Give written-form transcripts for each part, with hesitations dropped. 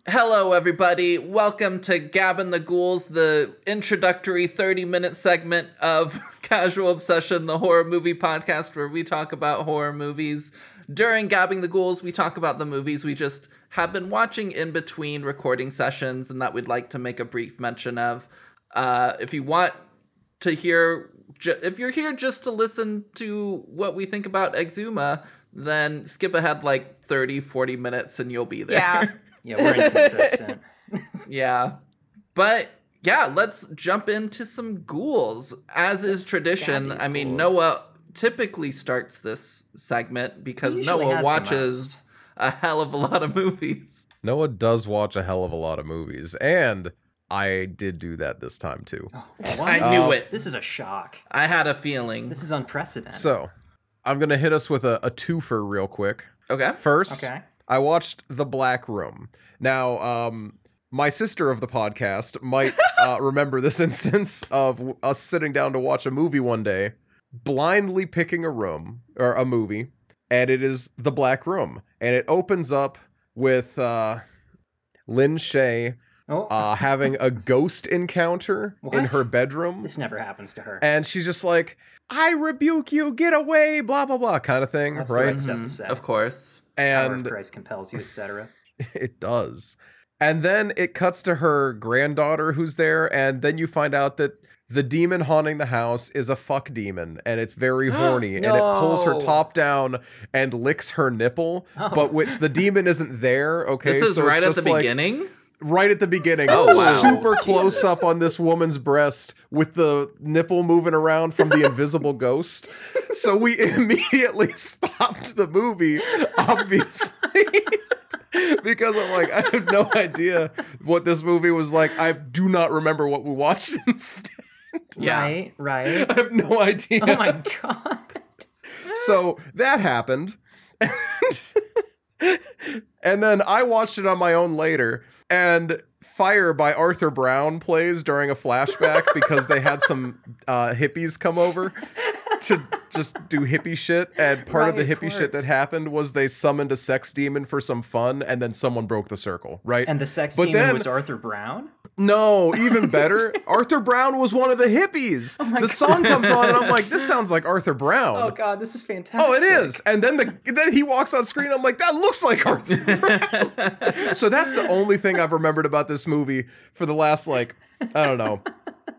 Hello, everybody. Welcome to Gabbin' the Ghouls, the introductory 30-minute segment of Casual Obsession, the horror movie podcast where we talk about horror movies. During Gabbing the Ghouls, we talk about the movies we just have been watching in between recording sessions and that we'd like to make a brief mention of. If you want to hear, if you're here just to listen to what we think about Exhuma, then skip ahead like 30, 40 minutes and you'll be there. Yeah, we're inconsistent. Yeah. But yeah, let's jump into some ghouls. As is tradition, I mean, Noah typically starts this segment because Noah watches a hell of a lot of movies. Noah does watch a hell of a lot of movies, and I did do that this time too. Oh, I knew it. This is a shock. I had a feeling. This is unprecedented. So, I'm going to hit us with a twofer real quick. Okay. First, I watched The Black Room. Now, my sister of the podcast might remember this instance of us sitting down to watch a movie one day, blindly picking a movie, and it is The Black Room. And it opens up with Lynn Shay having a ghost encounter in her bedroom. This never happens to her. And she's just like, I rebuke you, get away, blah, blah, blah, kind of thing. That's right? the right stuff to say. Of course. And Power of Christ compels you, etc. It does. And then it cuts to her granddaughter who's there, and then you find out that the demon haunting the house is a fuck demon, and it's very horny, and it pulls her top down and licks her nipple, but the demon isn't there, okay? This is so right at the beginning? Right at the beginning. Oh, wow. Super close up on this woman's breast with the nipple moving around from the invisible ghost. So we immediately stopped the movie, obviously. Because I'm like, I have no idea what this movie was like. I do not remember what we watched instead. Yeah. Right. I have no idea. Oh my god. So that happened. And then I watched it on my own later. And Fire by Arthur Brown plays during a flashback because they had some hippies come over to just do hippie shit. And part of the hippie shit that happened was they summoned a sex demon for some fun, and then someone broke the circle, right? And the sex demon was Arthur Brown? No, even better. Arthur Brown was one of the hippies. Oh the song comes on, and I'm like, this sounds like Arthur Brown. Oh god, this is fantastic. Oh, it is. And then then he walks on screen. I'm like, that looks like Arthur Brown. So that's the only thing I've remembered about this movie for the last, like, I don't know.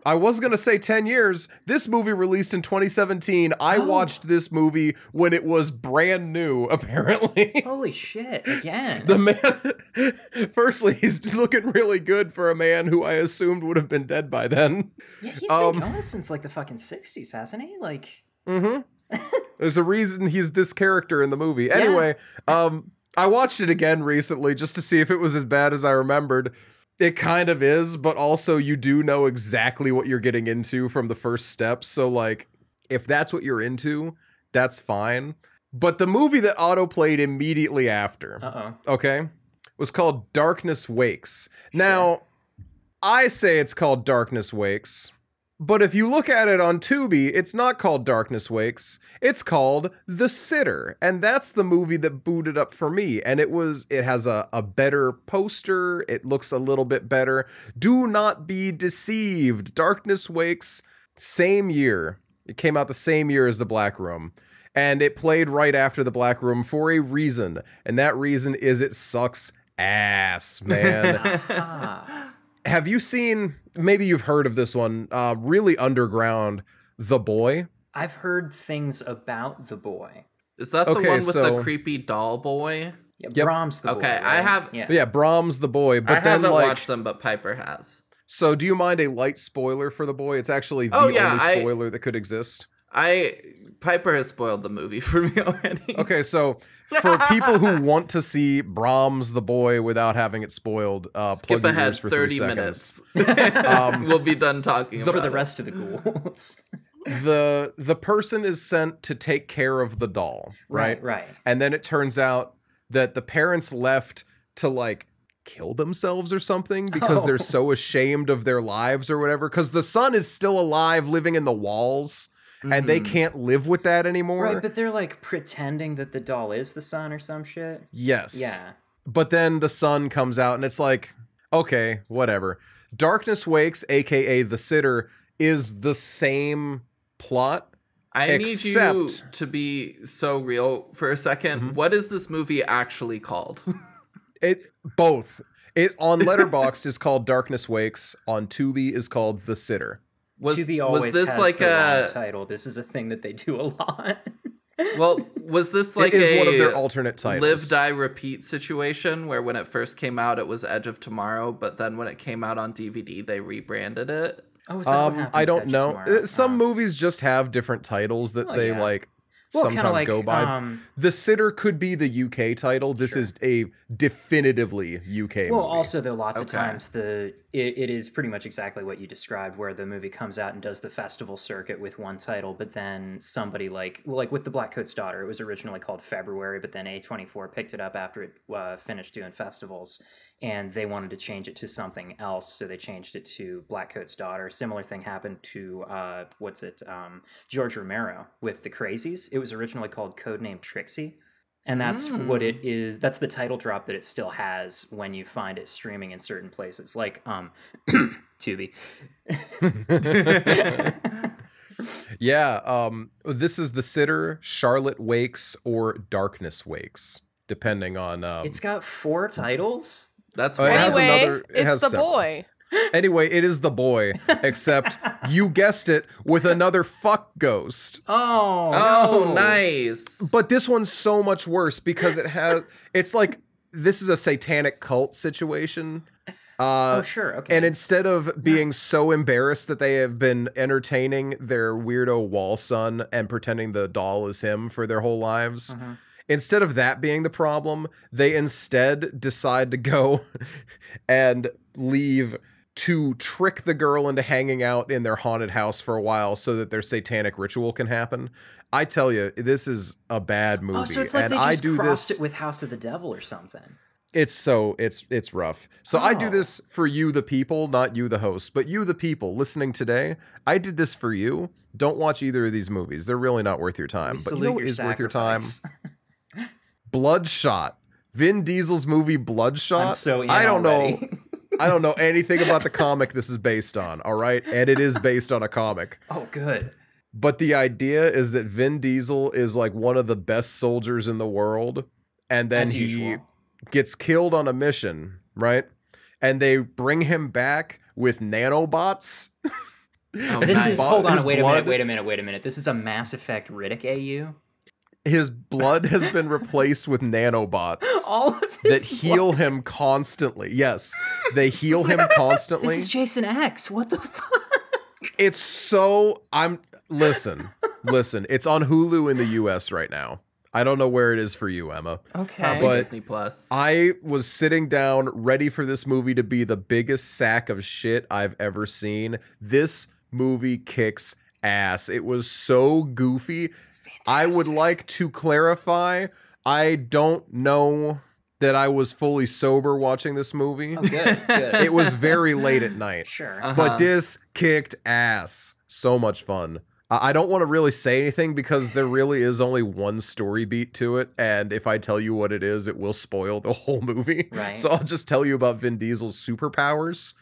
I was going to say 10 years. This movie released in 2017. I watched this movie when it was brand new, apparently. Holy shit, again. The man, firstly, he's looking really good for a man who I assumed would have been dead by then. Yeah, he's been going since like the fucking 60s, hasn't he? Like... Mm-hmm. There's a reason he's this character in the movie. Anyway, I watched it again recently just to see if it was as bad as I remembered. It kind of is, but also you do know exactly what you're getting into from the first steps. So, like, if that's what you're into, that's fine. But the movie that autoplayed immediately after, okay, was called Darkness Wakes. Sure. Now, I say it's called Darkness Wakes, but if you look at it on Tubi, it's not called Darkness Wakes. It's called The Sitter. And that's the movie that booted up for me. And it has a better poster. It looks a little bit better. Do not be deceived. Darkness Wakes, same year. It came out the same year as The Black Room. And it played right after The Black Room for a reason. And that reason is it sucks ass, man. Have you seen, maybe you've heard of this one, really underground, The Boy? I've heard things about The Boy. Is that the one with the creepy doll boy? Yeah, yep. Brahms the Boy. Okay, right? I have... Yeah, Brahms the Boy. But I haven't watched them, but Piper has. So do you mind a light spoiler for The Boy? It's actually the only spoiler that could exist. Piper has spoiled the movie for me already. Okay, so for people who want to see Brahms the Boy without having it spoiled, skip plug ahead for 30 minutes. We'll be done talking about for the rest of the ghouls. The person is sent to take care of the doll, right? Right. And then it turns out that the parents left to, like, kill themselves or something because they're so ashamed of their lives or whatever, because the son is still alive living in the walls. And they can't live with that anymore. Right, but they're like pretending that the doll is the son or some shit. Yes. Yeah. But then the sun comes out and it's like, okay, whatever. Darkness Wakes, aka The Sitter, is the same plot. I need you to be so real for a second. Mm-hmm. What is this movie actually called? Both. It on Letterboxd is called Darkness Wakes. On Tubi is called The Sitter. Tubi always this has like the wrong title. This is a thing that they do a lot. Well, was this like it is one of their alternate titles? Live, Die, Repeat situation where when it first came out it was Edge of Tomorrow, but then when it came out on DVD they rebranded it? Oh, is that what happened I don't with Edge know. Tomorrow? Some movies just have different titles that they like sometimes like, go by. The Sitter could be the UK title. This is a definitively UK movie. Well, also though, lots of times it is pretty much exactly what you described, where the movie comes out and does the festival circuit with one title, but then somebody like with The Black Coat's Daughter, it was originally called February, but then A24 picked it up after it finished doing festivals, and they wanted to change it to something else, so they changed it to Black Coat's Daughter. Similar thing happened to George Romero with The Crazies. It was originally called Codename Trixie. And that's what it is. That's the title drop that it still has when you find it streaming in certain places, like Tubi. Yeah, this is The Sitter, Charlotte Wakes, or Darkness Wakes, depending on. It's got 4 titles. That's anyway. It has the several. boy. Anyway, it is the boy, except you guessed it, with another fuck ghost. Oh, nice. But this one's so much worse because it's like, this is a satanic cult situation. Sure, okay. And instead of being so embarrassed that they have been entertaining their weirdo wall son and pretending the doll is him for their whole lives, instead of that being the problem, they instead decide to go and leave to trick the girl into hanging out in their haunted house for a while so that their satanic ritual can happen. I tell you, this is a bad movie. Oh, so it's like and they just I do crossed this, it with House of the Devil or something. It's rough. So I do this for you, the people, not you, the host, but you, the people listening today. I did this for you. Don't watch either of these movies. They're really not worth your time. But you know what is worth your time? Bloodshot. Vin Diesel's movie Bloodshot. I'm so in I don't already. know. I don't know anything about the comic this is based on, all right? And it is based on a comic. Oh, good. But the idea is that Vin Diesel is like one of the best soldiers in the world, and then he gets killed on a mission, right? And they bring him back with nanobots. Hold on, wait a minute. This is a Mass Effect Riddick AU? His blood has been replaced with nanobots All of that heal him constantly. Yes, they heal him constantly. This is Jason X. What the fuck? It's so... Listen. It's on Hulu in the US right now. I don't know where it is for you, Emma. Okay. Probably But Disney Plus. I was sitting down ready for this movie to be the biggest sack of shit I've ever seen. This movie kicks ass. It was so goofy. I would like to clarify, I don't know that I was fully sober watching this movie. Oh, good. It was very late at night. Sure. But this kicked ass. So much fun. I don't want to really say anything because there really is only one story beat to it. And if I tell you what it is, it will spoil the whole movie. Right. So I'll just tell you about Vin Diesel's superpowers,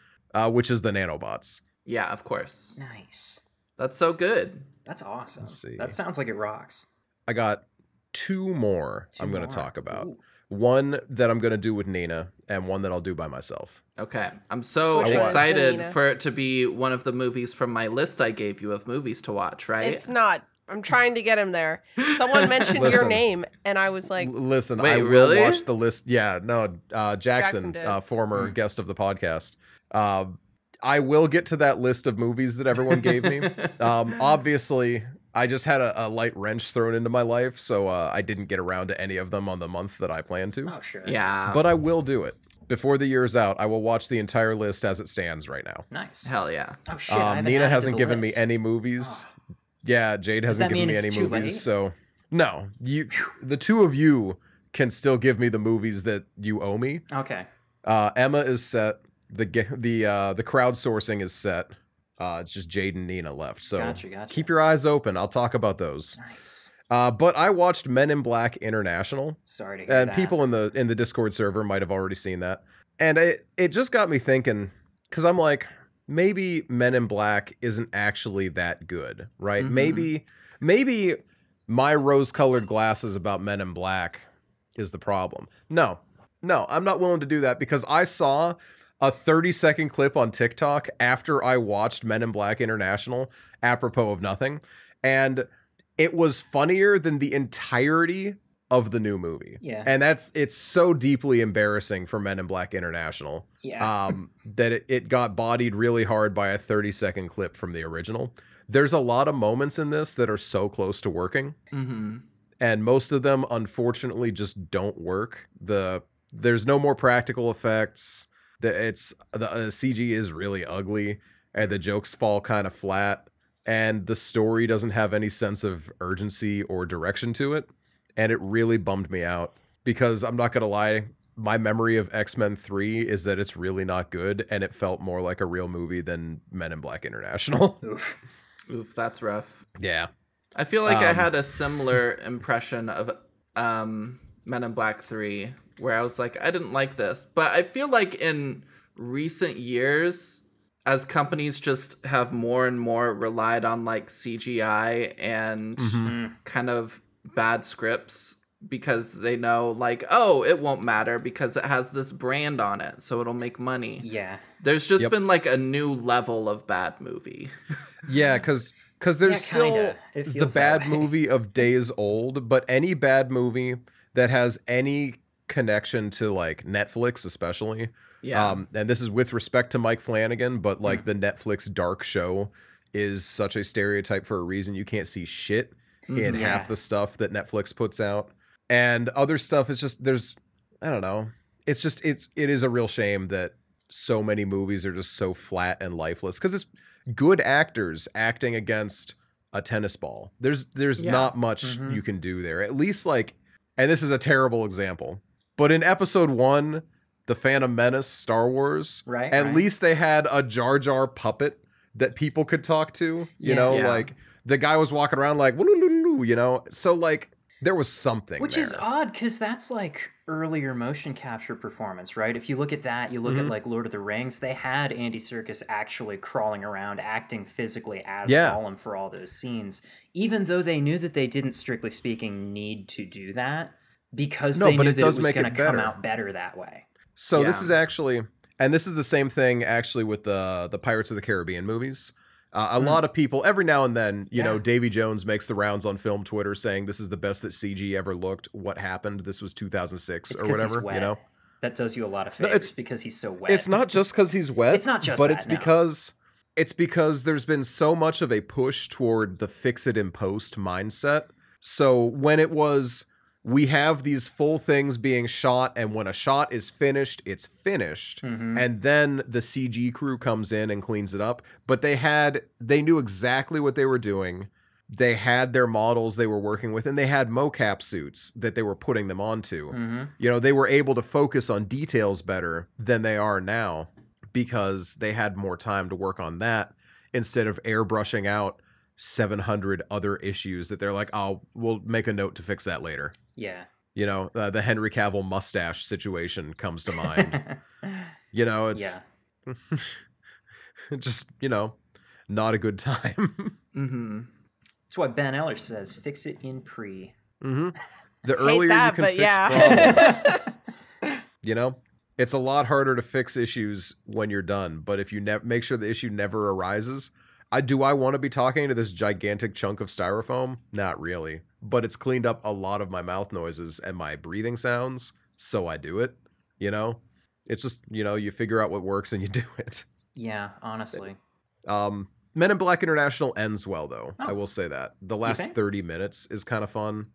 which is the nanobots. Yeah, of course. Nice. That's so good. That's awesome. Let's see. That sounds like it rocks. I got 2 more I'm going to more. talk about. Ooh. One that I'm going to do with Nina and one that I'll do by myself. Okay. I'm so Which one's excited Nina? for it to be one of the movies from my list I gave you of movies to watch, right? It's not. I'm trying to get him there. Someone mentioned your Listen. name, and I was like, Listen, Wait, I will really? watch the list. Yeah, no, Jackson did. former guest of the podcast. I will get to that list of movies that everyone gave me. Obviously, I just had a light wrench thrown into my life, so I didn't get around to any of them on the month that I planned to. Oh, sure. Yeah. But I will do it. Before the year's out, I will watch the entire list as it stands right now. Nice. Hell yeah. Oh, shit. I haven't Nina added to hasn't the given me list. any movies. Yeah, Jade hasn't that given mean me any it's too movies, late? so no. The two of you can still give me the movies that you owe me. Okay. Emma is set. The crowdsourcing is set. It's just Jade and Nina left. So Gotcha. keep your eyes open. I'll talk about those. Nice. But I watched Men in Black International. Sorry to hear And that. people in the Discord server might have already seen that. And it just got me thinking, because I'm like, maybe Men in Black isn't actually that good, right? Maybe my rose-colored glasses about Men in Black is the problem. No, I'm not willing to do that, because I saw a 30-second clip on TikTok after I watched Men in Black International, apropos of nothing, and it was funnier than the entirety of the new movie. Yeah. And it's so deeply embarrassing for Men in Black International. Yeah. That it got bodied really hard by a 30-second clip from the original. There's a lot of moments in this that are so close to working. And most of them, unfortunately, just don't work. There's no more practical effects. The CG is really ugly, and the jokes fall kind of flat, and the story doesn't have any sense of urgency or direction to it. And it really bummed me out, because I'm not going to lie, my memory of X-Men 3 is that it's really not good, and it felt more like a real movie than Men in Black International. Oof, that's rough. Yeah. I feel like I had a similar impression of Men in Black 3, where I was like, I didn't like this. But I feel like in recent years, as companies just have more and more relied on like CGI and kind of bad scripts, because they know like, oh, it won't matter because it has this brand on it, so it'll make money. Yeah. There's just been like a new level of bad movie. Yeah, because there's still the bad movie of days old, but any bad movie that has any connection to like Netflix, especially. Yeah. And this is with respect to Mike Flanagan, but like the Netflix dark show is such a stereotype for a reason. You can't see shit in half the stuff that Netflix puts out. And other stuff is just, I don't know. It is a real shame that so many movies are just so flat and lifeless, because it's good actors acting against a tennis ball. There's not much you can do there. At least like, and this is a terrible example, but in episode 1, The Phantom Menace, Star Wars, at least they had a Jar Jar puppet that people could talk to, you know, like the guy was walking around like, you know, so like there was something Which there. is odd, because that's like earlier motion capture performance, right? If you look at that, you look at like Lord of the Rings, they had Andy Serkis actually crawling around, acting physically as Gollum for all those scenes, even though they knew that they didn't, strictly speaking, need to do that, because they knew that it was going to come out better that way. So this is actually, and this is the same thing actually with the Pirates of the Caribbean movies. A lot of people, every now and then, you know, Davy Jones makes the rounds on film Twitter saying this is the best that CG ever looked. What happened? This was 2006 or whatever, you know? That does you a lot of favors, because he's so wet. It's not just because he's wet. It's not just but that, it's because there's been so much of a push toward the fix it in post mindset. So when it was, we have these full things being shot, and when a shot is finished, it's finished. And then the CG crew comes in and cleans it up. But they knew exactly what they were doing. They had their models they were working with, and they had mocap suits that they were putting them onto. You know, they were able to focus on details better than they are now, because they had more time to work on that instead of airbrushing out 700 other issues that they're like, oh, we'll make a note to fix that later. Yeah. You know, the Henry Cavill mustache situation comes to mind. You know, it's just, you know, not a good time. That's why Ben Eller says, fix it in pre. The earlier that, you can fix problems, you know, it's a lot harder to fix issues when you're done. But if you make sure the issue never arises, do I want to be talking to this gigantic chunk of styrofoam? Not really. But it's cleaned up a lot of my mouth noises and my breathing sounds, so I do it. You know, it's just, you know, you figure out what works and you do it. Yeah, honestly. Men in Black International ends well, though. I will say that. The last 30 minutes is kind of fun,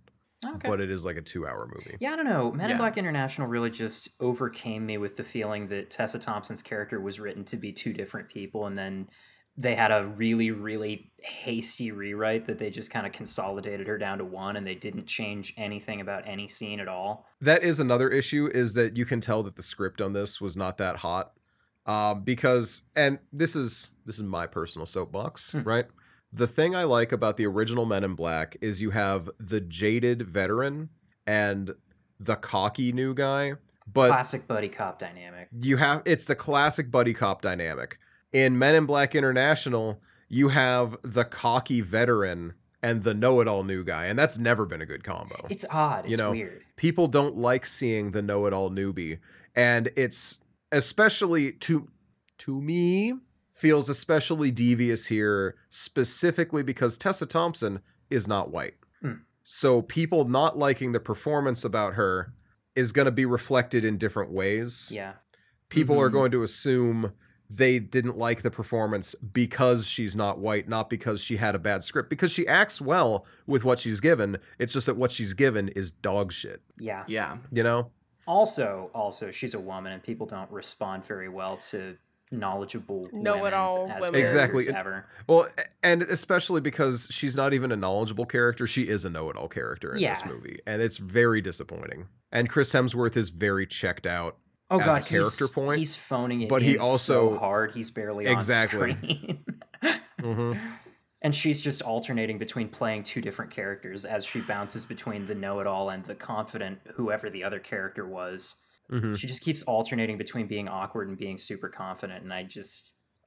but it is like a 2-hour movie. Yeah, I don't know. Men in Black International really just overcame me with the feeling that Tessa Thompson's character was written to be two different people, and then they had a really, really hasty rewrite that they just kind of consolidated her down to one, and they didn't change anything about any scene at all. That is another issue, is that you can tell that the script on this was not that hot. Because, and this is my personal soapbox, right? the thing I like about the original Men in Black is you have the jaded veteran and the cocky new guy. But classic buddy cop dynamic. It's the classic buddy cop dynamic. In Men in Black International, you have the cocky veteran and the know-it-all new guy, and that's never been a good combo. It's odd. It's weird. People don't like seeing the know-it-all newbie, and it's especially to me feels especially devious here, specifically because Tessa Thompson is not white. So people not liking the performance about her is going to be reflected in different ways. Yeah. People are going to assume they didn't like the performance because she's not white, not because she had a bad script, because she acts well with what she's given. It's just that what she's given is dog shit. Yeah. Yeah. You know? Also, she's a woman, and people don't respond very well to knowledgeable know-it-all women. Exactly. Ever. Well, and especially because she's not even a knowledgeable character. She is a know-it-all character in this movie, and it's very disappointing. And Chris Hemsworth is very checked out as a character point. He's phoning it but in he also so hard. He's barely on screen. And she's just alternating between playing two different characters as she bounces between the know-it-all and the confident whoever the other character was. She just keeps alternating between being awkward and being super confident, and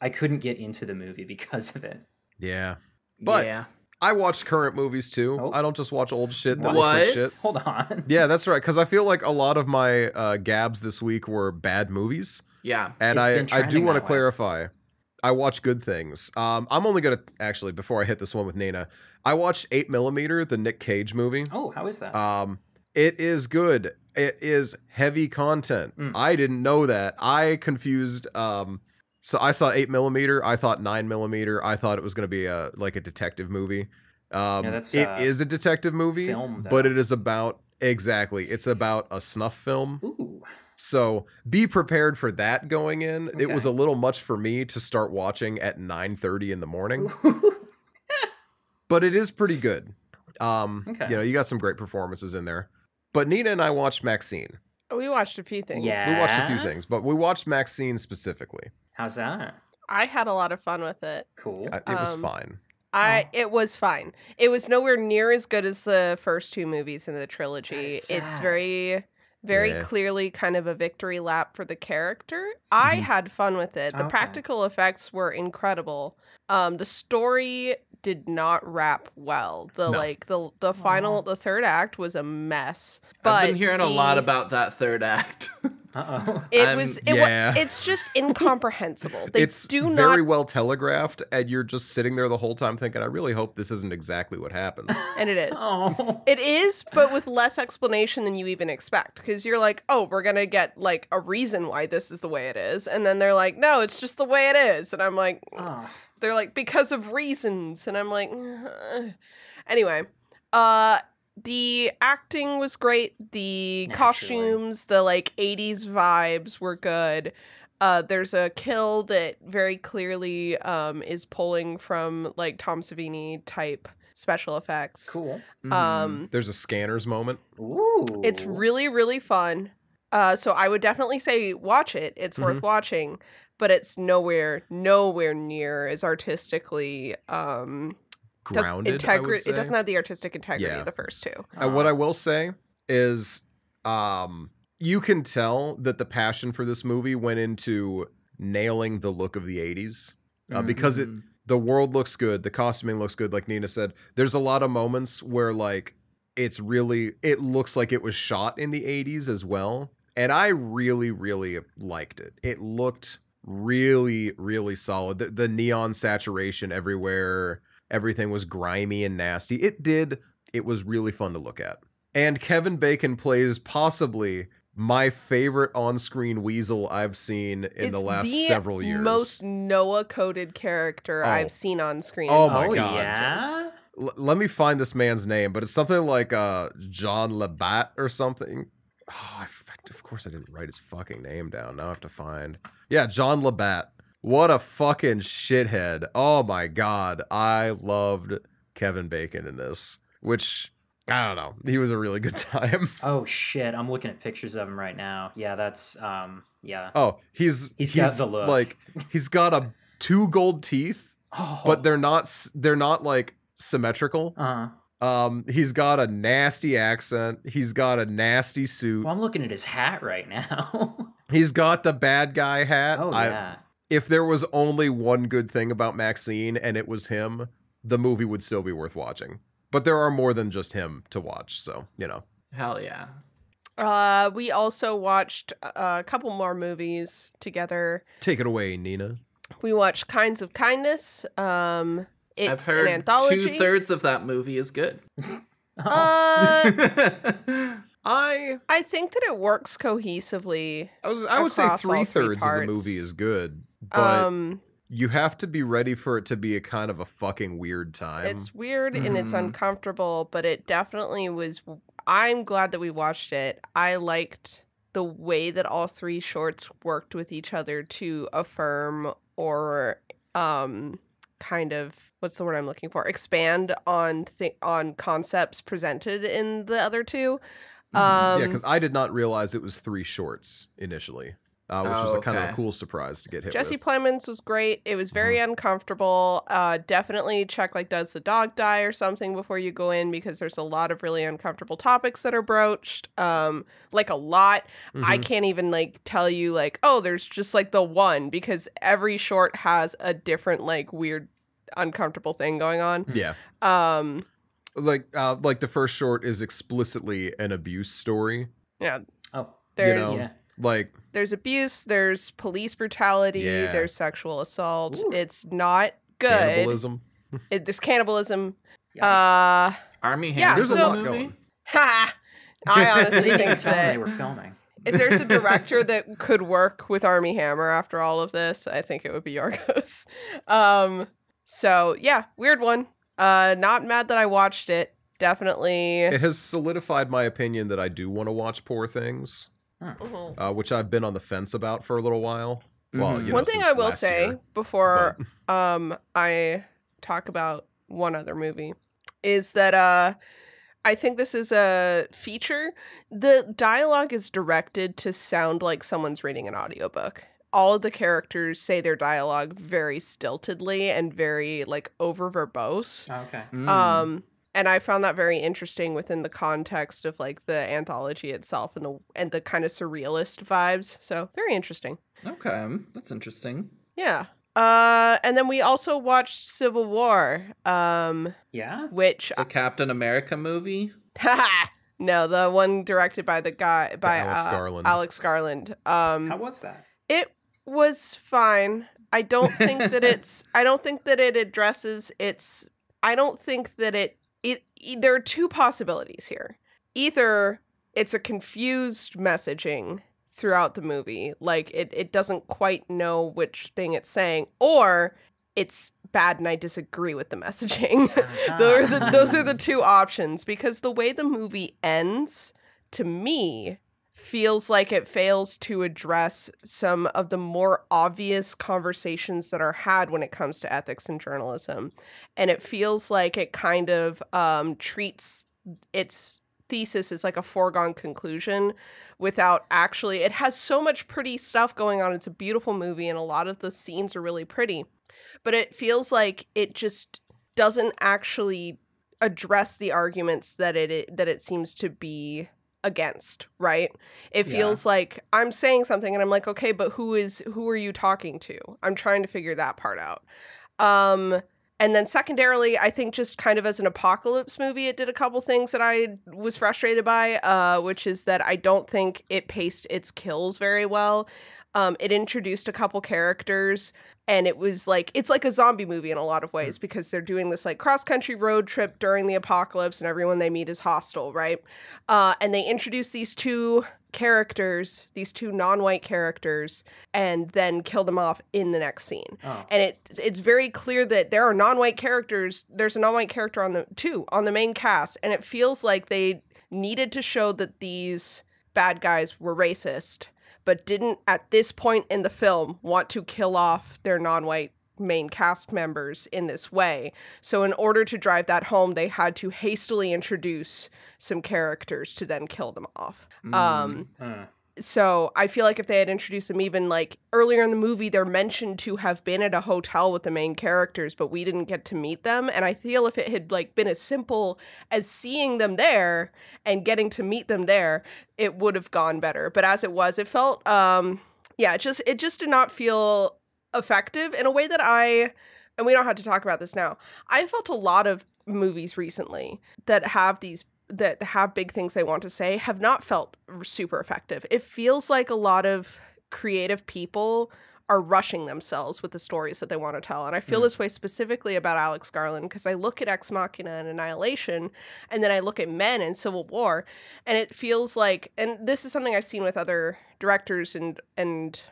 I couldn't get into the movie because of it. Yeah. But I watch current movies too. Oh. I don't just watch old shit that looks like shit. Hold on. Yeah, that's right. Because I feel like a lot of my gabs this week were bad movies. Yeah. And I do want to way. clarify. I watch good things. I'm only going to, actually, before I hit this one with Nina, I watched 8mm, the Nick Cage movie. Oh, how is that? It is good. It is heavy content. I didn't know that. I confused. So I saw 8mm. I thought 9mm. I thought it was going to be a detective movie. It is a detective movie, film, but it is about it's about a snuff film. Ooh. So be prepared for that going in. Okay. It was a little much for me to start watching at 9:30 in the morning, but it is pretty good. You got some great performances in there. But Nina and I watched Maxine. We watched a few things. Yeah. We watched a few things, but we watched Maxine specifically. How's that? I had a lot of fun with it. Cool. It was fine. It was fine. It was nowhere near as good as the first two movies in the trilogy. It's very, very clearly kind of a victory lap for the character. I had fun with it. The practical effects were incredible. The story did not wrap well. The final, the third act was a mess. But I've been hearing a lot about that third act. Uh-oh. It's just incomprehensible. It's very well telegraphed, and you're just sitting there the whole time thinking, I really hope this isn't exactly what happens. And it is. Oh. It is, but with less explanation than you even expect. Because you're like, oh, we're going to get like a reason why this is the way it is. And then they're like, no, it's just the way it is. And I'm like, they're like, because of reasons. And I'm like, anyway, the acting was great. The costumes, the 80s vibes were good. There's a kill that very clearly is pulling from Tom Savini type special effects. Cool. There's a Scanners moment. Ooh. It's really, really fun. So I would definitely say watch it. It's worth watching, but it's nowhere near as artistically grounded. I would say. It doesn't have the artistic integrity of the first two. What I will say is, you can tell that the passion for this movie went into nailing the look of the 80s, because the world looks good, the costuming looks good. Like Nina said, there's a lot of moments where it looks like it was shot in the 80s as well, and I really, really liked it. It looked really, really solid. The neon saturation everywhere. Everything was grimy and nasty. It was really fun to look at. And Kevin Bacon plays possibly my favorite on-screen weasel I've seen in the last several years. Most Noah-coded character I've seen on screen. Oh my god. Yeah? Let me find this man's name, but it's something like John Labatt or something. Oh, of course I didn't write his fucking name down. Now I have to find. Yeah, John Labatt. What a fucking shithead. Oh my god. I loved Kevin Bacon in this, which, I don't know. He was a really good time. Oh shit. I'm looking at pictures of him right now. Yeah, that's, yeah. Oh, he's got the look. He's got 2 gold teeth but they're not like symmetrical. He's got a nasty accent. He's got a nasty suit. Well, I'm looking at his hat right now. He's got the bad guy hat. Oh, yeah. If there was only one good thing about Maxine and it was him, the movie would still be worth watching. But there are more than just him to watch, so, you know. Hell yeah. We also watched a couple more movies together. Take it away, Nina. We watched Kinds of Kindness. It's I've heard an anthology. 2/3 of that movie is good. I think that it works cohesively. I would say 3/3 of the movie is good, but you have to be ready for it to be a kind of a fucking weird time. It's weird and it's uncomfortable, but it definitely was. I'm glad that we watched it. I liked the way that all three shorts worked with each other to affirm or kind of, what's the word I'm looking for? Expand on concepts presented in the other two. Yeah, because I did not realize it was 3 shorts initially, which was a kind of a cool surprise to get hit Jesse with. Plemons was great. It was very uncomfortable. Definitely check, like, does the dog die or something before you go in, because there's a lot of really uncomfortable topics that are broached. Like, a lot. I can't even, like, tell you, like, oh, there's just, like, the one, because every short has a different, like, weird, uncomfortable thing going on. Yeah. Like the first short is explicitly an abuse story. Yeah. Oh, there's like there's abuse, there's police brutality, there's sexual assault. Ooh. It's not good. Cannibalism. There's cannibalism. Army Hammer. There's a lot going. Ha! I honestly think tell them that they were filming. if there's a director that could work with Army Hammer after all of this, I think it would be Yorgos. So yeah, weird one. Not mad that I watched it. Definitely. It has solidified my opinion that I do want to watch Poor Things, which I've been on the fence about for a little while. Well, you know, one thing I will say year, before I talk about one other movie is that I think this is a feature. The dialogue is directed to sound like someone's reading an audiobook. All of the characters say their dialogue very stiltedly and very, like, over verbose. Okay. And I found that very interesting within the context of, like, the anthology itself and the kind of surrealist vibes. So very interesting. Okay, that's interesting. Yeah. And then we also watched Civil War. Yeah. Which the Captain America movie? No, the one directed by Alex Garland. How was that? It was fine. I don't think that it addresses its. I don't think that it. There are two possibilities here. Either it's a confused messaging throughout the movie, like it doesn't quite know which thing it's saying, or it's bad and I disagree with the messaging. Those are the two options, because the way the movie ends, to me, feels like it fails to address some of the more obvious conversations that are had when it comes to ethics in journalism. And it feels like it kind of treats its thesis as like a foregone conclusion without actually... It has so much pretty stuff going on. It's a beautiful movie and a lot of the scenes are really pretty. But it feels like it just doesn't actually address the arguments that it seems to be against, right? It feels like I'm saying something and I'm like, okay, but who are you talking to? I'm trying to figure that part out. And then secondarily, I think just kind of as an apocalypse movie, it did a couple things that I was frustrated by, which is that I don't think it paced its kills very well. It introduced a couple characters and it was like, it's like a zombie movie in a lot of ways because they're doing this like cross-country road trip during the apocalypse and everyone they meet is hostile, right? And they introduce these two characters, these two non-white characters, and then kill them off in the next scene. Oh. And it's very clear that there are non-white characters. There's a non-white character on the main cast, and it feels like they needed to show that these bad guys were racist, but didn't at this point in the film want to kill off their non-white main cast members in this way. So in order to drive that home, they had to hastily introduce some characters to then kill them off. So I feel like if they had introduced them even like earlier in the movie, they're mentioned to have been at a hotel with the main characters, but we didn't get to meet them. And I feel if it had like been as simple as seeing them there and getting to meet them there, it would have gone better. But as it was, it felt, it just did not feel effective in a way that and we don't have to talk about this now. I felt a lot of movies recently that have big things they want to say have not felt super effective. It feels like a lot of creative people are rushing themselves with the stories that they want to tell. And I feel this way specifically about Alex Garland, because I look at Ex Machina and Annihilation, and then I look at Men and Civil War, and it feels like, and this is something I've seen with other directors and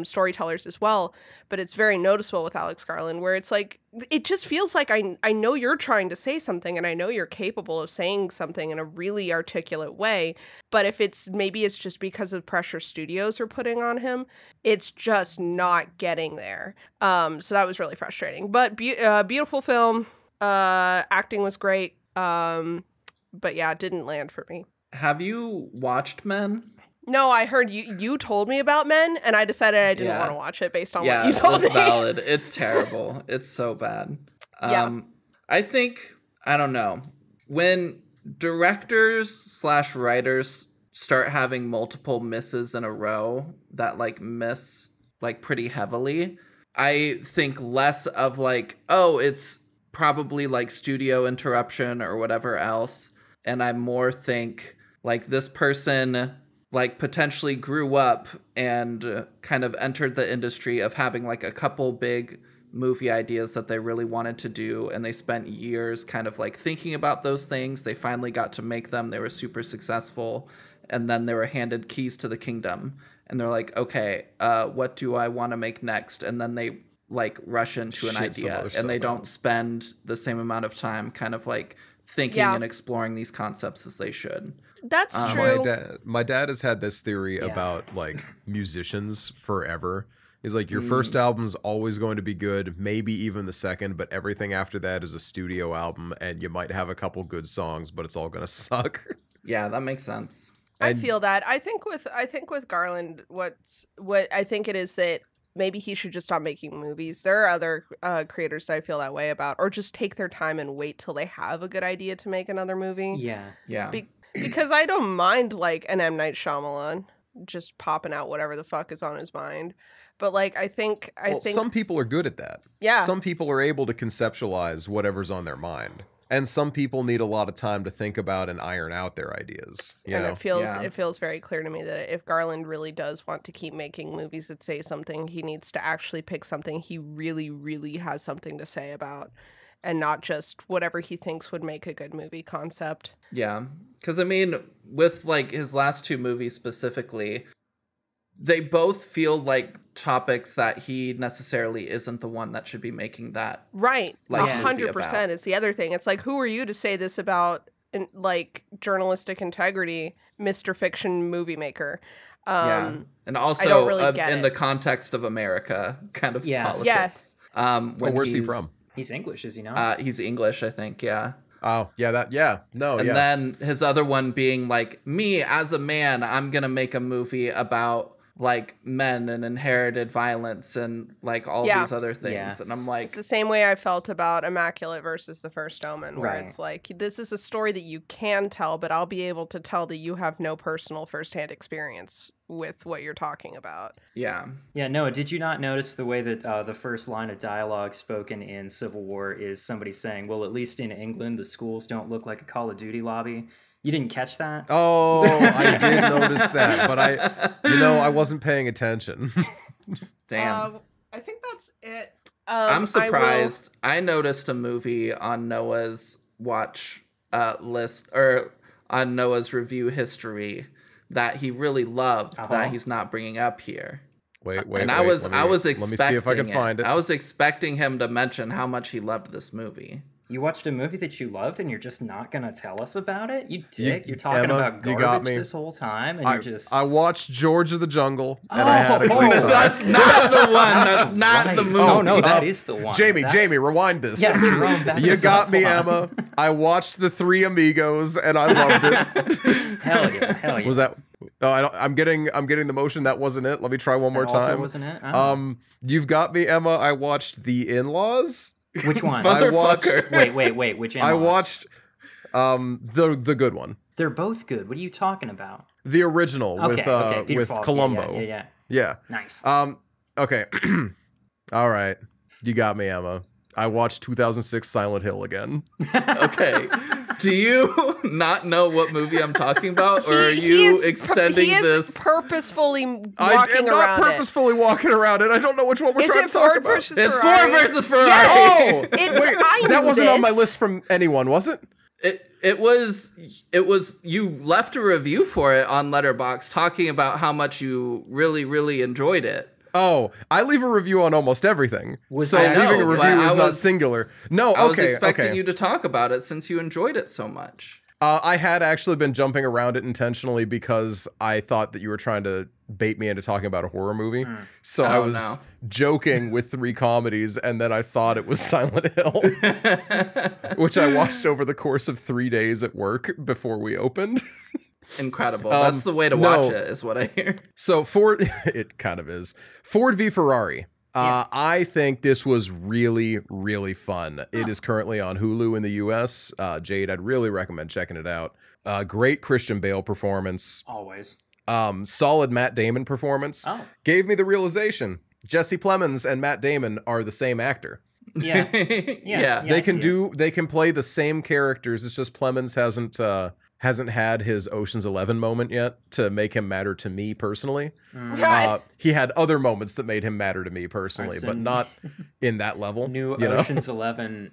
storytellers as well, but it's very noticeable with Alex Garland, where it's like, it just feels like I know you're trying to say something, and I know you're capable of saying something in a really articulate way, but if it's just because of pressure studios are putting on him, it's just not getting there. So that was really frustrating, but beautiful film. Acting was great. But yeah, it didn't land for me. Have you watched Men? No, I heard you told me about Men, and I decided I didn't want to watch it based on what you told me. Yeah, that's valid. It's terrible. It's so bad. I think, I don't know, when directors / writers start having multiple misses in a row that like miss like pretty heavily, I think less of like, oh, it's probably like studio interruption or whatever else, and I more think like this person like potentially grew up and kind of entered the industry of having like a couple big movie ideas that they really wanted to do, and they spent years kind of like thinking about those things. They finally got to make them. They were super successful, and then they were handed keys to the kingdom, and they're like, okay, what do I want to make next? And then they like rush into an idea, and they don't spend the same amount of time kind of like thinking and exploring these concepts as they should. That's true. My dad has had this theory about like musicians forever. He's like, your first album's always going to be good, maybe even the second, but everything after that is a studio album, and you might have a couple good songs, but it's all gonna suck. Yeah, that makes sense. I feel that. I think with Garland, what I think it is that maybe he should just stop making movies. There are other creators that I feel that way about, or just take their time and wait till they have a good idea to make another movie. Yeah. Because I don't mind like an M. Night Shyamalan just popping out whatever the fuck is on his mind. But like, I think some people are good at that. Yeah. Some people are able to conceptualize whatever's on their mind. And some people need a lot of time to think about and iron out their ideas. It feels very clear to me that if Garland really does want to keep making movies that say something, he needs to actually pick something he really, really has something to say about, and not just whatever he thinks would make a good movie concept. Yeah. Because, I mean, with like his last two movies specifically, they both feel like topics that he necessarily isn't the one that should be making that. Right. Like 100% is the other thing. It's like, who are you to say this about like journalistic integrity, Mr. Fiction movie maker? And also in the context of America kind of politics. Yes. Where's he from? He's English, is he not? He's English, I think, yeah. Oh, yeah, And then his other one being like, me as a man, I'm going to make a movie about like men and inherited violence and like all these other things. Yeah. And I'm like, it's the same way I felt about Immaculate versus The First Omen, where it's like, this is a story that you can tell, but I'll be able to tell that you have no personal firsthand experience with what you're talking about. Yeah. Yeah, Noah, did you not notice the way that the first line of dialogue spoken in Civil War is somebody saying, well, at least in England, the schools don't look like a Call of Duty lobby? You didn't catch that? Oh, I did notice that, but I wasn't paying attention. Damn. I think that's it. I'm surprised. I noticed a movie on Noah's watch list, or on Noah's review history, that he really loved that he's not bringing up here. Wait. I was expecting. Let me see if I can find it. I was expecting him to mention how much he loved this movie. You watched a movie that you loved, and you're just not going to tell us about it? You dick. You're talking about garbage this whole time, and I watched George of the Jungle, and I had a great time. That's not the one. That's not the movie. Oh, no, that is the one. Jamie, rewind this. Yeah, Jerome, you got me, Emma. I watched The Three Amigos, and I loved it. Hell yeah. Was that Oh, I'm getting the motion. That wasn't it. Let me try one more That also time. wasn't it? Oh. You've got me, Emma. I watched The In-Laws. Which one? I watched. Wait. Which In-Laws? I watched the good one. They're both good. What are you talking about? The original with Falk. Columbo. Yeah. Nice. Okay. All right. You got me, Emma. I watched 2006 Silent Hill again. Okay. Do you not know what movie I'm talking about, or are you extending this? Purposefully walking I am not around purposefully walking around it. I don't know which one we're trying to talk about. It's Ford versus Ferrari. Oh, wait, that wasn't on my list from anyone, was it? It was you left a review for it on Letterboxd talking about how much you really, really enjoyed it. Oh, I leave a review on almost everything. So leaving a review is not singular. No, I was expecting you to talk about it since you enjoyed it so much. I had actually been jumping around it intentionally because I thought that you were trying to bait me into talking about a horror movie. So I was joking with 3 comedies, and then I thought it was Silent Hill, which I watched over the course of 3 days at work before we opened. Incredible. That's the way to watch it, is what I hear. So Ford, it kind of is. Ford v Ferrari. I think this was really, really fun. It is currently on Hulu in the US. Jade, I'd really recommend checking it out. Great Christian Bale performance. Always. Solid Matt Damon performance. Gave me the realization Jesse Plemons and Matt Damon are the same actor. Yeah. They can play the same characters. It's just Plemons hasn't had his Ocean's 11 moment yet to make him matter to me personally. He had other moments that made him matter to me personally, but not in that level. New Ocean's 11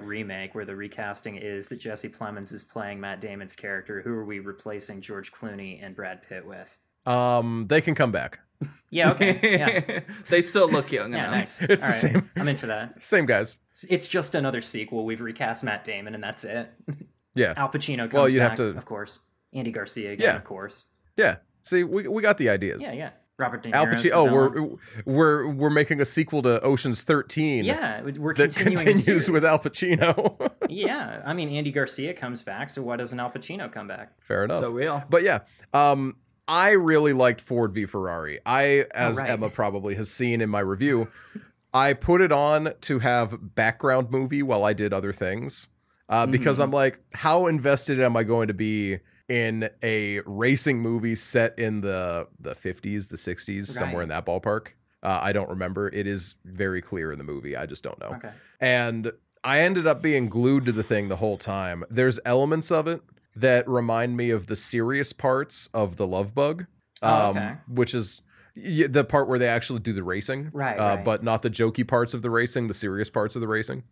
remake where the recasting is that Jesse Plemons is playing Matt Damon's character. Who are we replacing George Clooney and Brad Pitt with? They can come back. Yeah, okay. Yeah. They still look young enough. Nice. It's the same. I'm in for that. Same guys. It's just another sequel. We've recast Matt Damon and that's it. Yeah. Al Pacino comes you'd back, have to... of course. Andy Garcia again, of course. Yeah. See, we got the ideas. Yeah. Robert De Niro. Al Pacino. We're making a sequel to Ocean's 13. Yeah, we're that continues with Al Pacino. Yeah, I mean Andy Garcia comes back, so why doesn't Al Pacino come back? Fair enough. So real. But yeah, I really liked Ford v Ferrari. As Emma probably has seen in my review, I put it on to have background movie while I did other things. Because I'm like, how invested am I going to be in a racing movie set in the 50s, the 60s, somewhere in that ballpark? I don't remember. It is very clear in the movie. I just don't know. Okay. And I ended up being glued to the thing the whole time. There's elements of it that remind me of the serious parts of The Love Bug, which is the part where they actually do the racing, but not the jokey parts of the racing, the serious parts of the racing.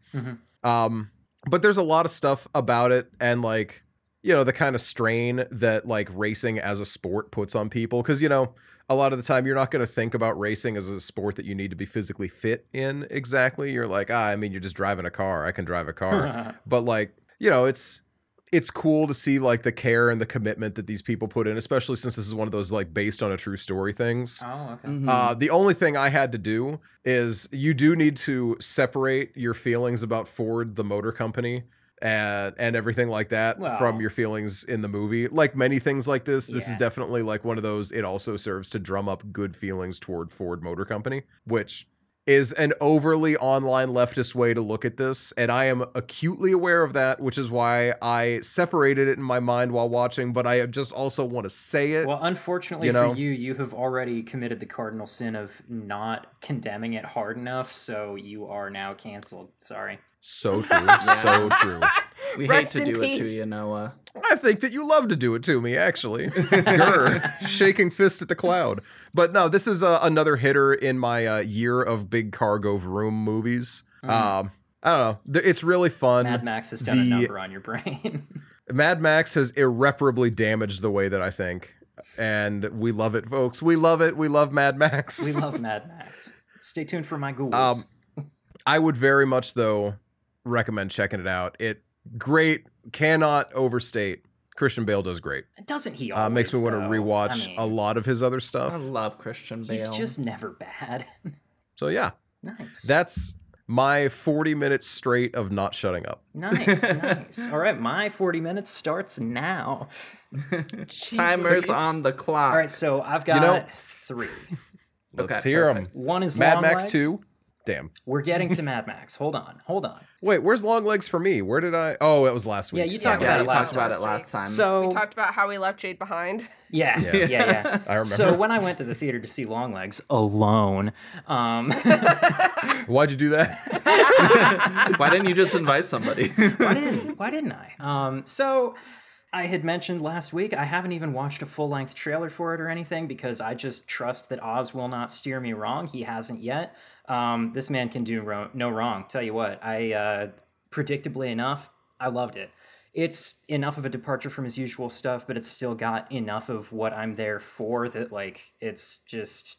But there's a lot of stuff about it and like, the kind of strain that like racing as a sport puts on people. Because, a lot of the time you're not going to think about racing as a sport that you need to be physically fit in exactly. You're like, you're just driving a car. I can drive a car. But like, it's cool to see like the care and the commitment that these people put in, especially since this is one of those like based on a true story things. Oh, okay. The only thing I had to do is you do need to separate your feelings about Ford, the motor company, and everything like that from your feelings in the movie. Like many things like this is definitely like one of those. It also serves to drum up good feelings toward Ford Motor Company, which is an overly online leftist way to look at this, and I am acutely aware of that, which is why I separated it in my mind while watching, but I just also want to say it. Well, unfortunately for you have already committed the cardinal sin of not condemning it hard enough, so you are now canceled. Sorry. So true. So true. We hate to do it to you, Noah. I think that you love to do it to me, actually. Grr, shaking fist at the cloud. But no, this is another hitter in my year of big cargo vroom movies. I don't know. It's really fun. Mad Max has done a number on your brain. Mad Max has irreparably damaged the way that I think. And we love it, folks. We love it. We love Mad Max. We love Mad Max. Stay tuned for my ghouls. I would very much, though, recommend checking it out. Great, cannot overstate. Christian Bale does great. Doesn't he always, makes me want to rewatch a lot of his other stuff. I love Christian Bale. He's just never bad. So yeah. Nice. That's my 40 minutes straight of not shutting up. Nice, nice. All right, my 40 minutes starts now. Timers on the clock. All right, so I've got 3. Let's hear them. One is Mad Long Max Legs. 2. Damn. We're getting to Mad Max. Hold on. Wait, where's Long Legs for me? Where did I? Oh, it was last week. Yeah, you talked about it last time. So we talked about how we left Jade behind. Yeah. I remember. So when I went to the theater to see Long Legs alone, why'd you do that? Why didn't you just invite somebody? Why didn't I? So I had mentioned last week I haven't even watched a full-length trailer for it or anything because I just trust that Oz will not steer me wrong. He hasn't yet. This man can do no wrong. Tell you what, predictably enough, I loved it. It's enough of a departure from his usual stuff, but it's still got enough of what I'm there for that, like, it's just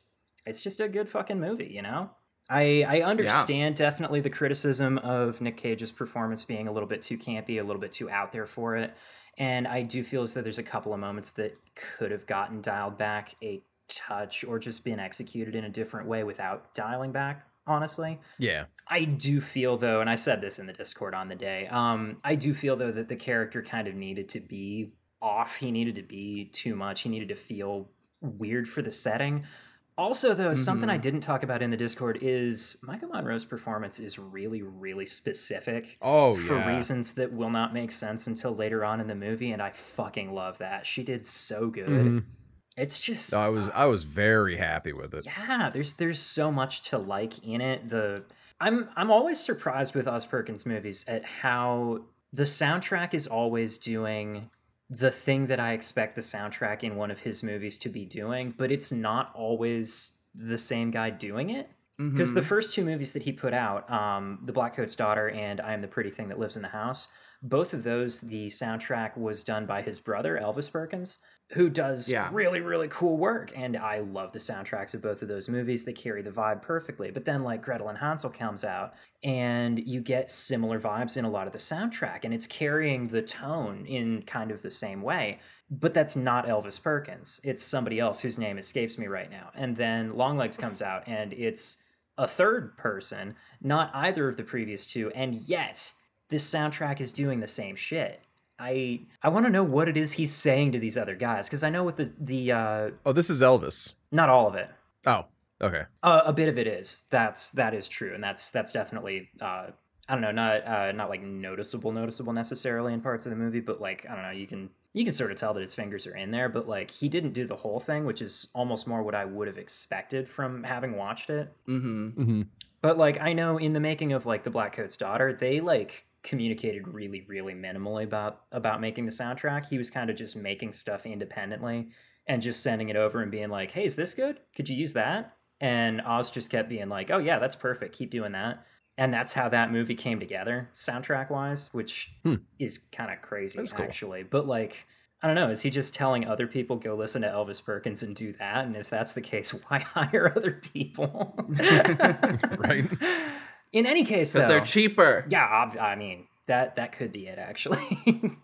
a good fucking movie, you know? I understand definitely the criticism of Nick Cage's performance being a little bit too campy, a little bit too out there for it. And I do feel as though there's a couple of moments that could have gotten dialed back a touch or just been executed in a different way without dialing back, honestly. Yeah. I do feel, though, and I said this in the Discord on the day, I do feel, though, that the character kind of needed to be off. He needed to be too much. He needed to feel weird for the setting. Also, though, something I didn't talk about in the Discord is Micah Monroe's performance is really, really specific. For reasons that will not make sense until later on in the movie, and I fucking love that. She did so good. It's just I was very happy with it. Yeah, there's so much to like in it. I'm always surprised with Oz Perkins movies at how the soundtrack is always doing the thing that I expect the soundtrack in one of his movies to be doing, but it's not always the same guy doing it. Because the first 2 movies that he put out, The Blackcoat's Daughter and I Am the Pretty Thing That Lives in the House, both of those, the soundtrack was done by his brother, Elvis Perkins, who does really, really cool work. And I love the soundtracks of both of those movies. They carry the vibe perfectly. But then, like, Gretel and Hansel comes out, and you get similar vibes in a lot of the soundtrack, and it's carrying the tone in kind of the same way. But that's not Elvis Perkins. It's somebody else whose name escapes me right now. And then Longlegs comes out, and it's a third person, not either of the previous 2, and yet this soundtrack is doing the same shit. I want to know what it is he's saying to these other guys, because I know with the Oh, this is Elvis. Not all of it. Oh, okay. A bit of it is. That is true, and that's definitely I don't know, not like noticeable necessarily in parts of the movie, but like I don't know, you can sort of tell that his fingers are in there, but like he didn't do the whole thing, which is almost more what I would have expected from having watched it. But like I know in the making of like The Blackcoat's Daughter, they like communicated really, really minimally about making the soundtrack. He was kind of just making stuff independently and just sending it over and being like, hey, is this good? Could you use that? And Oz just kept being like, oh yeah, that's perfect. Keep doing that. And that's how that movie came together, soundtrack-wise, which is kind of crazy, actually. But, like, I don't know, is he just telling other people, go listen to Elvis Perkins and do that? And if that's the case, why hire other people? Right. In any case, though... Because they're cheaper. Yeah, I mean, that could be it, actually.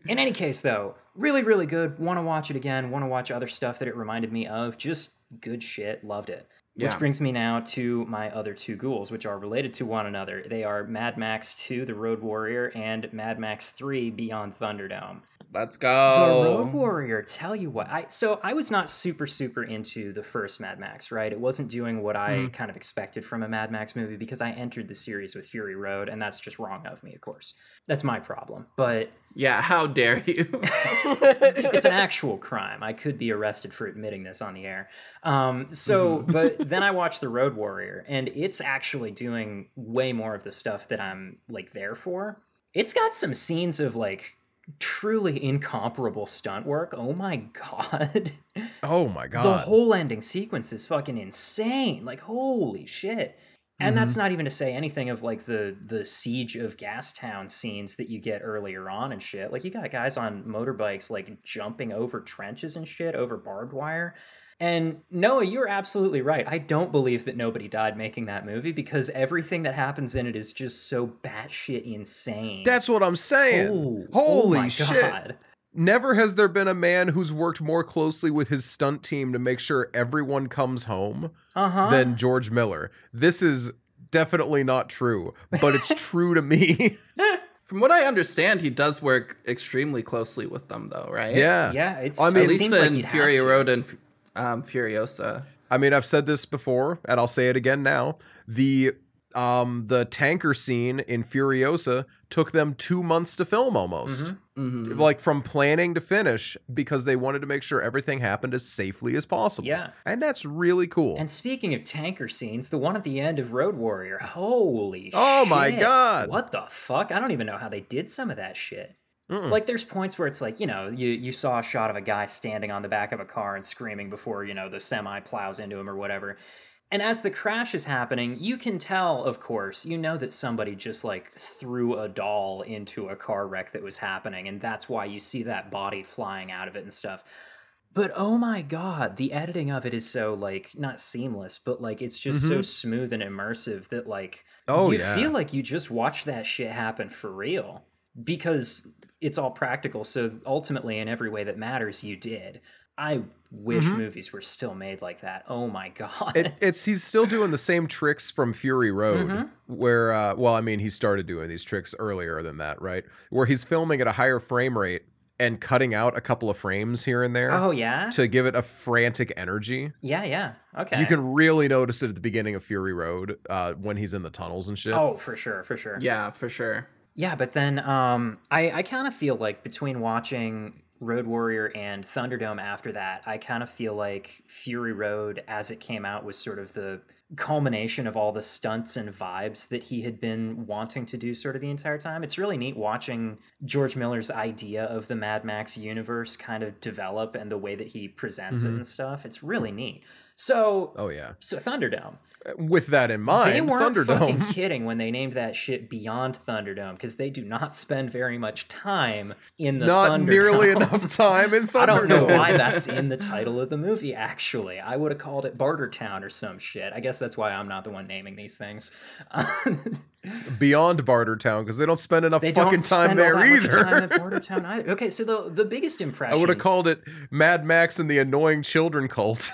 In any case, though, really, really good. Want to watch it again. Want to watch other stuff that it reminded me of. Just good shit. Loved it. Which brings me now to my other 2 ghouls, which are related to one another. They are Mad Max 2, The Road Warrior, and Mad Max 3, Beyond Thunderdome. Let's go. The Road Warrior, tell you what. I was not super into the first Mad Max, right? It wasn't doing what I kind of expected from a Mad Max movie because I entered the series with Fury Road, and that's just wrong of me, of course. That's my problem. But... yeah, how dare you? It's an actual crime. I could be arrested for admitting this on the air. But then I watched The Road Warrior, and it's actually doing way more of the stuff that I'm, like, there for. It's got some scenes of, like... truly incomparable stunt work. Oh my god. Oh my god. The whole ending sequence is fucking insane. Like, holy shit. And that's not even to say anything of like the siege of Gastown scenes that you get earlier on and shit. Like you got guys on motorbikes like jumping over trenches and shit, over barbed wire. And Noah, you're absolutely right. I don't believe that nobody died making that movie because everything that happens in it is just so batshit insane. That's what I'm saying. Holy shit. God. Never has there been a man who's worked more closely with his stunt team to make sure everyone comes home than George Miller. This is definitely not true, but it's true to me. From what I understand, he does work extremely closely with them, though, right? Yeah. It's at least seems in like Fury Road and Furiosa. I mean, I've said this before, and I'll say it again now. The tanker scene in Furiosa took them 2 months to film almost. Like from planning to finish, because they wanted to make sure everything happened as safely as possible. Yeah. And that's really cool. And speaking of tanker scenes, the one at the end of Road Warrior, holy shit. Oh my God. What the fuck? I don't even know how they did some of that shit. Like, there's points where it's like, you know, you saw a shot of a guy standing on the back of a car and screaming before, you know, the semi plows into him or whatever. And as the crash is happening, you can tell, of course, you know that somebody just, like, threw a doll into a car wreck that was happening, and that's why you see that body flying out of it and stuff. But, oh my God, the editing of it is so, like, not seamless, but, like, it's just so smooth and immersive that, like, you feel like you just watched that shit happen for real. Because it's all practical, so ultimately, in every way that matters, you did. I wish movies were still made like that. Oh my God. He's still doing the same tricks from Fury Road, where, well, I mean, he started doing these tricks earlier than that, right? Where he's filming at a higher frame rate and cutting out a couple of frames here and there. Oh, yeah? To give it a frantic energy. Yeah. Okay. You can really notice it at the beginning of Fury Road when he's in the tunnels and shit. Oh, for sure. Yeah, for sure. Yeah, but then I kind of feel like between watching Road Warrior and Thunderdome after that, I kind of feel like Fury Road, as it came out, was sort of the culmination of all the stunts and vibes that he had been wanting to do sort of the entire time. It's really neat watching George Miller's idea of the Mad Max universe kind of develop and the way that he presents it and stuff. It's really neat. So, so Thunderdome. With that in mind, they weren't Thunderdome. fucking kidding when they named that shit Beyond Thunderdome, because they do not spend very much time in the Not Thunderdome. nearly enough time in Thunderdome. I don't know why that's in the title of the movie, actually. I would have called it Bartertown or some shit. I guess that's why I'm not the one naming these things. Beyond Bartertown, because they don't spend enough They fucking don't spend time there all that much either. time at Bartertown either. Okay, so the biggest impression... I would have called it Mad Max and the Annoying Children Cult.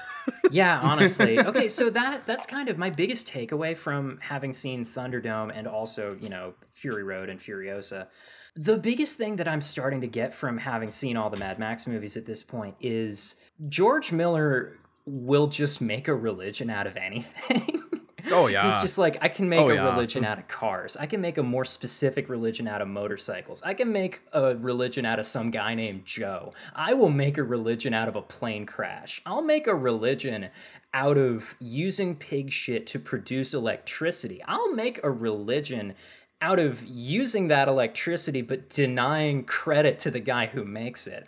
Yeah, honestly. Okay, so that's kind of my biggest takeaway from having seen Thunderdome and also, you know, Fury Road and Furiosa. The biggest thing that I'm starting to get from having seen all the Mad Max movies at this point is George Miller will just make a religion out of anything. Oh, yeah. He's just like, I can make a religion out of cars. I can make a more specific religion out of motorcycles. I can make a religion out of some guy named Joe. I will make a religion out of a plane crash. I'll make a religion out of using pig shit to produce electricity. I'll make a religion out of using that electricity but denying credit to the guy who makes it.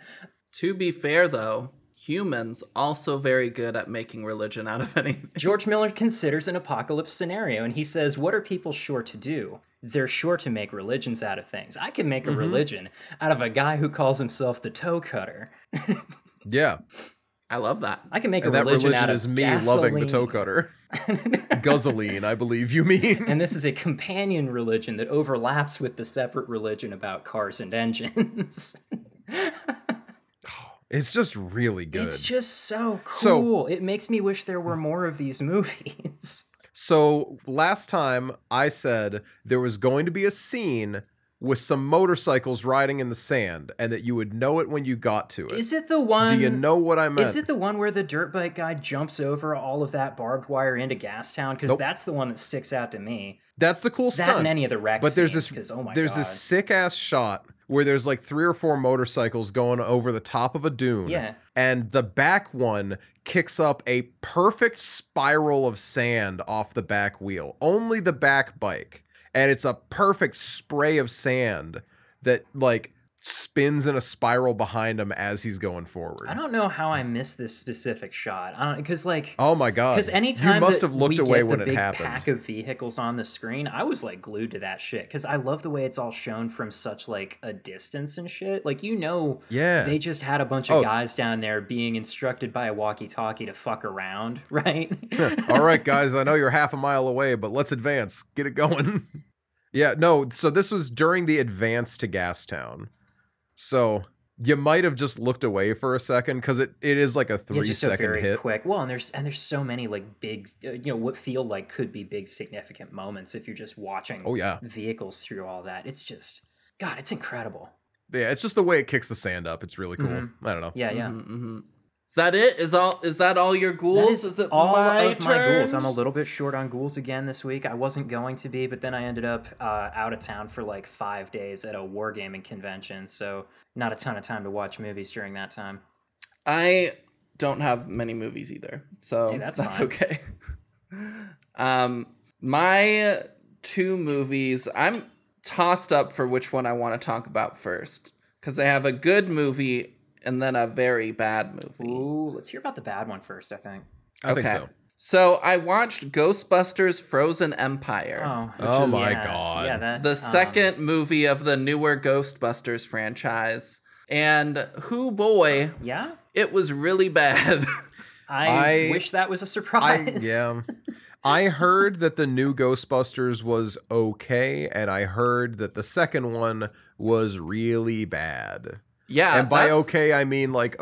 To be fair, though, humans also very good at making religion out of anything. George Miller considers an apocalypse scenario, and he says, what are people sure to do? They're sure to make religions out of things. I can make a religion out of a guy who calls himself the toe cutter. Yeah. I love that. I can make And a that religion out of is me gasoline. loving the toe cutter. Guzzling, I believe you mean. And this is a companion religion that overlaps with the separate religion about cars and engines. It's just really good. It's just so cool. It makes me wish there were more of these movies. So last time I said there was going to be a scene with some motorcycles riding in the sand and that you would know it when you got to it. Is it the one... Do you know what I meant? Is it the one where the dirt bike guy jumps over all of that barbed wire into Gastown? Because that's the one that sticks out to me. That's the cool stuff. That and any of the wreck But there's scenes, this, oh my there's God. this sick-ass shot where there's like 3 or 4 motorcycles going over the top of a dune. Yeah. And the back one kicks up a perfect spiral of sand off the back wheel. Only the back bike. And it's a perfect spray of sand that like spins in a spiral behind him as he's going forward. I don't know how I missed this specific shot. I don't, because like, oh my God, because anytime you must that have looked we away get when the it big happened. pack of vehicles on the screen, I was like glued to that shit because I love the way it's all shown from such like a distance and shit. Like, you know, yeah, they just had a bunch of guys down there being instructed by a walkie-talkie to fuck around, right? All right, guys, I know you're half a mile away, but let's advance. Get it going. Yeah, no, so this was during the advance to Gastown. So you might have just looked away for a second because it is like a 3-second very hit. Quick. Well, and there's so many like big, what feel like could be big significant moments if you're just watching vehicles through all that. It's just, God, it's incredible. Yeah, it's just the way it kicks the sand up. It's really cool. Mm-hmm. I don't know. Yeah. Is that it? Is that all your ghouls? Is it all my of turn? my ghouls? I'm a little bit short on ghouls again this week. I wasn't going to be, but then I ended up out of town for like 5 days at a wargaming convention, so not a ton of time to watch movies during that time. I don't have many movies either, so that's fine. Okay. My 2 movies, I'm tossed up for which one I want to talk about first, because I have a good movie and then a very bad movie. Ooh, let's hear about the bad one first, I think. I think so. So I watched Ghostbusters Frozen Empire. Oh my God. Yeah, the second movie of the newer Ghostbusters franchise. And boy, it was really bad. I wish that was a surprise. I heard that the new Ghostbusters was okay, and I heard that the second one was really bad. Yeah, and by okay, I mean like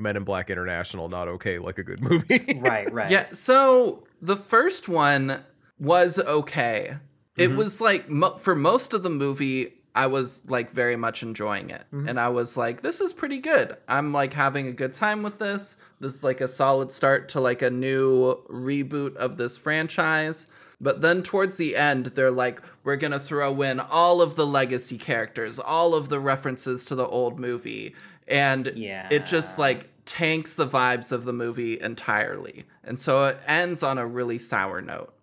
Men in Black International, not okay like a good movie. Right. Yeah, so the first one was okay. It was like, for most of the movie, I was like very much enjoying it. And I was like, this is pretty good. I'm like having a good time with this. This is like a solid start to like a new reboot of this franchise. But then towards the end, they're like, we're going to throw in all of the legacy characters, all of the references to the old movie. And it just like tanks the vibes of the movie entirely. And so it ends on a really sour note.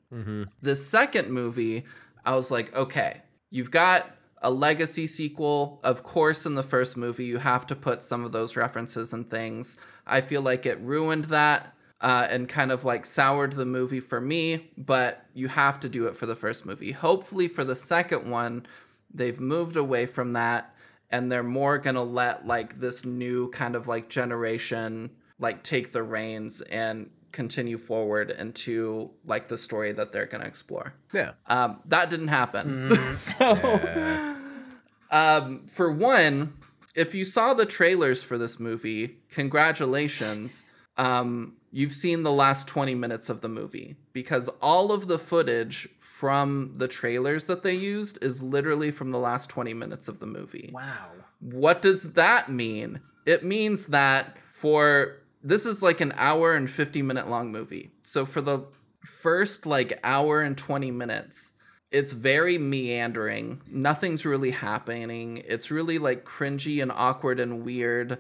The second movie, I was like, okay, you've got a legacy sequel. Of course, in the first movie, you have to put some of those references and things. I feel like it ruined that. And kind of like soured the movie for me, but you have to do it for the first movie. Hopefully for the second one, they've moved away from that and they're more gonna let like this new kind of like generation like take the reins and continue forward into like the story that they're gonna explore. That didn't happen. For one, if you saw the trailers for this movie, congratulations. You've seen the last 20 minutes of the movie, because all of the footage from the trailers that they used is literally from the last 20 minutes of the movie. Wow. What does that mean? It means that this is like an hour and 50-minute long movie. So for the first like hour and 20 minutes, it's very meandering. Nothing's really happening. It's really like cringy and awkward and weird.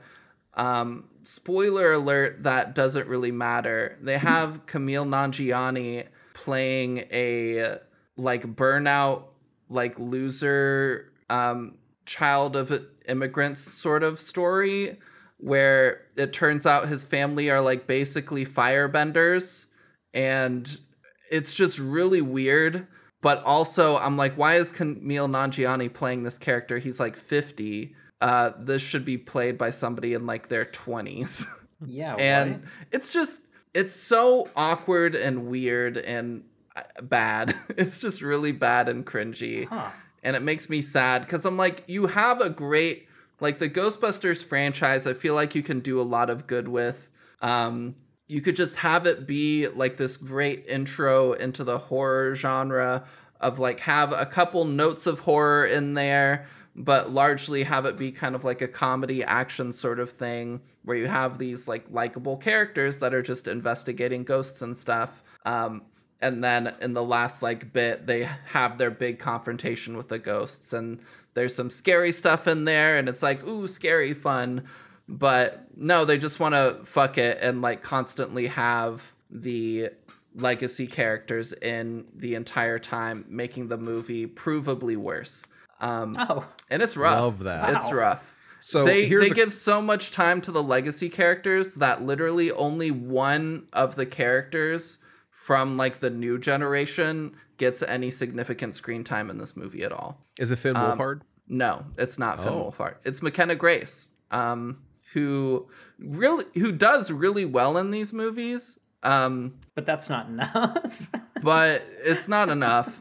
Spoiler alert, that doesn't really matter. They have Camille Nanjiani playing a like burnout, like loser, child of immigrants sort of story, where it turns out his family are like basically firebenders, and it's just really weird. But also I'm like, why is Camille Nanjiani playing this character? He's like 50. This should be played by somebody in like their 20s. Yeah. And it's so awkward and weird and bad. It's just really bad and cringy. And it makes me sad because I'm like, you have a great, like the Ghostbusters franchise, I feel like you can do a lot of good with. You could just have it be like this great intro into the horror genre of like have a couple notes of horror in there, but largely have it be kind of like a comedy action sort of thing where you have these like likable characters that are just investigating ghosts and stuff. And then in the last like bit, they have their big confrontation with the ghosts, and there's some scary stuff in there, and it's like, ooh, scary fun. But no, they just want to fuck it and like constantly have the legacy characters in the entire time, making the movie provably worse. And it's rough. Love that. It's rough. So they give so much time to the legacy characters that literally only one of the characters from like the new generation gets any significant screen time in this movie at all. Is it Finn Wolfhard? No, it's not Finn Wolfhard. It's McKenna Grace, who does really well in these movies. But that's not enough. But it's not enough.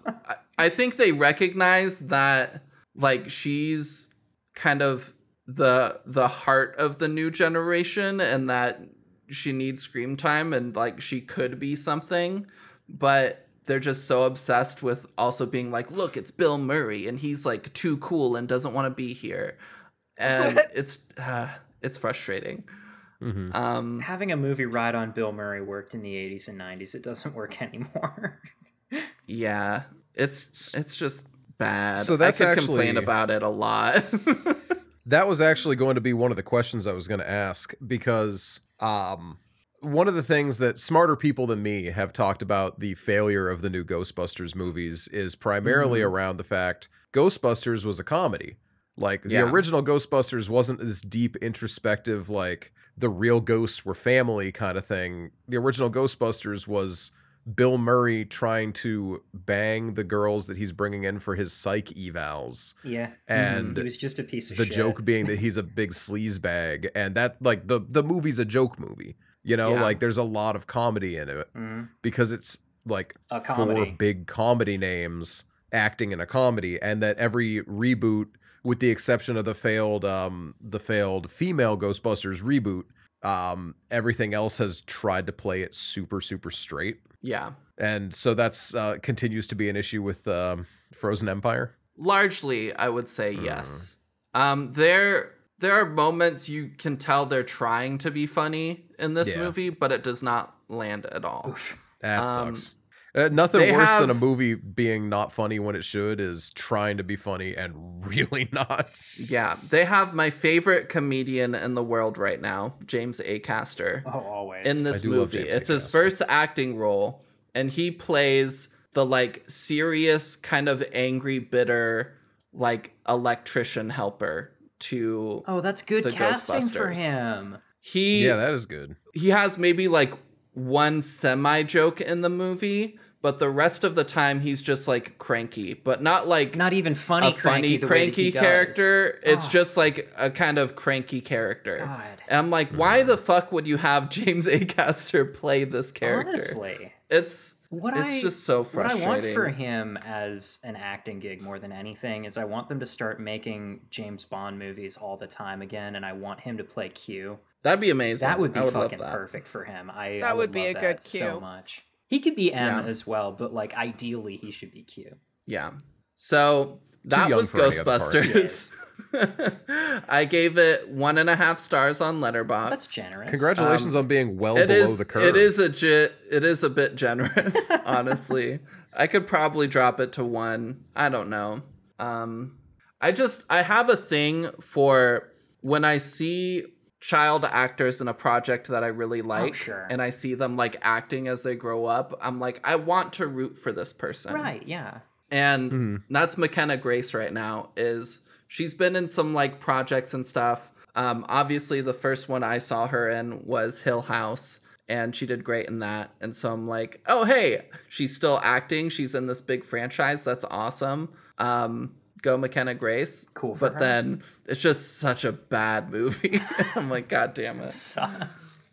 I think they recognize that like she's kind of the heart of the new generation, and that she needs screen time and like she could be something, but they're just so obsessed with also being like, look, it's Bill Murray and he's like too cool and doesn't want to be here. And it's frustrating. Mm-hmm. Having a movie ride on Bill Murray worked in the 80s and 90s. It doesn't work anymore. Yeah, it's just bad. So that's I could complain about it a lot. That was actually going to be one of the questions I was going to ask, because one of the things that smarter people than me have talked about the failure of the new Ghostbusters movies is primarily around the fact Ghostbusters was a comedy. Like, the original Ghostbusters wasn't this deep, introspective, like, the real ghosts were family kind of thing. The original Ghostbusters was Bill Murray trying to bang the girls that he's bringing in for his psych evals. Yeah. And he was just a piece of the shit. joke being that he's a big sleaze bag. And that, like, the movie's a joke movie. You know, like, there's a lot of comedy in it because it's, like, a comedy. 4 big comedy names acting in a comedy. And that every reboot, with the exception of the failed female Ghostbusters reboot, everything else has tried to play it super, super straight. Yeah. And so that's continues to be an issue with Frozen Empire. Largely, I would say yes. There are moments you can tell they're trying to be funny in this movie, but it does not land at all. Oof. That sucks. Nothing worse than a movie being not funny when it should is trying to be funny and really not. Yeah, they have my favorite comedian in the world right now, James Acaster. Oh, always. In this movie. It's his first acting role, and he plays the like serious, kind of angry, bitter, like electrician helper to that's good the casting for Ghostbusters. him. Yeah, that is good. He has maybe like one semi joke in the movie, but the rest of the time he's just like cranky, but not like not even funny, cranky character. It's just like a kind of cranky character. God. And I'm like, why the fuck would you have James Acaster play this character? Honestly, it's just so frustrating. What I want for him as an acting gig more than anything is I want them to start making James Bond movies all the time again, and I want him to play Q. That'd be amazing. That would be fucking perfect for him. I would be a good Q so much. He could be M as well, but like ideally he should be Q. Yeah. So that was Ghostbusters. I gave it 1.5 stars on Letterboxd. That's generous. Congratulations on being below the curve. It is a bit generous, honestly. I could probably drop it to 1. I don't know. I have a thing for when I see child actors in a project that I really like, and I see them like acting as they grow up, I'm like, I want to root for this person. Right, yeah. And that's McKenna Grace right now. She's been in some like projects and stuff. Obviously the first one I saw her in was Hill House, and she did great in that. And so I'm like, oh hey, she's still acting. She's in this big franchise. That's awesome. Go McKenna Grace. Cool for her. Then it's just such a bad movie. I'm like, God damn it. Sucks.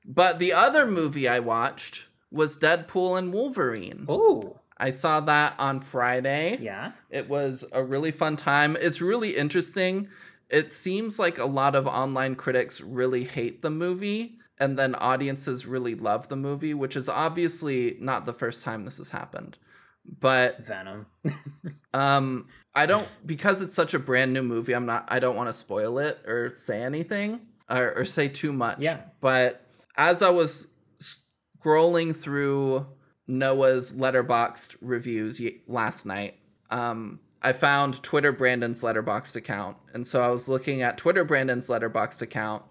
But the other movie I watched was Deadpool and Wolverine. Oh. I saw that on Friday. Yeah. It was a really fun time. It's really interesting. It seems like a lot of online critics really hate the movie, and then audiences really love the movie, which is obviously not the first time this has happened. But Venom. because it's such a brand new movie, I don't want to spoil it or say anything or say too much. Yeah. But as I was scrolling through Noah's Letterboxd reviews last night, I found Twitter Brandon's Letterboxd account. And so I was looking at Twitter Brandon's Letterboxd account,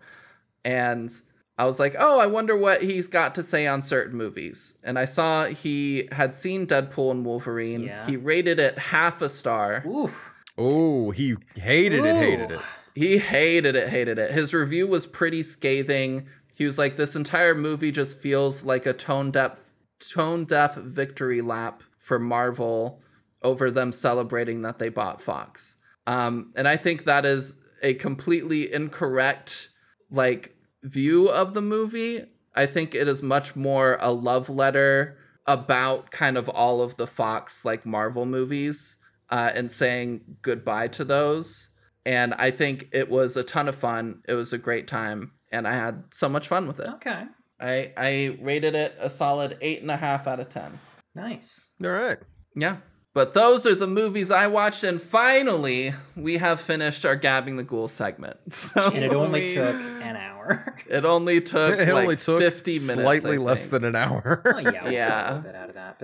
and I was like, oh, I wonder what he's got to say on certain movies. And I saw he had seen Deadpool and Wolverine. Yeah. He rated it 0.5 star. Ooh. Oh, he hated it. He hated it. His review was pretty scathing. He was like, this entire movie just feels like a tone-deaf victory lap for Marvel over them celebrating that they bought Fox. And I think that is a completely incorrect, view of the movie. I think it is much more a love letter about kind of all of the Fox Marvel movies and saying goodbye to those. And I think it was a ton of fun. It was a great time, and I had so much fun with it. Okay. I rated it a solid 8.5 out of 10. Nice. All right. Yeah. But those are the movies I watched, and finally, we have finished our Gabbing the Ghouls segment. So And it only took an hour. It only took It like only took 50 minutes. slightly less than an hour. Oh, yeah. We'll Yeah. cut a little bit out of that,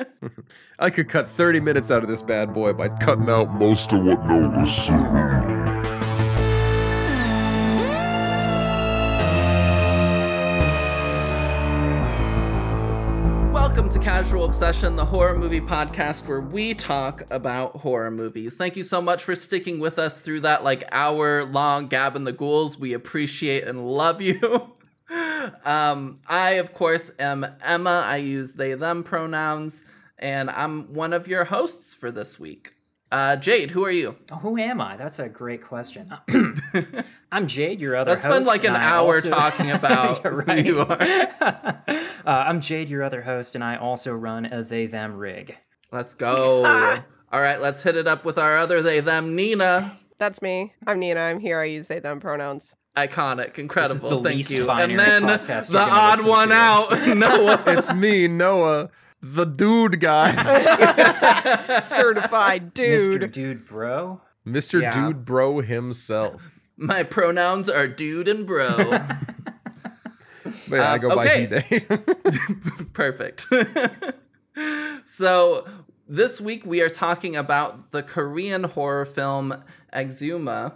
but I could cut 30 minutes out of this bad boy by cutting out most of what Noah said. Welcome to Casual Obsession, the horror movie podcast where we talk about horror movies. Thank you so much for sticking with us through that hour-long Gabbing the Ghouls. We appreciate and love you. I, of course, am Emma. I use they, them pronouns, and I'm one of your hosts for this week. Jade, who are you? who am I? That's a great question. I'm Jade, your other That's host. been like an hour talking about who you are. I'm Jade, your other host, and I also run a they, them rig. Let's go. All right, let's hit it up with our other they, them, Nina. That's me. I'm Nina. I'm here. I use they, them pronouns. Iconic, incredible, the thank least you. binary And then podcast the you're gonna odd listen one to. out, Noah. It's me, Noah, the dude guy. Certified dude. Mr. Dude Bro. Mr. Yeah. Dude Bro himself. My pronouns are dude and bro. But yeah, I go by okay. he, they. Perfect. So this week we are talking about the Korean horror film Exhuma.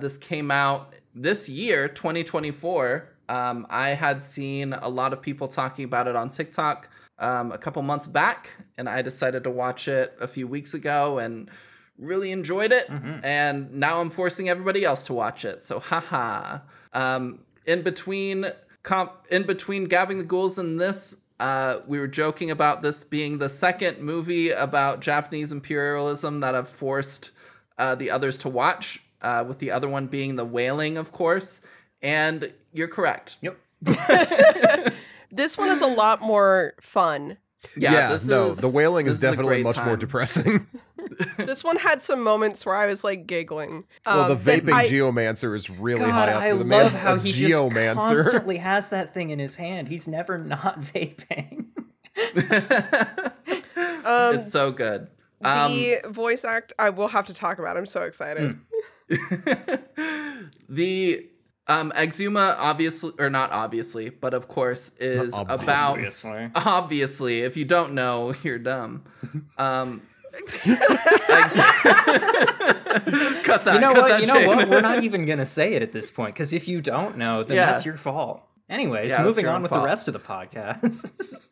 This came out this year, 2024. I had seen a lot of people talking about it on TikTok a couple months back, and I decided to watch it a few weeks ago and really enjoyed it. And now I'm forcing everybody else to watch it. So haha. In between Gabbing the Ghouls and this, we were joking about this being the second movie about Japanese imperialism that I've forced the others to watch, with the other one being The Wailing, of course. And you're correct. Yep. This one is a lot more fun. The Wailing this is definitely a great much more time. depressing. This one had some moments where I was like giggling. Well, the that vaping geomancer is really high up. I The love man's how a he just geomancer. constantly has that thing in his hand. He's never not vaping. It's so good. The voice act, I will have to talk about. I'm so excited. The Exhuma, obviously, or not obviously, but of course, is about obviously. If you don't know, you're dumb. Cut that. You know cut what? that, You know Jade. what? We're not even gonna say it at this point because if you don't know, then Yeah. that's your fault. Anyways, Yeah, that's moving your on own with fault. the rest of the podcast.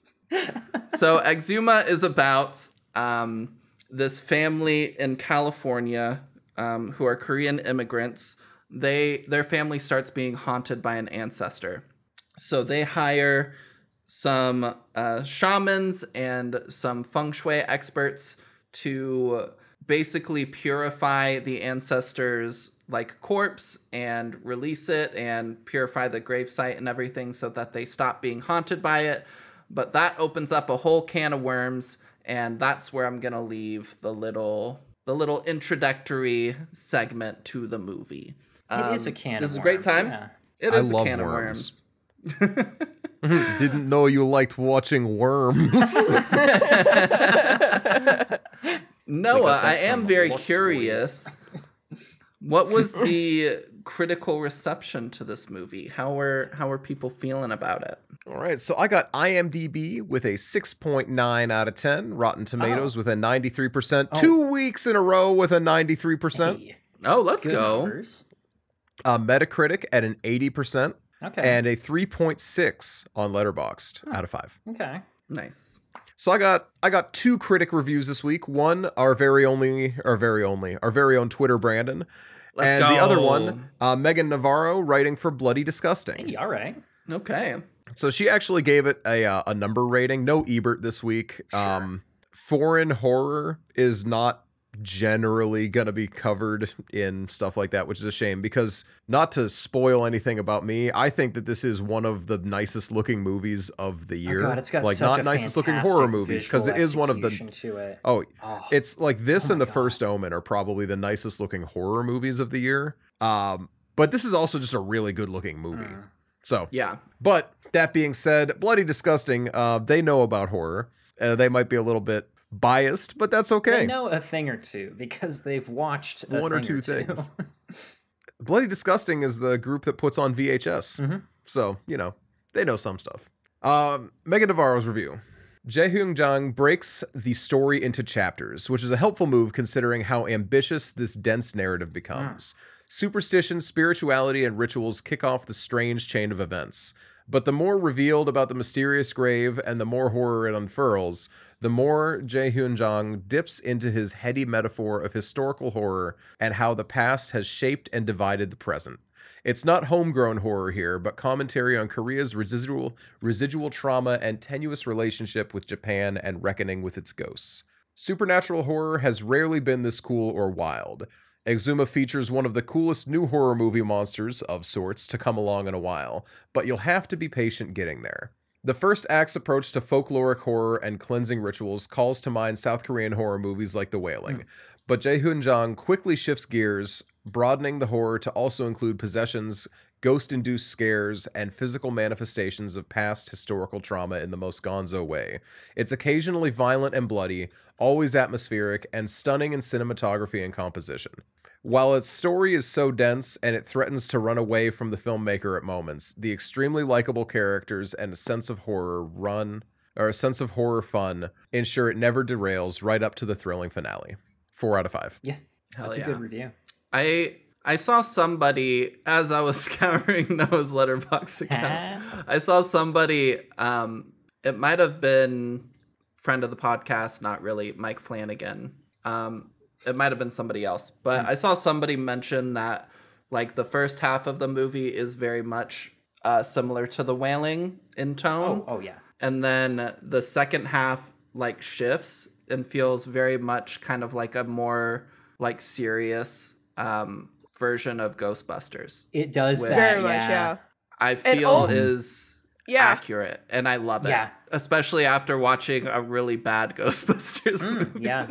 So Exhuma is about this family in California who are Korean immigrants. Their family starts being haunted by an ancestor. So they hire some shamans and some feng shui experts to basically purify the ancestor's corpse and release it and purify the gravesite and everything so that they stop being haunted by it. But that opens up a whole can of worms, and that's where I'm gonna leave the little introductory segment to the movie. It is a can of worms. This is a great time. Yeah. It is a love can worms. of worms. Didn't know you liked watching worms. Noah, I am from very Lost curious. What was the critical reception to this movie? How were people feeling about it? All right, so I got IMDb with a 6.9 out of 10, Rotten Tomatoes with a 93%, 2 weeks in a row with a 93%, Hey, Oh, let's good go. numbers. Metacritic at an 80%, Okay. and a 3.6 on Letterboxd out of 5. Okay. Nice. So I got 2 critic reviews this week. One, our very own Twitter Brandon, Let's and go. the other one, Meagan Navarro, writing for Bloody Disgusting. Hey, all right. Okay. So she actually gave it a number rating. No Ebert this week. Sure. Foreign horror is not generally gonna be covered in stuff like that, which is a shame because, not to spoil anything about me, I think that this is one of the nicest looking movies of the year. Oh God, it's got like, such not a nicest looking horror movies, because it is one of the to it. It's like this and The God. First Omen are probably the nicest looking horror movies of the year. But this is also just a really good looking movie. So Yeah. But that being said, Bloody Disgusting, they know about horror. They might be a little bit biased, but that's okay. They know a thing or two because they've watched one or two things. Bloody Disgusting is the group that puts on VHS. So, they know some stuff. Meagan Navarro's review. Jae Jang breaks the story into chapters, which is a helpful move considering how ambitious this dense narrative becomes. Superstition, spirituality, and rituals kick off the strange chain of events. But the more revealed about the mysterious grave and the more horror it unfurls, the more Jae Jang dips into his heady metaphor of historical horror and how the past has shaped and divided the present. It's not homegrown horror here, but commentary on Korea's residual trauma and tenuous relationship with Japan and reckoning with its ghosts. Supernatural horror has rarely been this cool or wild. Exhuma features one of the coolest new horror movie monsters, of sorts, to come along in a while, but you'll have to be patient getting there. The first act's approach to folkloric horror and cleansing rituals calls to mind South Korean horror movies like The Wailing, but Jae Jang quickly shifts gears, broadening the horror to also include possessions, ghost-induced scares, and physical manifestations of past historical trauma in the most gonzo way. It's occasionally violent and bloody, always atmospheric, and stunning in cinematography and composition. While its story is so dense and it threatens to run away from the filmmaker at moments, the extremely likable characters and a sense of horror fun ensure it never derails right up to the thrilling finale. 4 out of 5. Yeah, that's a good review. I saw somebody, as I was scouring Noah's Letterboxd account, I saw somebody, it might have been friend of the podcast, not really, Mike Flanagan. It might have been somebody else, but I saw somebody mention that like the first half of the movie is very much similar to The Wailing in tone. Oh yeah. And then the second half like shifts and feels very much kind of like a more like serious version of Ghostbusters. It does that. Very much, yeah. I feel is accurate, and I love it. Yeah. Especially after watching a really bad Ghostbusters movie. Yeah.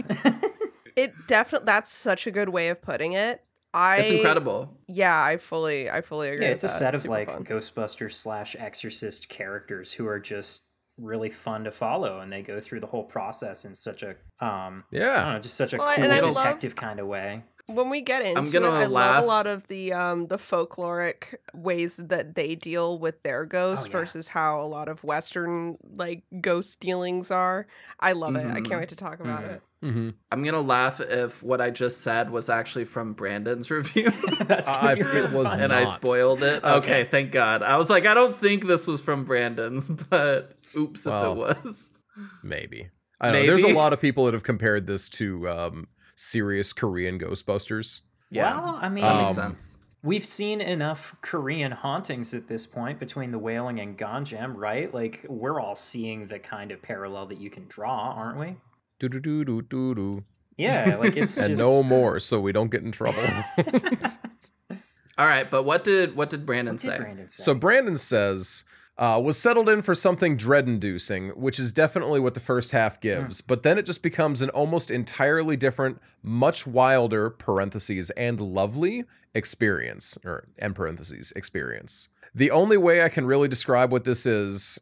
It definitely, that's such a good way of putting it. It's incredible. Yeah, I fully agree. Yeah, it's with a that. set of Super like fun. Ghostbusters / Exorcist characters who are just really fun to follow, and they go through the whole process in such a I don't know, just such a cool and I detective kind of way. When we get into it, I love a lot of the folkloric ways that they deal with their ghosts versus how a lot of Western like ghost dealings are. I love it. I can't wait to talk about it. I'm gonna laugh if what I just said was actually from Brandon's review. That's it was and I spoiled it. Okay, thank God. I was like, I don't think this was from Brandon's, but oops, if it was. Maybe. I don't know. There's a lot of people that have compared this to serious Korean Ghostbusters. Yeah. Well, I mean, that makes sense. We've seen enough Korean hauntings at this point between The Wailing and Ganjam, right? Like, we're all seeing the kind of parallel that you can draw, aren't we? Do-do-do-do-do-do. Yeah, like it's and just... no more, so we don't get in trouble. All right, but what did Brandon say? So Brandon says, was settled in for something dread-inducing, which is definitely what the first half gives, but then it just becomes an almost entirely different, much wilder, parentheses, and lovely experience, experience. The only way I can really describe what this is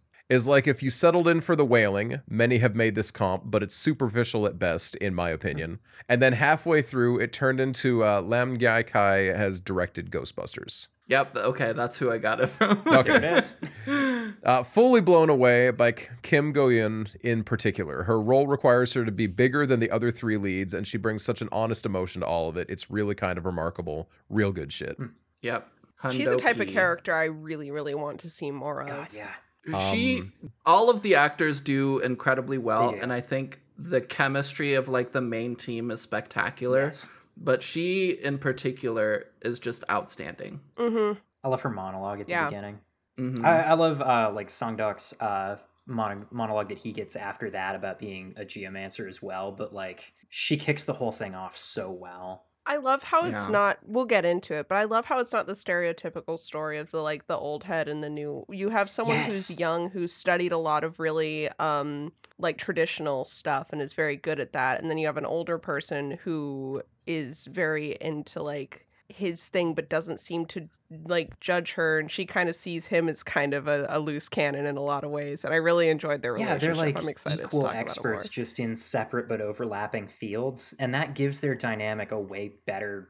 like if you settled in for The Wailing, many have made this comp, but it's superficial at best, in my opinion, and then halfway through, it turned into Lam Gyai Kai has directed Ghostbusters. Yep, okay, that's who I got it from. Okay. There it is. Fully blown away by Kim Go-eun in particular. Her role requires her to be bigger than the other three leads, and she brings such an honest emotion to all of it. It's really kind of remarkable. Real good shit. Yep. She's the type of character I really, really want to see more of. God, yeah. All of the actors do incredibly well, and I think the chemistry of like the main team is spectacular. Yes. But she in particular is just outstanding. I love her monologue at the beginning. I love like Song-dok's monologue that he gets after that about being a geomancer as well, but like she kicks the whole thing off so well. I love how it's not, we'll get into it, but I love how it's not the stereotypical story of the like the old head and the new. You have someone who's young, who's studied a lot of really like traditional stuff and is very good at that. And then you have an older person who is very into like his thing, but doesn't seem to like judge her, and she kind of sees him as kind of a loose cannon in a lot of ways. And I really enjoyed their relationship. They're like I'm excited equal to talk experts, about it more. just in separate but overlapping fields, and that gives their dynamic a way better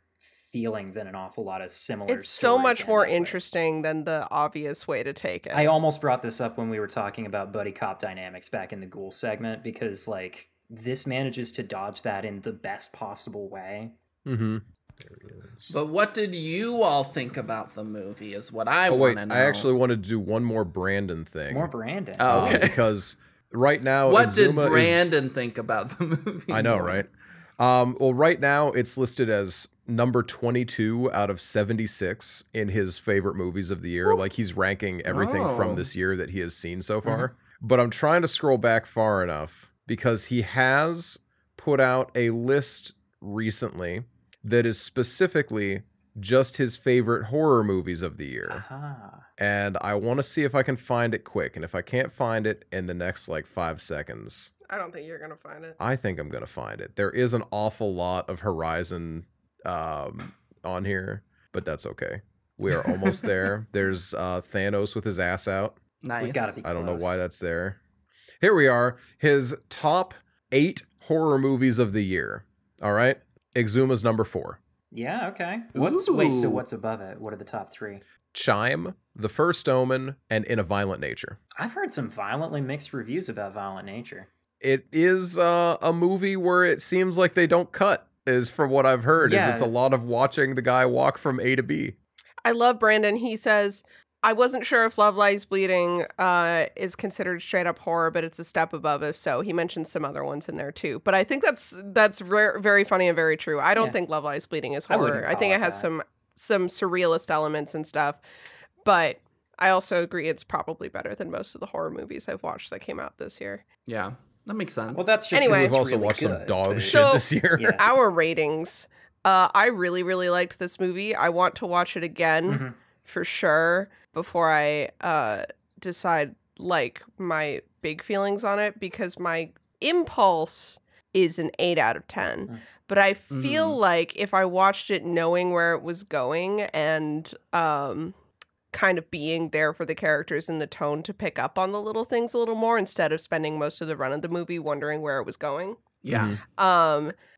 feeling than an awful lot of similar. It's so much more interesting than the obvious way to take it. I almost brought this up when we were talking about buddy cop dynamics back in the Ghoul segment, because like this manages to dodge that in the best possible way. Mm-hmm. But what did you all think about the movie is what I want to know. I actually wanted to do one more Brandon thing. More Brandon. Oh, okay. Because right now, what Exhuma did Brandon think about the movie? I know, right? Well, right now it's listed as number 22 out of 76 in his favorite movies of the year. Like he's ranking everything from this year that he has seen so far. But I'm trying to scroll back far enough because he has put out a list recently that is specifically just his favorite horror movies of the year. And I want to see if I can find it quick. And if I can't find it in the next like 5 seconds, I don't think you're going to find it. I think I'm going to find it. There is an awful lot of Horizon on here, but that's okay. We are almost there. There's Thanos with his ass out. Nice. We've got to be close. I don't know why that's there. Here we are. His top 8 horror movies of the year. All right. Exhuma's number 4. Yeah, okay. So what's above it? What are the top 3? Chime, The First Omen, and In a Violent Nature. I've heard some violently mixed reviews about Violent Nature. It is a movie where it seems like they don't cut, is from what I've heard. Yeah. Is it's a lot of watching the guy walk from A to B. I love Brandon. He says, I wasn't sure if Love Lies Bleeding is considered straight up horror, but it's a step above if so. He mentioned some other ones in there too. But I think that's very funny and very true. I don't think Love Lies Bleeding is horror. I think it has some surrealist elements and stuff. But I also agree it's probably better than most of the horror movies I've watched that came out this year. Yeah, that makes sense. Well, that's just anyway. We've also really watched good, some dog shit So, this year. Yeah. Our ratings. I really, really liked this movie. I want to watch it again for sure before I decide like my big feelings on it, because my impulse is an 8 out of 10. But I feel like if I watched it knowing where it was going and kind of being there for the characters and the tone to pick up on the little things a little more instead of spending most of the run of the movie wondering where it was going,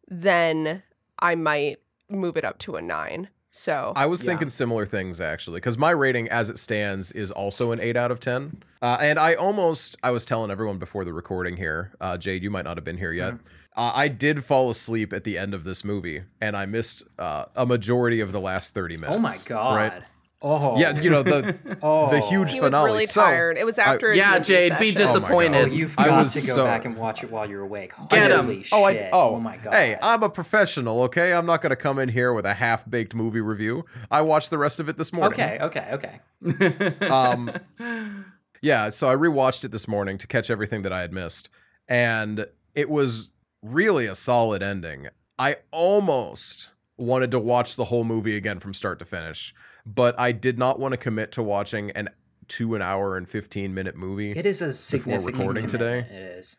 then I might move it up to a 9. So I was thinking similar things actually, because my rating as it stands is also an 8 out of 10. And I was telling everyone before the recording here, Jade, you might not have been here yet. I did fall asleep at the end of this movie, and I missed a majority of the last 30 minutes. Oh my God. Right? Oh yeah, you know, the huge he finale. was really tired. It was after Jade, be disappointed. Oh, you've got to go back and watch it while you're awake. Get him. Holy shit. Oh my God. Hey, I'm a professional, okay? I'm not going to come in here with a half-baked movie review. I watched the rest of it this morning. Okay. Yeah, so I rewatched it this morning to catch everything that I had missed, and it was really a solid ending. I almost wanted to watch the whole movie again from start to finish, but I did not want to commit to watching an 2 hour and 15-minute movie. It is a significant recording today. today. It is.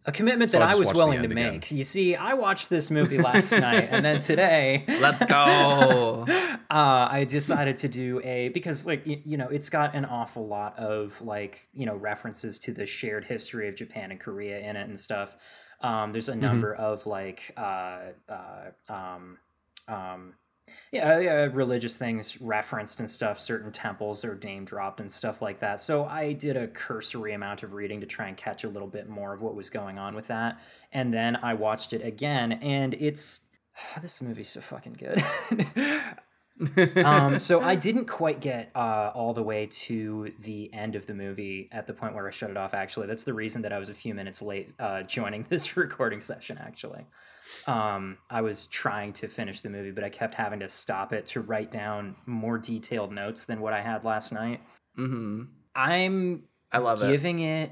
A commitment that I was willing to make. You see, I watched this movie last night, and then today, let's go. I decided to do because like you know, it's got an awful lot of like, you know, references to the shared history of Japan and Korea in it and stuff. There's a number of like religious things referenced and stuff. Certain temples are name dropped and stuff like that. So I did a cursory amount of reading to try and catch a little bit more of what was going on with that. And then I watched it again, and this movie's so fucking good. So I didn't quite get all the way to the end of the movie at the point where I shut it off. Actually, that's the reason that I was a few minutes late joining this recording session. Actually, I was trying to finish the movie, but I kept having to stop it to write down more detailed notes than what I had last night. I'm I love it. Giving it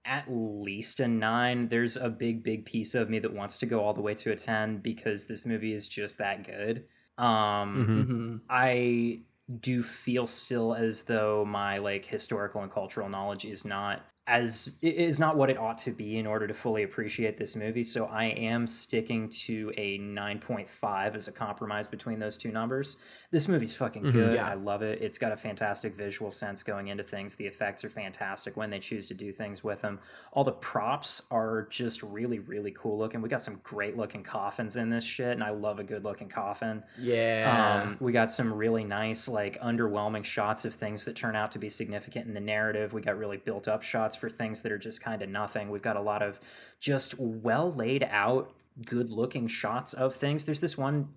at least a 9. There's a big piece of me that wants to go all the way to a 10 because this movie is just that good. I do feel still as though my like historical and cultural knowledge is not what it ought to be in order to fully appreciate this movie. So I am sticking to a 9.5 as a compromise between those two numbers. This movie's fucking good. I love it. It's got a fantastic visual sense going into things. The effects are fantastic when they choose to do things with them. All the props are just really cool looking. We got some great looking coffins in this shit, and I love a good looking coffin. Yeah. We got some really nice, like, underwhelming shots of things that turn out to be significant in the narrative. We got really built up shots for things that are just kind of nothing. We've got a lot of just well laid out, good looking shots of things. There's this one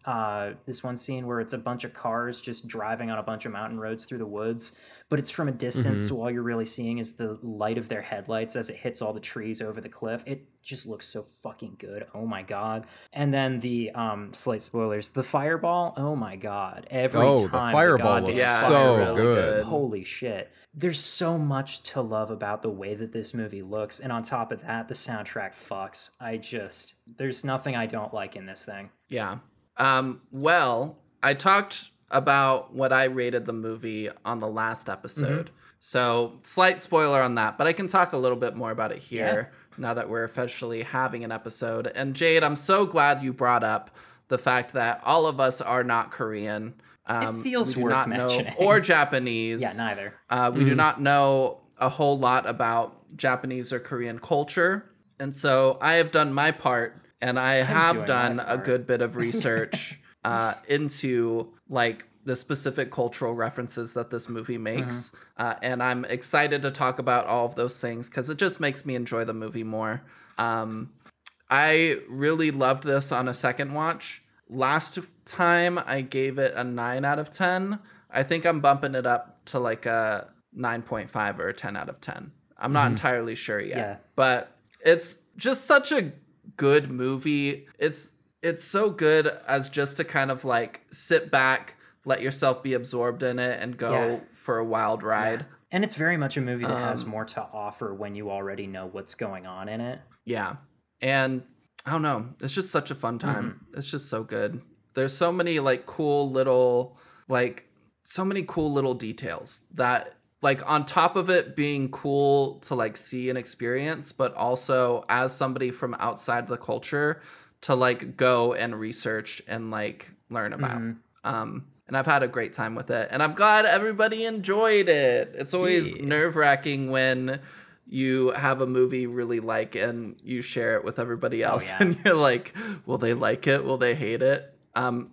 scene where it's a bunch of cars just driving on a bunch of mountain roads through the woods, but it's from a distance, so all you're really seeing is the light of their headlights as it hits all the trees over the cliff. It just looks so fucking good. Oh my god. And then the slight spoilers, the fireball, oh my god. Every time the fireball looks so really good. Holy shit. There's so much to love about the way that this movie looks, and on top of that, the soundtrack fucks. There's nothing I don't like in this thing. Yeah. Well, I talked about what I rated the movie on the last episode. So, slight spoiler on that, but I can talk a little bit more about it here now that we're officially having an episode. And Jade, I'm so glad you brought up the fact that all of us are not Korean. It feels we do worth not mentioning. know, or Japanese. Yeah, neither. We do not know a whole lot about Japanese or Korean culture. And so I have done my part, and I have done a good bit of research into like the specific cultural references that this movie makes. And I'm excited to talk about all of those things because it just makes me enjoy the movie more. I really loved this on a second watch. Last time I gave it a 9 out of 10. I think I'm bumping it up to like a 9.5 or a 10 out of 10. I'm not entirely sure yet, but it's just such a good movie. It's so good as just to kind of like sit back, let yourself be absorbed in it, and go for a wild ride. Yeah. And it's very much a movie that has more to offer when you already know what's going on in it. Yeah. And I don't know, it's just such a fun time. It's just so good. There's so many like cool little details that like on top of it being cool to like see and experience, but also as somebody from outside the culture to like go and research and like learn about. And I've had a great time with it, and I'm glad everybody enjoyed it. It's always nerve-wracking when you have a movie really like and you share it with everybody else and you're like, will they like it? Will they hate it?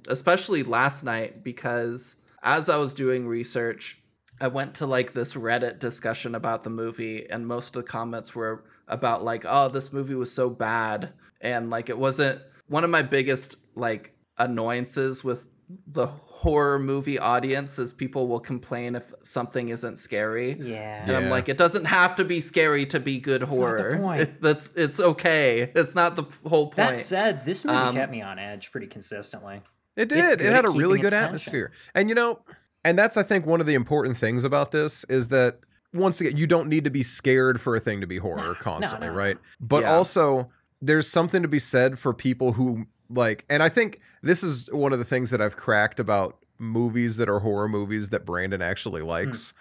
Especially last night, because as I was doing research, I went to like this Reddit discussion about the movie, and most of the comments were about like, oh, this movie was so bad. And like, it wasn't one of my biggest like annoyances with the horror movie audience is people will complain if something isn't scary. And I'm like, it doesn't have to be scary to be good horror. Not the point. It's okay. It's not the whole point. That said, this movie kept me on edge pretty consistently. It did. It had a really good atmosphere. And you know, and that's I think one of the important things about this is that once again, you don't need to be scared for a thing to be horror constantly, right? But also there's something to be said for people who like, and I think this is one of the things that I've cracked about movies that are horror movies that Brandon actually likes,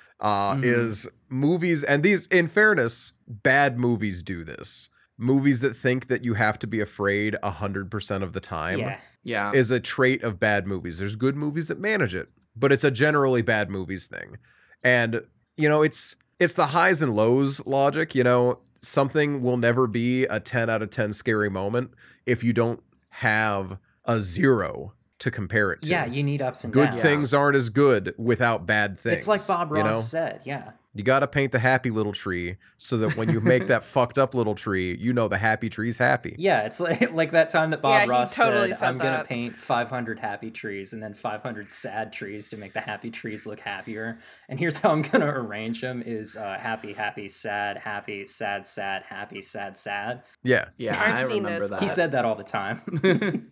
is movies, and these, in fairness, bad movies do this. Movies that think that you have to be afraid 100% of the time is a trait of bad movies. There's good movies that manage it, but it's a generally bad movies thing. And, you know, it's the highs and lows logic. You know, something will never be a 10 out of 10 scary moment if you don't have a 0 to compare it to. Yeah, you need ups and downs. downs. Good things aren't as good without bad things. It's like Bob Ross said, You got to paint the happy little tree so that when you make that fucked up little tree, you know the happy tree's happy. Yeah, it's like that time that Bob Ross said I'm going to paint 500 happy trees and then 500 sad trees to make the happy trees look happier. And here's how I'm going to arrange them is happy, happy, sad, sad, happy, sad. Yeah. Yeah, I remember that. He said that all the time.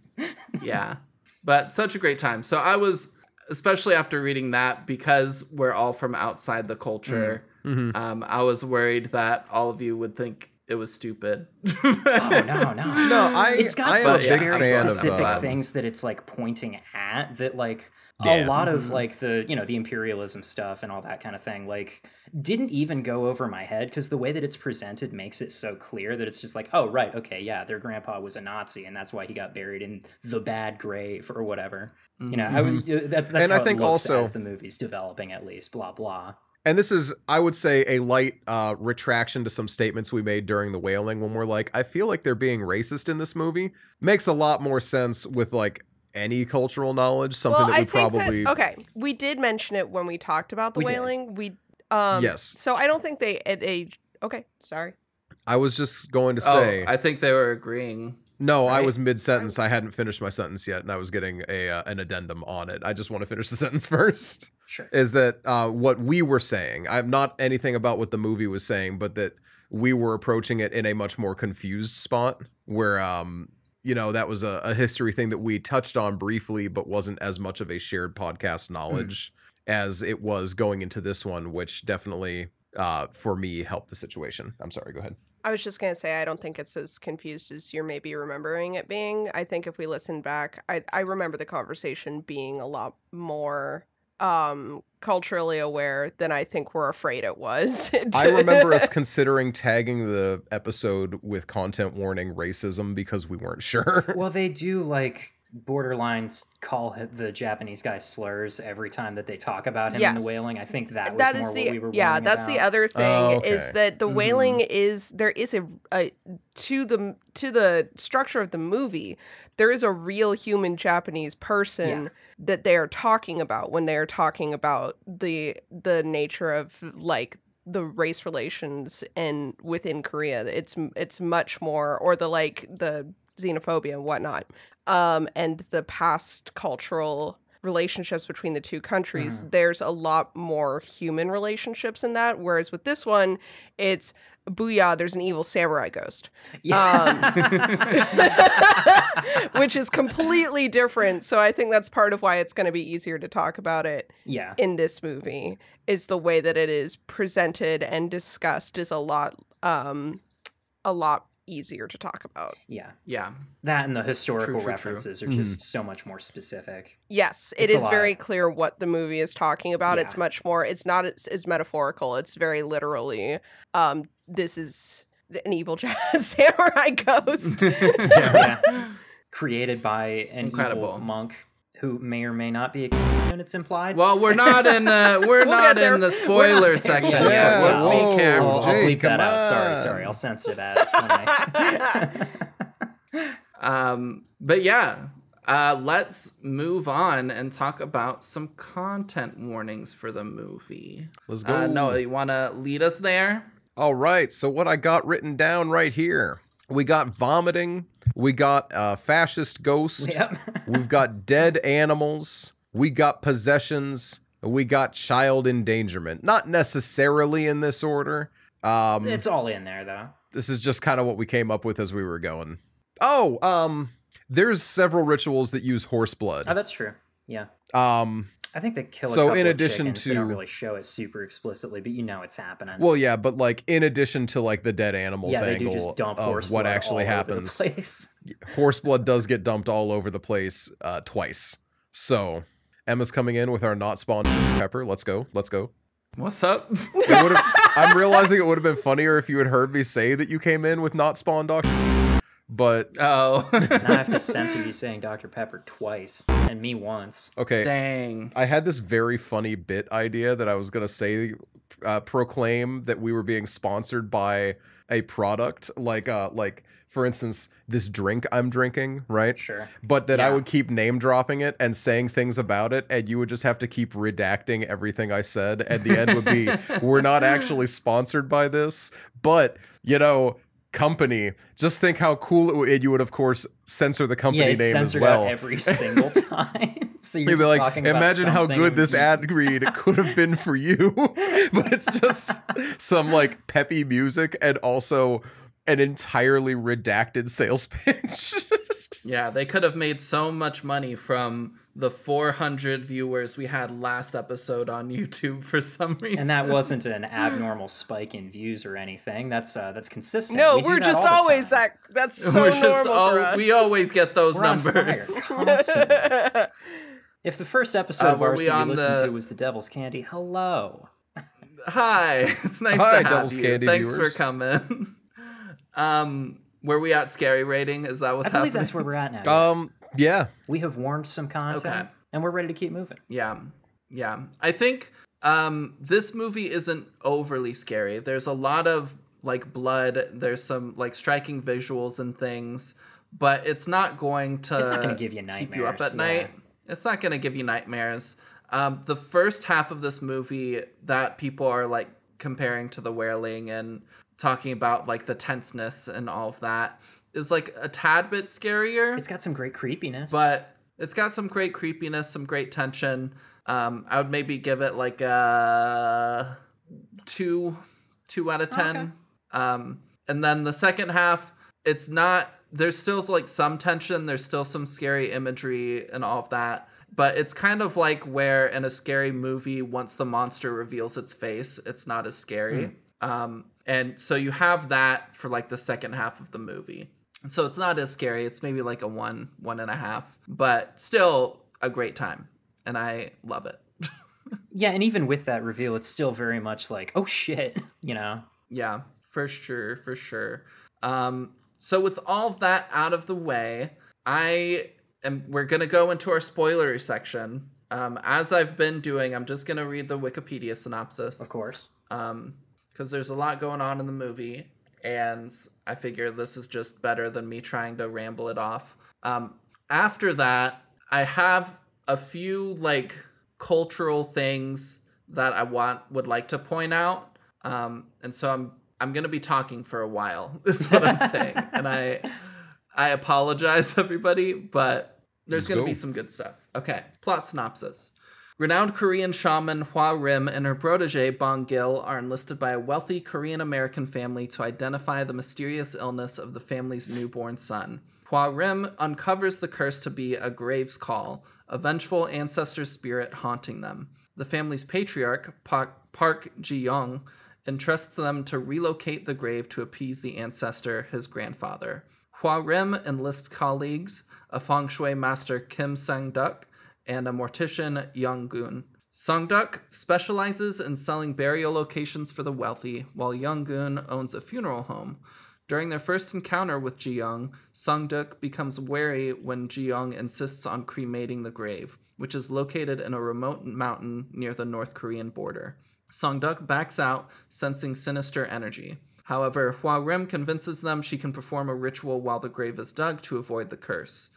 Yeah. But such a great time. So I was, especially after reading that, because we're all from outside the culture, I was worried that all of you would think it was stupid. Oh no! It's got such very specific things that it's like pointing at that, like a lot of like the the imperialism stuff and all that kind of thing, like didn't even go over my head because the way that it's presented makes it so clear that it's just like, oh right, okay, yeah, their grandpa was a Nazi and that's why he got buried in the bad grave or whatever. That's and how I think it looks also as the movie's developing, at least, blah blah. And this is, I would say, a light retraction to some statements we made during The Wailing when we're like, I feel like they're being racist in this movie. Makes a lot more sense with like any cultural knowledge, something that we probably... okay, we did mention it when we talked about The Wailing. Yes. So I don't think they... Okay, sorry. I was just going to say... I think they were agreeing. No, right? I was mid-sentence. I hadn't finished my sentence yet, and I was getting an addendum on it. I just want to finish the sentence first. Sure. Is that what we were saying? I'm not anything about what the movie was saying, but that we were approaching it in a much more confused spot where, that was a history thing that we touched on briefly, but wasn't as much of a shared podcast knowledge as it was going into this one, which definitely, for me, helped the situation. I'm sorry, go ahead. I was just going to say, I don't think it's as confused as you're maybe remembering it being. I think if we listen back, I remember the conversation being a lot more culturally aware than I think we're afraid it was. I remember us considering tagging the episode with content warning racism because we weren't sure. Well, they do like borderlines call the Japanese guy slurs every time that they talk about him in The Wailing. I think that was more what we were that's about. the other thing is that The Wailing is, there is a to the structure of the movie, there is a real human Japanese person that they are talking about when they are talking about the nature of like the race relations and within Korea. It's much more, or the xenophobia and whatnot, and the past cultural relationships between the two countries. There's a lot more human relationships in that, whereas with this one, it's booyah, there's an evil samurai ghost. Which is completely different. So I think that's part of why it's going to be easier to talk about it in this movie, is the way that it is presented and discussed is a lot easier to talk about. Yeah. That and the historical references are just so much more specific. Yes, it is very clear what the movie is talking about. It's much more, it's not as metaphorical. It's very literally, this is an evil samurai ghost. Created by an evil monk who may or may not be a and it's implied. Well, we're not in the spoiler section yet. Let's be careful. I'll bleep that out. Sorry. I'll censor that. But let's move on and talk about some content warnings for the movie. Let's go. Noah, you want to lead us there? All right. So what I got written down right here. We got vomiting. We got fascist ghost. We've got dead animals. We got possessions. We got child endangerment. Not necessarily in this order. It's all in there, though. This is just kind of what we came up with as we were going. There's several rituals that use horse blood. Oh, that's true. Yeah. I think they kill a so couple in of addition chickens. to, they don't really show it super explicitly, but it's happening. Well, yeah, but like in addition to like the dead animals they angle do just dump of what actually happens, horse blood does get dumped all over the place twice. So Emma's coming in with our not spawned pepper. Let's go. What's up? I'm realizing it would have been funnier if you had heard me say that you came in with not spawned Dr. But now I have to censor you saying Dr. Pepper twice and me once. Okay. Dang. I had this very funny bit idea that I was gonna say, proclaim that we were being sponsored by a product, like for instance, this drink I'm drinking, right? Sure. But that I would keep name dropping it and saying things about it, and you would just have to keep redacting everything I said. And the end would be, we're not actually sponsored by this, but company. Just think how cool it would. And you would, of course, censor the company name as well. Out every single time. So you're just like, talking about imagine how good this ad read could have been for you. But it's just some like peppy music and also an entirely redacted sales pitch. Yeah, they could have made so much money from the 400 viewers we had last episode on YouTube for some reason. And that wasn't an abnormal spike in views or anything. That's consistent. No, we're just always that. That's so normal for us. We always get those numbers. Constantly. If the first episode of ours that you listened to was The Devil's Candy, hello. Hi, it's nice to have Devil's you. Candy Thanks viewers. For coming. Were we at scary rating? Is that what's happening? I believe that's where we're at now. Yeah. We have warmed some content, and we're ready to keep moving. Yeah. I think this movie isn't overly scary. There's a lot of like blood. There's some like striking visuals and things, but it's not going to give you nightmares. Keep you up at night. It's not going to give you nightmares. The first half of this movie that people are like comparing to The Wailing and talking about like the tenseness and all of that is like a tad bit scarier. It's got some great creepiness. But it's got some great creepiness, some great tension. I would maybe give it like a 2 out of 10. Okay. And then the second half, it's not, there's still like some tension. There's still some scary imagery and all of that. But it's kind of like where in a scary movie, once the monster reveals its face, it's not as scary. And so you have that for like the second half of the movie. And so it's not as scary. It's maybe like a 1.5, but still a great time. And I love it. Yeah. And even with that reveal, it's still very much like, oh shit, you know? Yeah, for sure. So with all of that out of the way, we're going to go into our spoilery section. As I've been doing, I'm just going to read the Wikipedia synopsis. Of course. Because there's a lot going on in the movie, and I figure this is just better than me trying to ramble it off. After that, I have a few like cultural things that I would like to point out, and so I'm gonna be talking for a while. Is what I'm saying, and I apologize, everybody, but there's gonna be some good stuff. Okay, plot synopsis. Renowned Korean shaman Hwa Rim and her protege Bong Gil are enlisted by a wealthy Korean-American family to identify the mysterious illness of the family's newborn son. Hwa Rim uncovers the curse to be a grave's call, a vengeful ancestor spirit haunting them. The family's patriarch, Park Ji-young, entrusts them to relocate the grave to appease the ancestor, his grandfather. Hwa Rim enlists colleagues, a feng shui master Kim Sang-duk, and a mortician, Young-gun. Sung-duk specializes in selling burial locations for the wealthy, while Young-gun owns a funeral home. During their first encounter with Ji-young, Sung-duk becomes wary when Ji-young insists on cremating the grave, which is located in a remote mountain near the North Korean border. Sung-duk backs out, sensing sinister energy. However, Hwa Rim convinces them she can perform a ritual while the grave is dug to avoid the curse.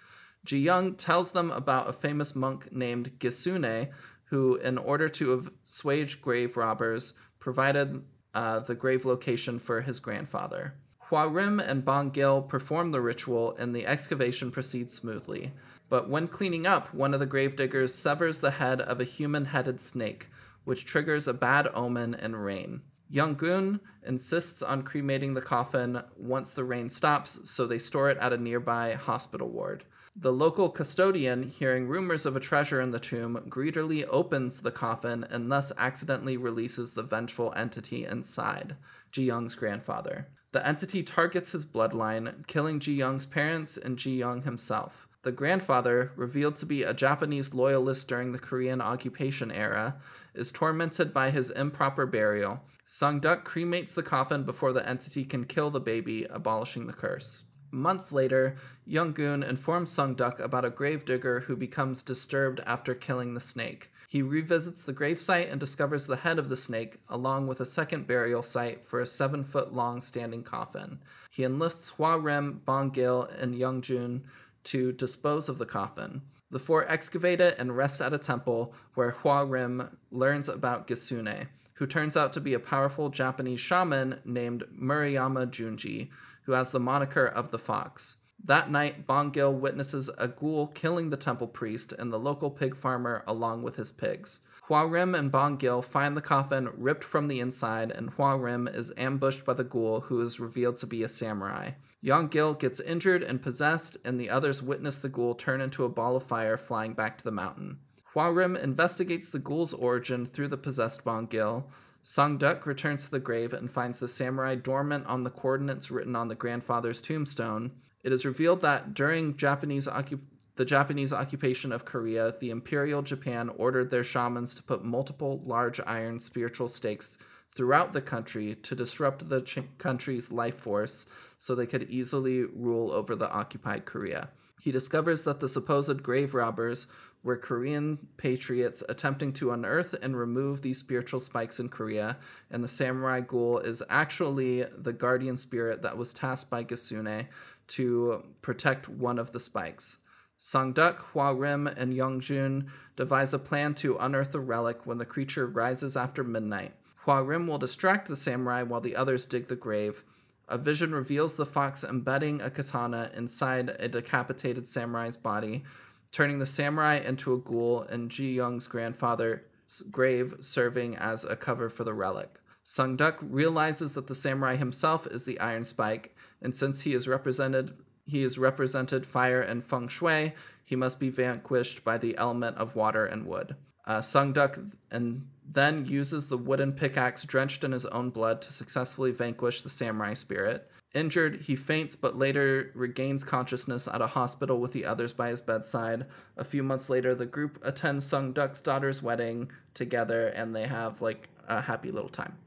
Ji-young tells them about a famous monk named Gisune, who, in order to assuage grave robbers, provided the grave location for his grandfather. Hwa Rim and Bong Gil perform the ritual, and the excavation proceeds smoothly. But when cleaning up, one of the gravediggers severs the head of a human-headed snake, which triggers a bad omen and rain. Young-gun insists on cremating the coffin once the rain stops, so they store it at a nearby hospital ward. The local custodian, hearing rumors of a treasure in the tomb, greedily opens the coffin and thus accidentally releases the vengeful entity inside, Ji-young's grandfather. The entity targets his bloodline, killing Ji-young's parents and Ji-young himself. The grandfather, revealed to be a Japanese loyalist during the Korean occupation era, is tormented by his improper burial. Sung-duk cremates the coffin before the entity can kill the baby, abolishing the curse. Months later, Young-gun informs Sung-duk about a gravedigger who becomes disturbed after killing the snake. He revisits the gravesite and discovers the head of the snake, along with a second burial site for a 7-foot-long standing coffin. He enlists Hwa Rim, Bong Gil, and Young-gun to dispose of the coffin. The four excavate it and rest at a temple where Hwa Rim learns about Gisune, who turns out to be a powerful Japanese shaman named Murayama Junji, who has the moniker of the Fox. That night, Bong Gil witnesses a ghoul killing the temple priest and the local pig farmer along with his pigs. Hua Rim and Bong Gil find the coffin ripped from the inside, and Hua Rim is ambushed by the ghoul, who is revealed to be a samurai. Yong Gil gets injured and possessed, and the others witness the ghoul turn into a ball of fire flying back to the mountain. Hua Rim investigates the ghoul's origin through the possessed Bong Gil. Song Duk returns to the grave and finds the samurai dormant on the coordinates written on the grandfather's tombstone. It is revealed that during the Japanese occupation of Korea, the Imperial Japan ordered their shamans to put multiple large iron spiritual stakes throughout the country to disrupt the country's life force so they could easily rule over the occupied Korea. He discovers that the supposed grave robbers were Korean patriots attempting to unearth and remove these spiritual spikes in Korea, and the samurai ghoul is actually the guardian spirit that was tasked by Gisune to protect one of the spikes. Songduk, Hua Rim, and Yongjun devise a plan to unearth the relic when the creature rises after midnight. Hua Rim will distract the samurai while the others dig the grave. A vision reveals the fox embedding a katana inside a decapitated samurai's body, turning the samurai into a ghoul, and Ji Young's grandfather's grave serving as a cover for the relic. Sungduk realizes that the samurai himself is the Iron Spike, and since he is represented fire and feng shui, he must be vanquished by the element of water and wood. Sungduk and then uses the wooden pickaxe drenched in his own blood to successfully vanquish the samurai spirit. Injured, he faints but later regains consciousness at a hospital with the others by his bedside. A few months later, the group attends Sungduk's daughter's wedding together, and they have like a happy little time.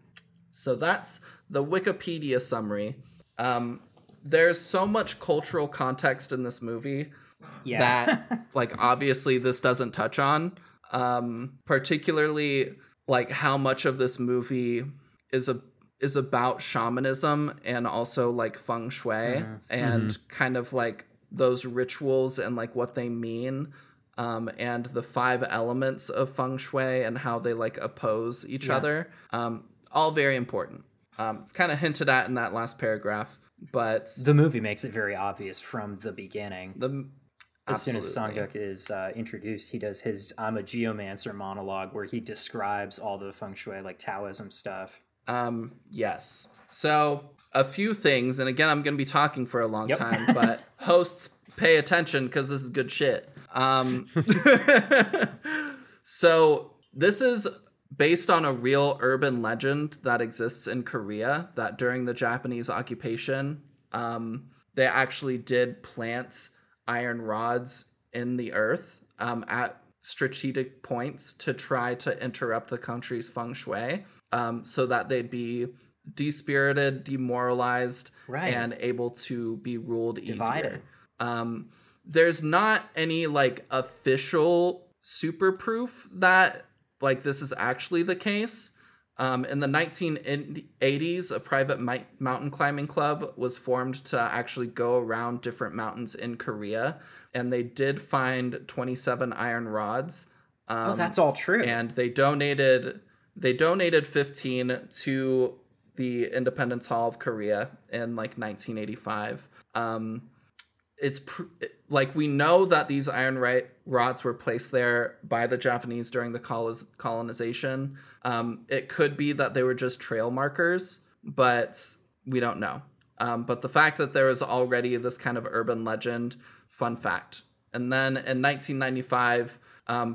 So that's the Wikipedia summary. There's so much cultural context in this movie that like obviously this doesn't touch on. Particularly like how much of this movie is about shamanism and also like feng shui and kind of like those rituals and like what they mean, and the 5 elements of feng shui and how they like oppose each other. All very important. It's kind of hinted at in that last paragraph, but the movie makes it very obvious from the beginning. As soon as Songduk is introduced, he does his "I'm a geomancer" monologue where he describes all the feng shui, like Taoism stuff. Yes. So a few things, and again, I'm going to be talking for a long time, but hosts, pay attention because this is good shit. So this is based on a real urban legend that exists in Korea, that during the Japanese occupation, they actually did plant iron rods in the earth at strategic points to try to interrupt the country's feng shui, so that they'd be dispirited, demoralized, and able to be ruled easier. There's not any like official super proof that like this is actually the case. In the 1980s, a private mountain climbing club was formed to actually go around different mountains in Korea, and they did find 27 iron rods. That's all true. And they donated 15 to the Independence Hall of Korea in like 1985. Like we know that these iron rods were placed there by the Japanese during the colonization. It could be that they were just trail markers, but we don't know. But the fact that there is already this kind of urban legend, fun fact. And then in 1995,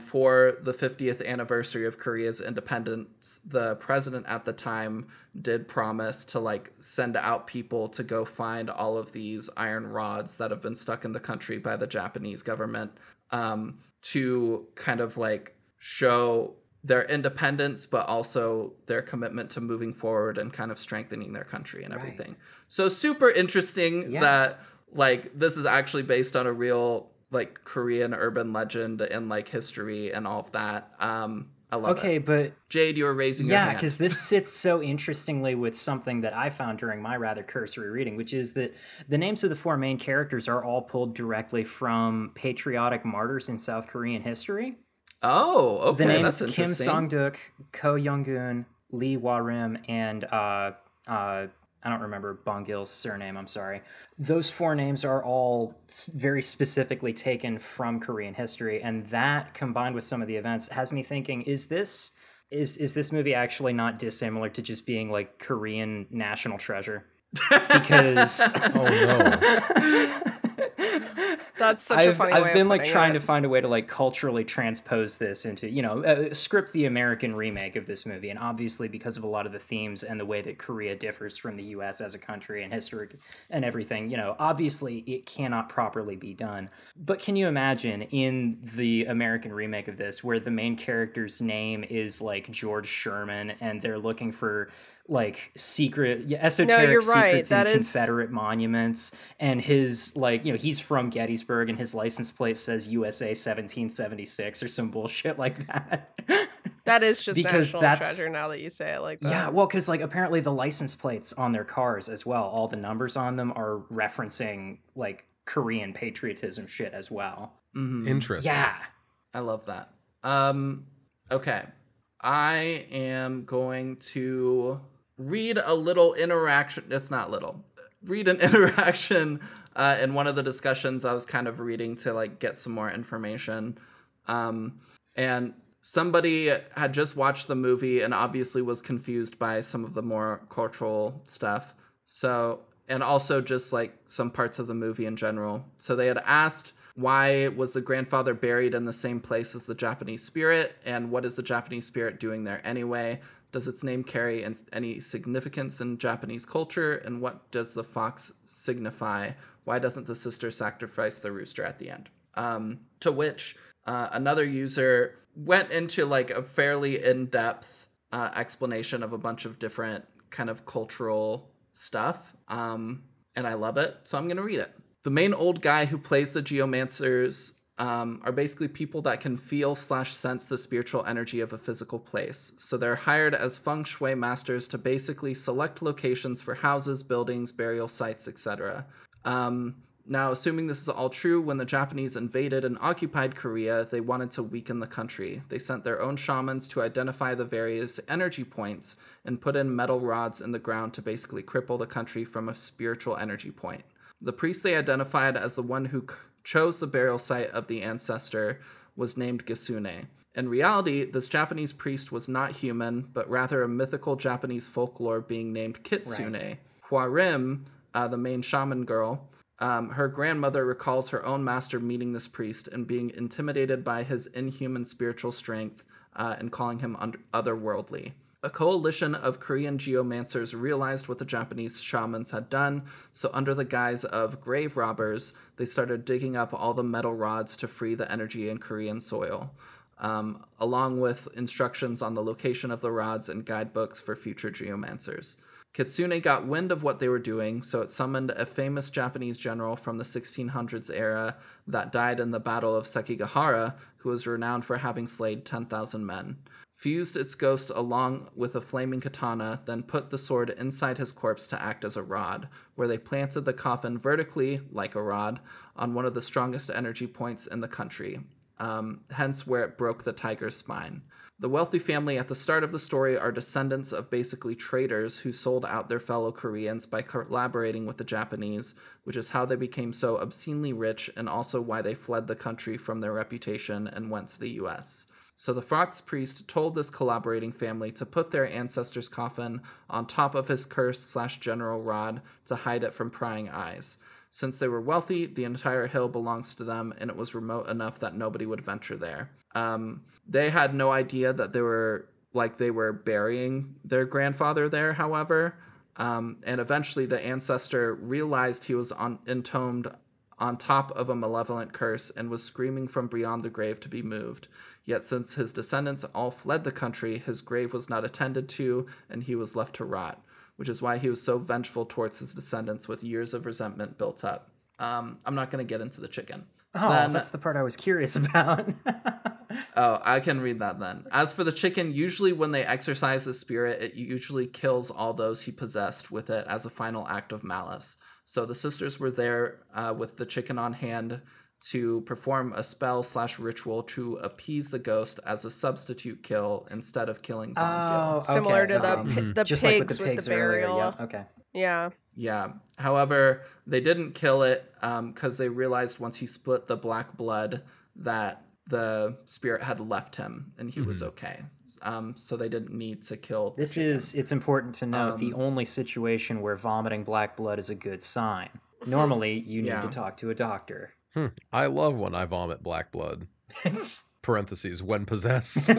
for the 50th anniversary of Korea's independence, the president at the time did promise to like send out people to go find all of these iron rods that have been stuck in the country by the Japanese government, to kind of like show their independence, but also their commitment to moving forward and kind of strengthening their country and everything. So super interesting that like this is actually based on a real like Korean urban legend and like history and all of that. I love it. Okay, but Jade, you were raising your hand. Yeah, because this sits so interestingly with something that I found during my rather cursory reading, which is that the names of the 4 main characters are all pulled directly from patriotic martyrs in South Korean history. Oh, okay, the names that's Kim interesting. Song-duk, Ko Young-gun, Lee Hwa-rim, and I don't remember Bongil's surname, I'm sorry. Those 4 names are all very specifically taken from Korean history, and that, combined with some of the events, has me thinking, is this movie actually not dissimilar to just being like Korean national treasure? Because oh no. That's such a funny way I've been of like trying it. to find a way to like culturally transpose this into, script the American remake of this movie. And obviously because of a lot of the themes and the way that Korea differs from the US as a country and history and everything, obviously it cannot properly be done. But can you imagine in the American remake of this where the main character's name is like George Sherman and they're looking for like secret esoteric secrets in Confederate monuments, and his like he's from Gettysburg and his license plate says USA 1776 or some bullshit like that. That is just national treasure now that you say it like that. Yeah, well, because like apparently the license plates on their cars as well, all the numbers on them are referencing like Korean patriotism shit as well. Mm-hmm. Interesting. Yeah, I love that. Okay, I am going to read a little interaction. It's not little. Read an interaction in one of the discussions I was kind of reading to like get some more information. And somebody had just watched the movie and obviously was confused by some of the more cultural stuff. So, and also just like some parts of the movie in general. So they had asked, why was the grandfather buried in the same place as the Japanese spirit? And what is the Japanese spirit doing there anyway? Does its name carry any significance in Japanese culture? And what does the fox signify? Why doesn't the sister sacrifice the rooster at the end? To which another user went into like a fairly in-depth explanation of a bunch of different kind of cultural stuff. And I love it. So I'm going to read it. The main old guy who plays the geomancers are basically people that can feel / sense the spiritual energy of a physical place. So they're hired as feng shui masters to basically select locations for houses, buildings, burial sites, etc. Now, assuming this is all true, when the Japanese invaded and occupied Korea, they wanted to weaken the country. They sent their own shamans to identify the various energy points and put in metal rods in the ground to basically cripple the country from a spiritual energy point. The priest they identified as the one who chose the burial site of the ancestor was named Gisune. In reality, this Japanese priest was not human, but rather a mythical Japanese folklore being named Kitsune. Right. Hwarim, the main shaman girl, her grandmother recalls her own master meeting this priest and being intimidated by his inhuman spiritual strength and calling him otherworldly. A coalition of Korean geomancers realized what the Japanese shamans had done, so under the guise of grave robbers, they started digging up all the metal rods to free the energy in Korean soil, along with instructions on the location of the rods and guidebooks for future geomancers. Kitsune got wind of what they were doing, so it summoned a famous Japanese general from the 1600s era that died in the Battle of Sekigahara, who was renowned for having slayed 10,000 men. Fused its ghost along with a flaming katana, then put the sword inside his corpse to act as a rod, where they planted the coffin vertically, like a rod, on one of the strongest energy points in the country, hence where it broke the tiger's spine. The wealthy family at the start of the story are descendants of basically traders who sold out their fellow Koreans by collaborating with the Japanese, which is how they became so obscenely rich and also why they fled the country from their reputation and went to the US. So the fox priest told this collaborating family to put their ancestor's coffin on top of his curse/general rod to hide it from prying eyes. Since they were wealthy, the entire hill belongs to them, and it was remote enough that nobody would venture there. They had no idea that they were burying their grandfather there, however. And eventually the ancestor realized he was entombed on top of a malevolent curse and was screaming from beyond the grave to be moved. Yet since his descendants all fled the country, his grave was not attended to, and he was left to rot, which is why he was so vengeful towards his descendants with years of resentment built up. I'm not going to get into the chicken. Oh, that's the part I was curious about. Oh, I can read that then. As for the chicken, usually when they exorcise the spirit, it usually kills all those he possessed with it as a final act of malice. So the sisters were there with the chicken on hand, to perform a spell/ritual to appease the ghost as a substitute kill instead of killing Bongil. Similar to the Just pigs like with the pigs burial. earlier. Yep. Okay. Yeah. Yeah. However, they didn't kill it because they realized once he split the black blood that the spirit had left him and he was okay. So they didn't need to kill the chicken. It's important to note, the only situation where vomiting black blood is a good sign. Normally, you need to talk to a doctor. I love when I vomit black blood. Parentheses, when possessed.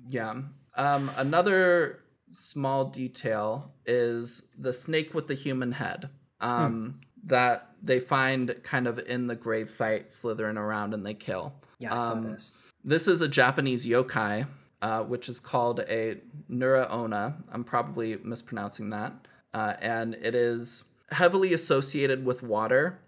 Yeah. Another small detail is the snake with the human head that they find kind of in the gravesite slithering around and they kill. Yeah, I saw this. This is a Japanese yokai, which is called a Nuraona. I'm probably mispronouncing that. And it is heavily associated with water.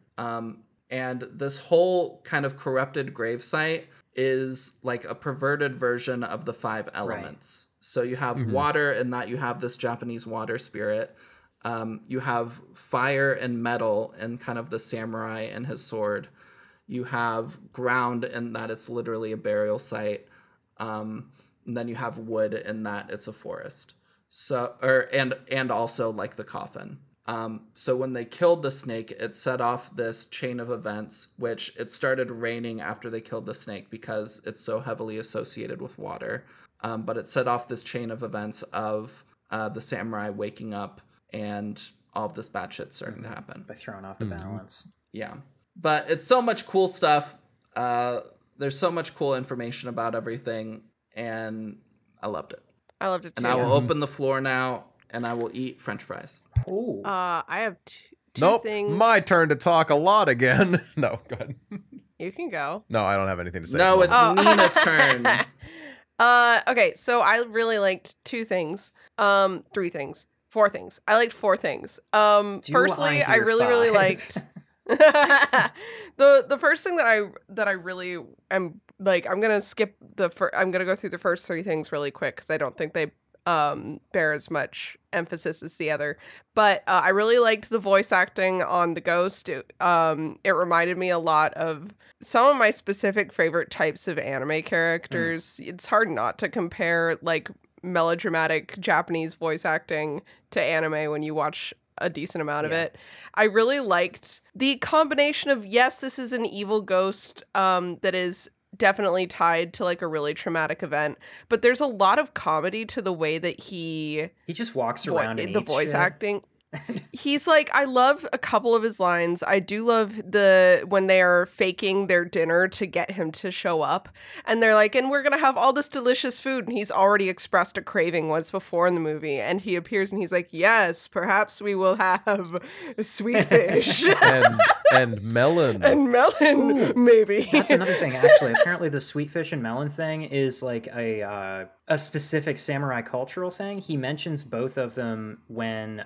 And this whole kind of corrupted gravesite is like a perverted version of the 5 elements. Right. So you have water, and that you have this Japanese water spirit. You have fire and metal and kind of the samurai and his sword. You have ground, and that it's literally a burial site. And then you have wood, and that it's a forest. So, and also like the coffin. So when they killed the snake, it set off this chain of events, which it started raining after they killed the snake because it's so heavily associated with water. But it set off this chain of events of the samurai waking up and all of this bad shit starting to happen. By throwing off the balance. Yeah. But it's so much cool stuff. There's so much cool information about everything, and I loved it. I loved it too. And I will open the floor now, and I will eat French fries. Oh. I have two things. My turn to talk a lot again. No, go ahead. You can go. No, I don't have anything to say. No, it's Nina's turn. Okay, so I really liked 2 things. 3 things. 4 things. I liked 4 things. Firstly, I really liked the first thing that I really am like, I'm gonna skip I'm gonna go through the first 3 things really quick because I don't think they bear as much emphasis as the other. But I really liked the voice acting on the ghost. It reminded me a lot of some of my specific favorite types of anime characters. It's hard not to compare like melodramatic Japanese voice acting to anime when you watch a decent amount of it. I really liked the combination of, yes, this is an evil ghost that is definitely tied to like a really traumatic event, but there's a lot of comedy to the way that he just walks around and the eats voice shit. acting. He's like, I love a couple of his lines. I do love when they are faking their dinner to get him to show up, and they're like, and we're gonna have all this delicious food, and he's already expressed a craving once before in the movie, and he appears and he's like, yes, perhaps we will have sweet fish and melon Ooh, maybe. That's another thing, actually. Apparently the sweet fish and melon thing is like a specific samurai cultural thing. He mentions both of them when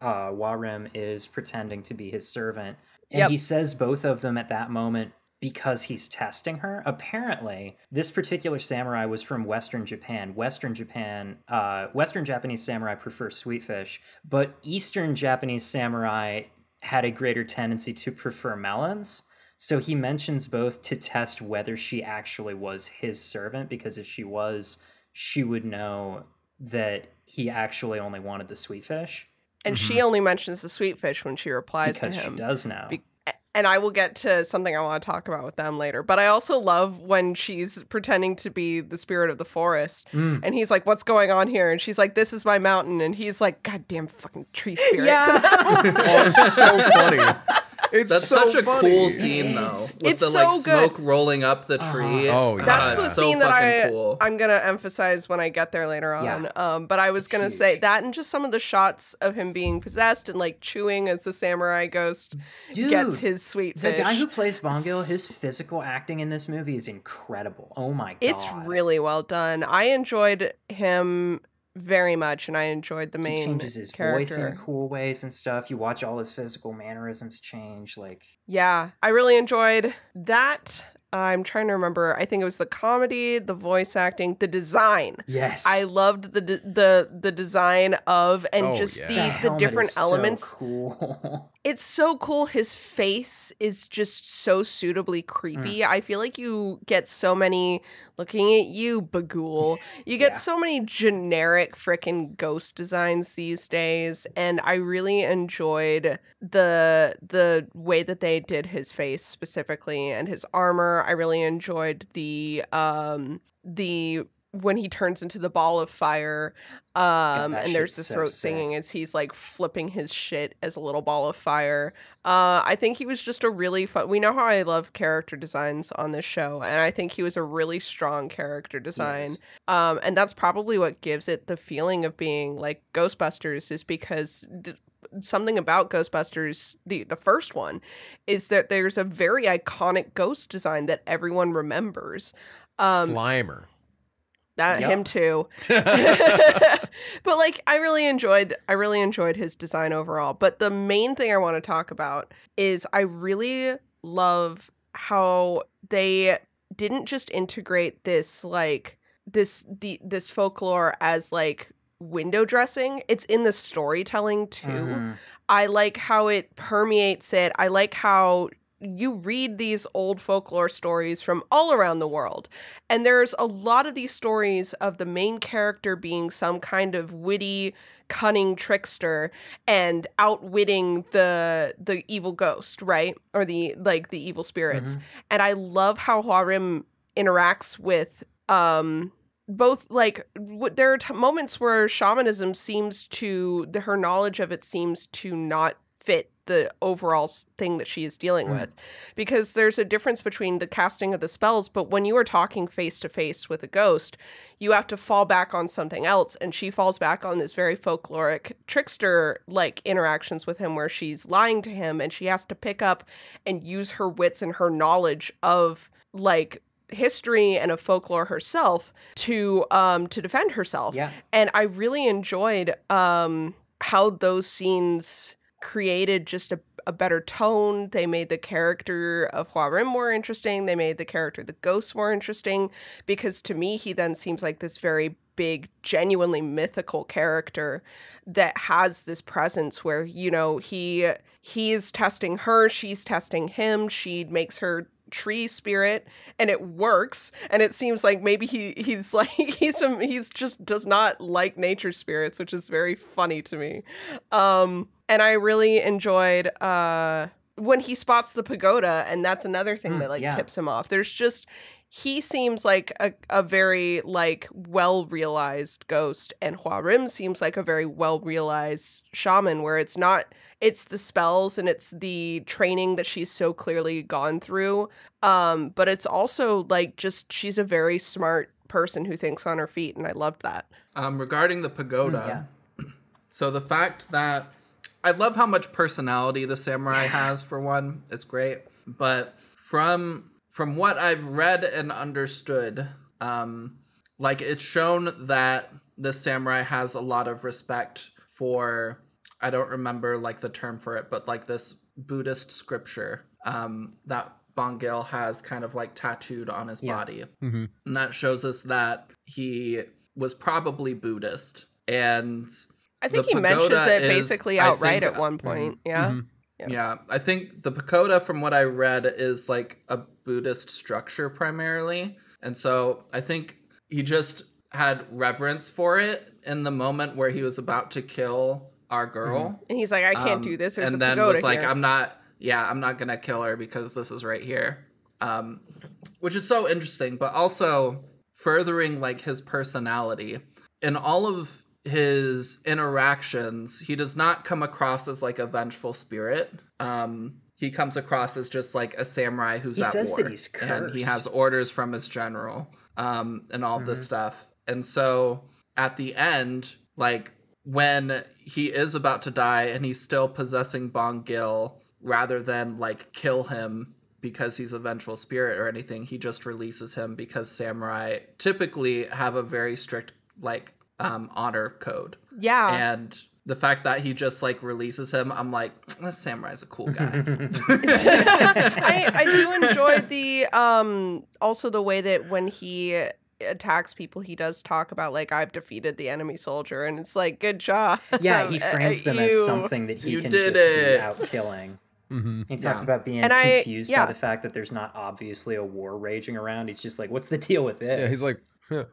Warem is pretending to be his servant. And he says both of them at that moment because he's testing her. Apparently, this particular samurai was from Western Japan. Western Japanese samurai prefer sweet fish, but Eastern Japanese samurai had a greater tendency to prefer melons. So he mentions both to test whether she actually was his servant, because if she was, she would know that he actually only wanted the sweet fish. And she only mentions the sweet fish when she replies because to him. She does now. And I will get to something I want to talk about with them later. But I also love when she's pretending to be the spirit of the forest. And he's like, what's going on here? And she's like, this is my mountain. And he's like, goddamn fucking tree spirits. Yeah. Oh, it's so funny. That's so such a funny. cool scene, though. With It's the so like smoke good. rolling up the tree. Oh, yeah. That's the so scene that cool. I'm going to emphasize when I get there later on. Yeah. But I was going to huge. say that, and just some of the shots of him being possessed and like chewing as the samurai ghost gets his sweet fish. The guy who plays Bongil, his physical acting in this movie is incredible. Oh my god. It's really well done. I enjoyed him very much, and I enjoyed the main He changes his character. voice in cool ways and stuff. You watch all his physical mannerisms change. Like, Yeah, I really enjoyed that. I'm trying to remember. I think it was the comedy, the voice acting, the design. yes, I loved the design of, and Oh, just yeah. The the helmet different is elements. So cool. It's so cool. His face is just so suitably creepy. I feel like you get so many, looking at you, Bagul, you get so many generic frickin' ghost designs these days, and I really enjoyed the way that they did his face specifically and his armor. I really enjoyed the when he turns into the ball of fire, and there's the throat singing as he's like flipping his shit as a little ball of fire. I think he was just a really fun. We know how I love character designs on this show, and I think he was a really strong character design. Yes. And that's probably what gives it the feeling of being like Ghostbusters, is because something about Ghostbusters, the first one, is that there's a very iconic ghost design that everyone remembers. Slimer. Him too. But like I really enjoyed his design overall. But the main thing I want to talk about is I really love how they didn't just integrate this like this folklore as like window dressing. It's in the storytelling too. I like how it permeates it. I like how you read these old folklore stories from all around the world, and there's a lot of these stories of the main character being some kind of witty, cunning trickster and outwitting the evil ghost, right? Or the evil spirits. And I love how Hwarim interacts with both, like, there are moments where shamanism seems to, her knowledge of it seems to not fit the overall thing that she is dealing with, because there's a difference between the casting of the spells, but when you are talking face to face with a ghost, you have to fall back on something else, and she falls back on this very folkloric trickster like interactions with him where she's lying to him and she has to pick up and use her wits and her knowledge of like history and of folklore herself to defend herself. And I really enjoyed how those scenes created just a better tone. They made the character of Hwarim more interesting. They made the character of the ghost more interesting, because to me, he then seems like this very big, genuinely mythical character that has this presence where, you know, he's testing her, she's testing him, she makes her tree spirit and it works, and it seems like maybe he's just does not like nature spirits, which is very funny to me. And I really enjoyed when he spots the pagoda, and that's another thing that like tips him off. There's just, he seems like a very like well-realized ghost, and Hwarim seems like a very well-realized shaman, where it's the spells and it's the training that she's so clearly gone through. But it's also like just, she's a very smart person who thinks on her feet, and I loved that. Regarding the pagoda, so the fact that I love how much personality the samurai has, for one. It's great. But from what I've read and understood, like it's shown that the samurai has a lot of respect for, I don't remember like the term for it, but like this Buddhist scripture that Bongil has kind of like tattooed on his body. And that shows us that he was probably Buddhist. And I think he mentions it basically outright at one point. Yeah, I think the pagoda, from what I read, is like a Buddhist structure primarily. And so I think he just had reverence for it in the moment where he was about to kill our girl. And he's like, I can't do this. There's and a then pagoda was like, here. I'm not going to kill her because this is right here. Which is so interesting, but also furthering like his personality. In all of his interactions, he does not come across as like a vengeful spirit. He comes across as just like a samurai who's at war, that he's cursed, and he has orders from his general, and all of this stuff. And so at the end, like when he is about to die and he's still possessing Bongil, rather than like kill him because he's a vengeful spirit or anything, he just releases him because samurai typically have a very strict like honor code. And the fact that he just like releases him, I'm like, this samurai's a cool guy. I do enjoy the also the way that when he attacks people, he does talk about, like, I've defeated the enemy soldier, and it's like, good job. Yeah, he frames them as something that he can just be out killing. Mm-hmm. He talks about being confused by the fact that there's not obviously a war raging around. He's just like, what's the deal with this? Yeah, he's like,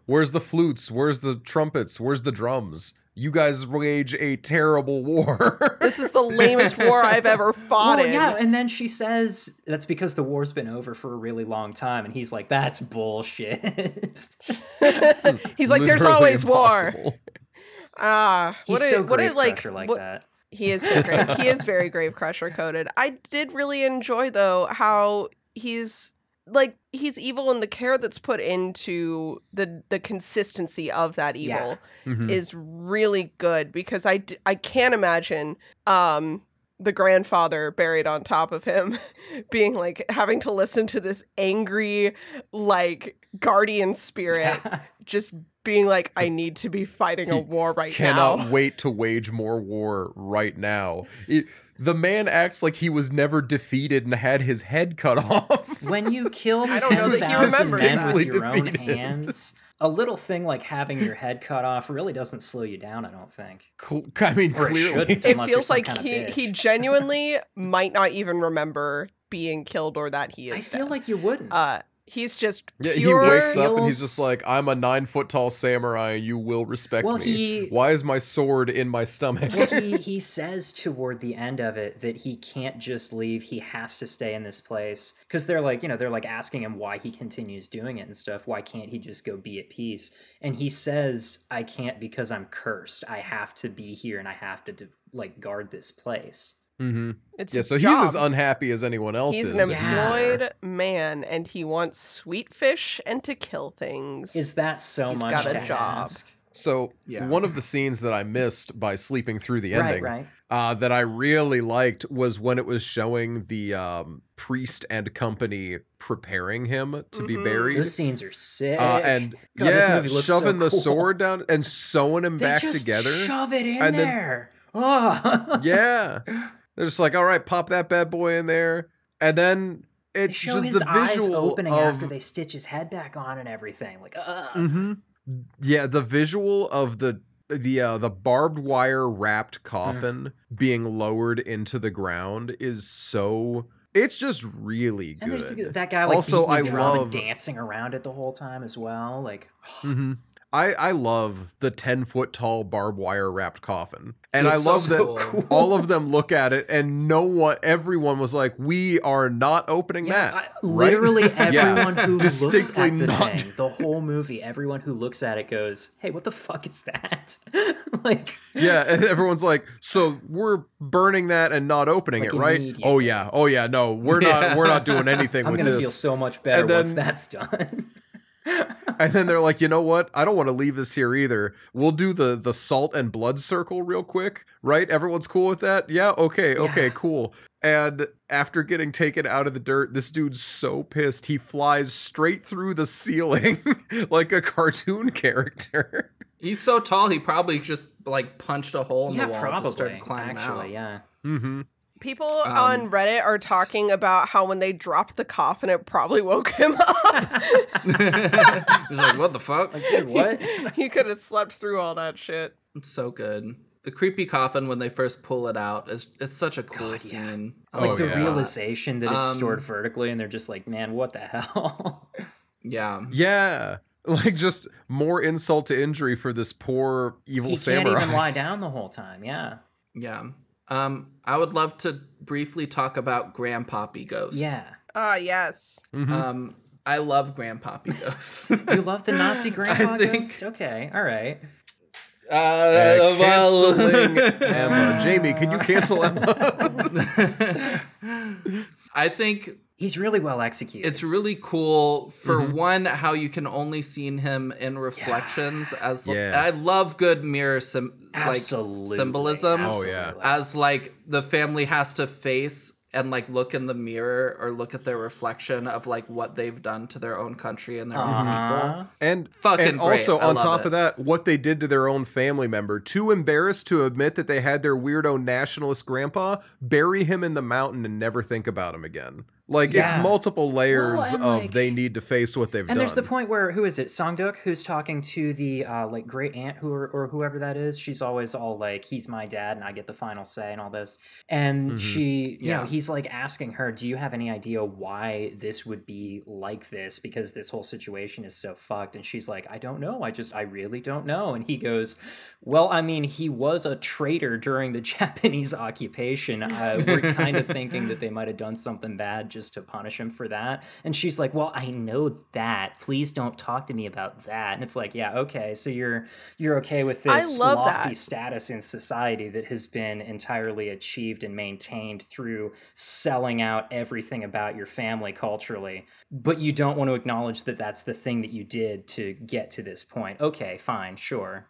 where's the flutes? Where's the trumpets? Where's the drums? You guys wage a terrible war. This is the lamest war I've ever fought in. Yeah, and then she says that's because the war's been over for a really long time, and he's like, that's bullshit. He's like, there's always war. He's so grave crusher like that. He is so great. He is very grave crusher coded. I did really enjoy, though, how he's evil, and the care that's put into the consistency of that evil is really good, because I can't imagine the grandfather buried on top of him being like having to listen to this angry like guardian spirit just being like, I need to be fighting a war right now. Cannot wait to wage more war right now. The man acts like he was never defeated and had his head cut off. When you killed 10,000 men with your own hands, a little thing like having your head cut off really doesn't slow you down, I don't think. I mean, clearly. It feels like he genuinely might not even remember being killed or that he is I feel like you wouldn't. He's just pure. He wakes up and he's just like, I'm a 9-foot tall samurai. You will respect me. Why is my sword in my stomach? Well, he says toward the end of it that he can't just leave. He has to stay in this place. Because they're like, they're like asking him why he continues doing it and stuff. Why can't he just go be at peace? And he says, I can't because I'm cursed. I have to be here and I have to guard this place. Mm-hmm. So he's as unhappy as anyone else is. He's an employed man, and he wants sweet fish and to kill things. Is that so he's much got to a job? Ask? So one of the scenes that I missed by sleeping through the ending, right. That I really liked was when it was showing the priest and company preparing him to be buried. Those scenes are sick. And God, this movie looks shoving so the sword down and sewing him back together. Shove it in there. Yeah. They're just like, all right, pop that bad boy in there. And then it's they show just his the eyes visual opening of... after they stitch his head back on and everything. Like, Yeah, the visual of the barbed wire wrapped coffin being lowered into the ground is so... It's just really good. And there's that guy also, I love dancing around it the whole time as well. Like, I love the 10-foot tall barbed wire wrapped coffin. And it's I love so that cool. all of them look at it and everyone was like, we are not opening that. Literally everyone who looks Distinctly at the not. thing, the whole movie, everyone who looks at it goes, hey, what the fuck is that? Yeah, and everyone's like, so we're burning that and not opening it, right? Oh yeah, no, we're not doing anything with this. I'm gonna feel so much better once that's done. And then they're like, you know what? I don't want to leave this here either. We'll do the salt and blood circle real quick, right? Everyone's cool with that? Yeah, okay, cool. And after getting taken out of the dirt, this dude's so pissed. He flies straight through the ceiling like a cartoon character. He's so tall, he probably just punched a hole in the wall and started climbing out. Yeah. Mm-hmm. People on Reddit are talking about how when they dropped the coffin, it probably woke him up. He's like, what the fuck? Dude, what? He could have slept through all that shit. It's so good. The creepy coffin when they first pull it out it's such a cool scene. The realization that it's stored vertically, and they're just like, man, what the hell? Yeah. Just more insult to injury for this poor evil samurai. He can't even lie down the whole time. Yeah. I would love to briefly talk about Grandpappy Ghost. Yeah. Yes. Mm-hmm. I love Grandpappy Ghost. You love the Nazi Grandpa Ghost? Okay, all right. Canceling Emma. Jamie, can you cancel Emma? I think he's really well executed. It's really cool for one, how you can only see him in reflections I love good mirror symbolism. Absolutely. As the family has to face and look in the mirror or look at their reflection of what they've done to their own country and their own people. And fucking also great. On top of that, what they did to their own family member, too embarrassed to admit that they had their weirdo nationalist grandpa, bury him in the mountain and never think about him again. Like, it's multiple layers of they need to face what they've done. And there's the point where, who is it? Songduk, who's talking to the like great aunt or whoever that is. She's always all like, he's my dad and I get the final say and all this. And she, you know, he's like asking her, do you have any idea why this would be like this? Because this whole situation is so fucked. And she's like, I don't know. I really don't know. And he goes, well, I mean, he was a traitor during the Japanese occupation. We're kind of thinking that they might have done something bad just to punish him for that. And she's like, well, I know that. Please don't talk to me about that. And it's like, yeah, okay, so you're okay with this lofty status in society that has been entirely achieved and maintained through selling out everything about your family culturally, but you don't want to acknowledge that that's the thing that you did to get to this point. Okay, fine, sure.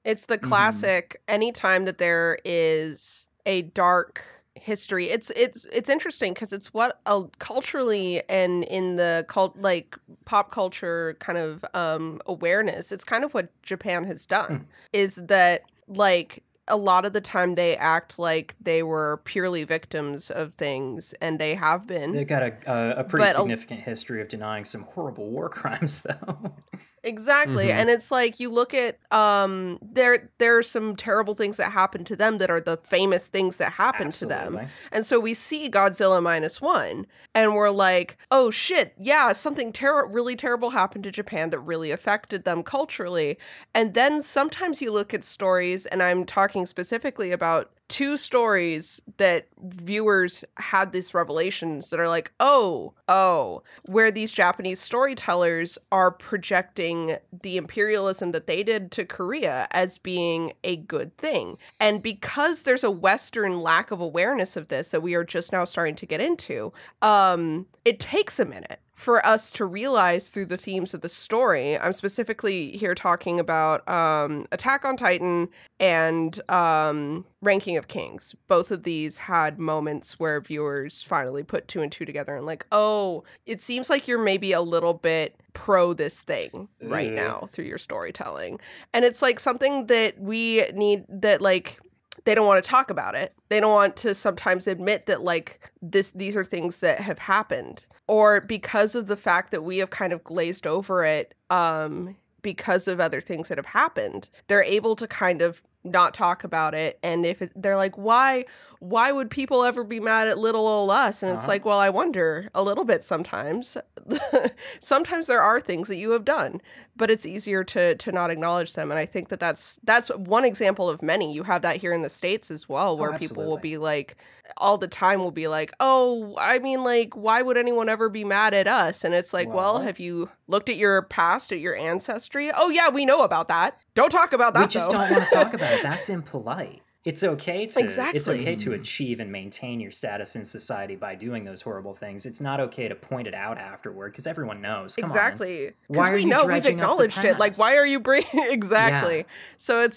It's the classic, anytime that there is a dark history, it's interesting because it's what culturally and in the pop culture kind of awareness, it's kind of what Japan has done, is that like a lot of the time they act like they were purely victims of things, and they have been. They've got a pretty significant history of denying some horrible war crimes, though. Exactly. And it's like, you look at there are some terrible things that happen to them that are the famous things that happen to them. And so we see Godzilla -1 and we're like, oh shit, yeah, something really terrible happened to Japan that really affected them culturally. And then sometimes you look at stories, and I'm talking specifically about 2 stories that viewers had these revelations that are like, oh, where these Japanese storytellers are projecting the imperialism that they did to Korea as being a good thing. And because there's a Western lack of awareness of this that we are just now starting to get into, it takes a minute for us to realize through the themes of the story. I'm specifically here talking about Attack on Titan and Ranking of Kings. Both of these had moments where viewers finally put 2 and 2 together and like, oh, it seems like you're maybe a little bit pro this thing right now through your storytelling. And it's like something that we need, that like, they don't want to talk about it. They don't want to sometimes admit that like these are things that have happened, or because of the fact that we have kind of glazed over it because of other things that have happened, they're able to kind of not talk about it. And they're like, why would people ever be mad at little old us? And it's like, well, I wonder a little bit sometimes. Sometimes there are things that you have done, but it's easier to not acknowledge them. And I think that that's one example of many. You have that here in the States as well, where people will be like, all the time will be like, oh, I mean, like, why would anyone ever be mad at us? And it's like, well, have you looked at your past, at your ancestry? Oh yeah, we know about that. Don't talk about that. We just don't want to talk about it. That's impolite. It's okay to achieve and maintain your status in society by doing those horrible things. It's not okay to point it out afterward, because everyone knows. Come exactly. Because we know we've acknowledged it. Like, why are you bringing exactly? Yeah. So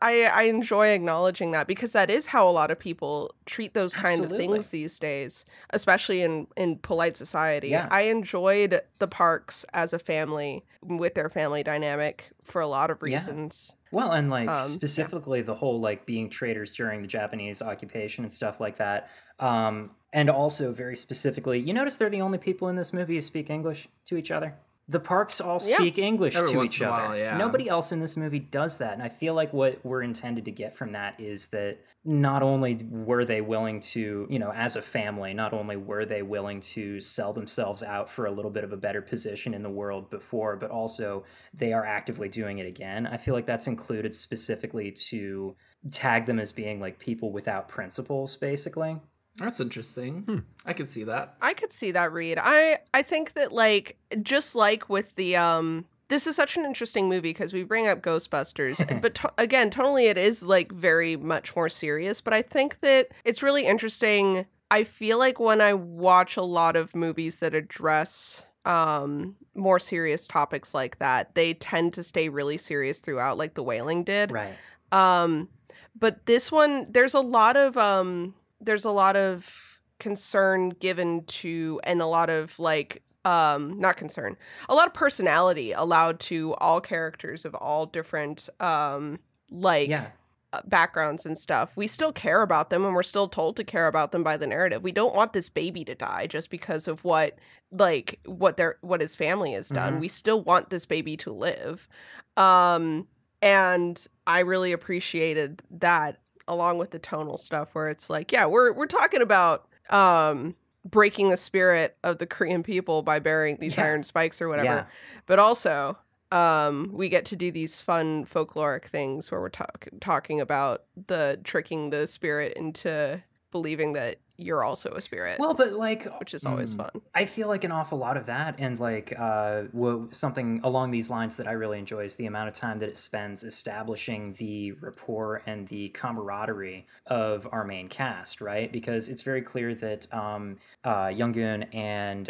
I enjoy acknowledging that, because that is how a lot of people treat those kind of things these days, especially in polite society. Yeah. I enjoyed the Parks as a family with their family dynamic for a lot of reasons. Yeah. Well, and like specifically the whole like being traitors during the Japanese occupation and stuff like that. And also very specifically, you notice they're the only people in this movie who speak English to each other. The Parks all speak English to each other. Nobody else in this movie does that. And I feel like what we're intended to get from that is that not only were they willing to, you know, as a family, not only were they willing to sell themselves out for a little bit of a better position in the world before, but also they are actively doing it again. I feel like that's included specifically to tag them as being like people without principles, basically. That's interesting. I could see that. I could see that, Reed. I think that, like, just like with the this is such an interesting movie because we bring up Ghostbusters, but again, tonally it is like very much more serious. But I think that it's really interesting. I feel like when I watch a lot of movies that address more serious topics like that, they tend to stay really serious throughout, like The Wailing did. Right. But this one, there's a lot of concern given to, and a lot of like not concern, a lot of personality allowed to all characters of all different backgrounds and stuff, we still care about them, and we're still told to care about them by the narrative. We don't want this baby to die just because of what his family has done. We still want this baby to live. And I really appreciated that, along with the tonal stuff where it's like, yeah, we're talking about breaking the spirit of the Korean people by burying these iron spikes or whatever. But also, we get to do these fun folkloric things where we're talking about the tricking the spirit into believing that you're also a spirit. Well, but like, which is always fun. I feel like an awful lot of that, and like something along these lines that I really enjoy is the amount of time that it spends establishing the rapport and the camaraderie of our main cast, right? Because it's very clear that Younggun and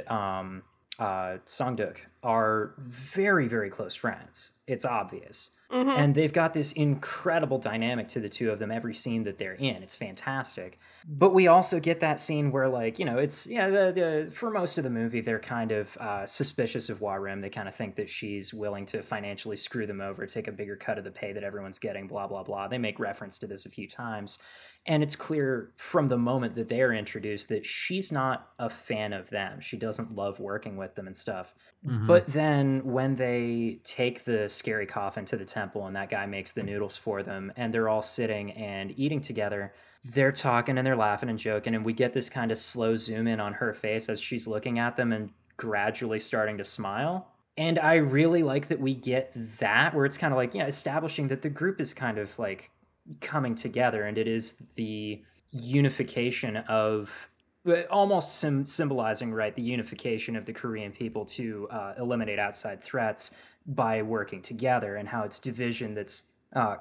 Songduk are very, very close friends. It's obvious. And they've got this incredible dynamic to the two of them every scene that they're in. It's fantastic. But we also get that scene where, like, you know, it's, for most of the movie, they're kind of suspicious of Warrim. They kind of think that she's willing to financially screw them over, take a bigger cut of the pay that everyone's getting, blah, blah, blah. They make reference to this a few times. And it's clear from the moment that they're introduced that she's not a fan of them. She doesn't love working with them and stuff. But then when they take the scary coffin to the temple and that guy makes the noodles for them and they're all sitting and eating together, they're talking and they're laughing and joking, and we get this kind of slow zoom in on her face as she's looking at them and gradually starting to smile. And I really like that we get that, where it's kind of like, establishing that the group is kind of like coming together, and it is the unification of, almost symbolizing, right, the unification of the Korean people to eliminate outside threats by working together, and how it's division that's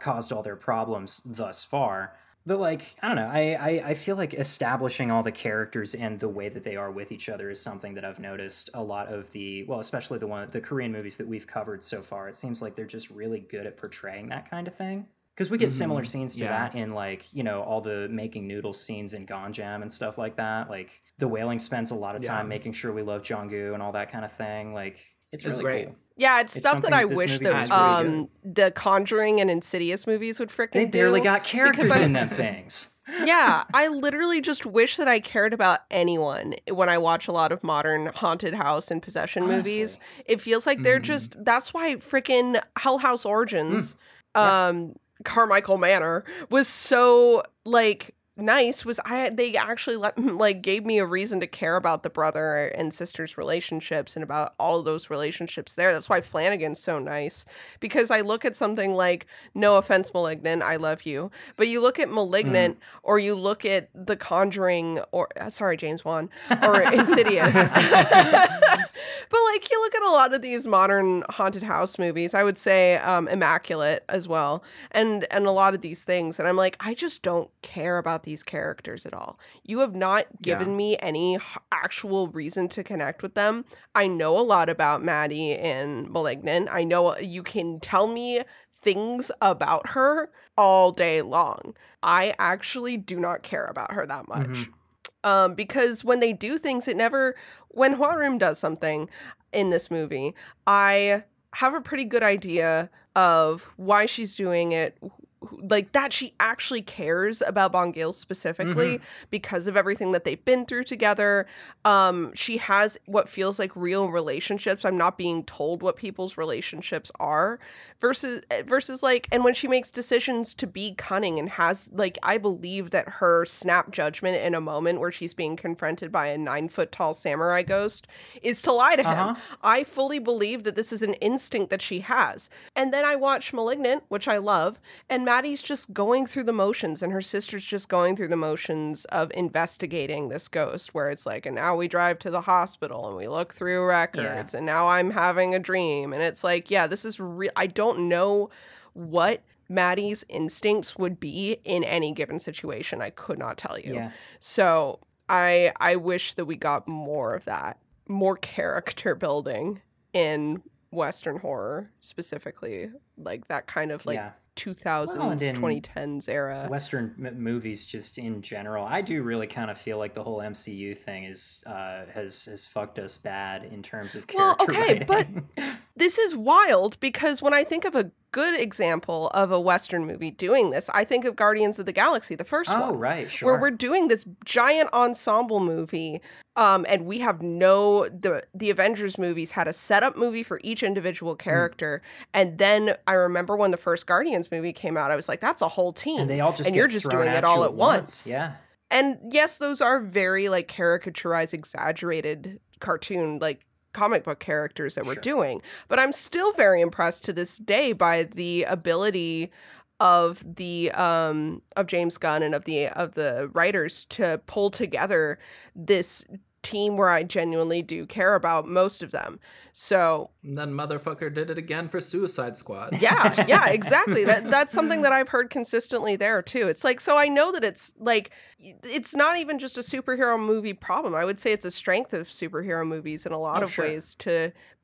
caused all their problems thus far. But, like, I don't know, I feel like establishing all the characters and the way that they are with each other is something that I've noticed a lot of especially the Korean movies that we've covered so far. It seems like they're just really good at portraying that kind of thing. Because we get similar scenes to that in, like, all the making noodles scenes in Ganjam and stuff like that. Like, The Wailing spends a lot of time making sure we love Jonggu and all that kind of thing. Like, it's really great. Cool. Yeah, it's stuff that I wish that the Conjuring and Insidious movies would frickin' do. They barely got characters in them things. Yeah, I literally just wish that I cared about anyone when I watch a lot of modern haunted house and possession movies. It feels like they're just, that's why frickin' Hell House Origins, Carmichael Manor was so, like, nice. They actually gave me a reason to care about the brother and sister's relationships and about all of those relationships there. That's why Flanagan's so nice, because I look at something like, no offense, Malignant, I love you, but you look at Malignant or you look at The Conjuring or James Wan or Insidious. But, like, you look at a lot of these modern haunted house movies, I would say Immaculate as well, and a lot of these things, and I'm like, I just don't care about these characters at all. You have not given me any actual reason to connect with them. I know a lot about Maddie in Malignant. I know you can tell me things about her all day long. I actually do not care about her that much. Because when they do things, when Hwarim does something in this movie, I have a pretty good idea of why she's doing it, like that she actually cares about Bongil specifically because of everything that they've been through together. She has what feels like real relationships. I'm not being told what people's relationships are versus like, and when she makes decisions to be cunning and has, like, I believe that her snap judgment in a moment where she's being confronted by a 9-foot-tall samurai ghost is to lie to him. I fully believe that this is an instinct that she has. And then I watch Malignant, which I love, and Maddie's just going through the motions, and her sister's just going through the motions of investigating this ghost, where it's like, and now we drive to the hospital and we look through records, and now I'm having a dream. And it's like, this is real. I don't know what Maddie's instincts would be in any given situation. I could not tell you. Yeah. So I wish that we got more of that, more character building in Western horror specifically, like that kind of 2000s, 2010s era. Western movies just in general. I do really kind of feel like the whole MCU thing is has fucked us bad in terms of character writing. But this is wild, because when I think of a good example of a Western movie doing this, I think of Guardians of the Galaxy, the first one. Oh, right, sure. Where we're doing this giant ensemble movie, and we have the Avengers movies had a setup movie for each individual character, and then I remember when the first Guardians movie came out, I was like, that's a whole team. And they all just and get you're just thrown doing at it all you at once. Yeah. And yes, those are very like caricaturized, exaggerated cartoon, like comic book characters that we're doing. But I'm still very impressed to this day by the ability of the of James Gunn and of the writers to pull together this team where I genuinely do care about most of them. So and then motherfucker did it again for Suicide Squad. Yeah, exactly. That's something that I've heard consistently there too. It's like, so I know that it's like, it's not even just a superhero movie problem. I would say it's a strength of superhero movies in a lot of ways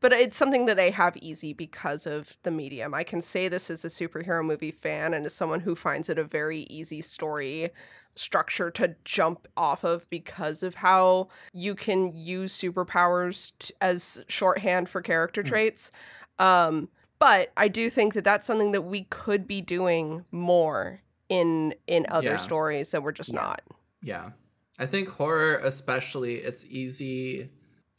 but it's something that they have easy because of the medium. I can say this as a superhero movie fan and as someone who finds it a very easy story structure to jump off of because of how you can use superpowers as shorthand for character traits. But I do think that that's something that we could be doing more in other stories that we're just not. Yeah. I think horror especially, it's easy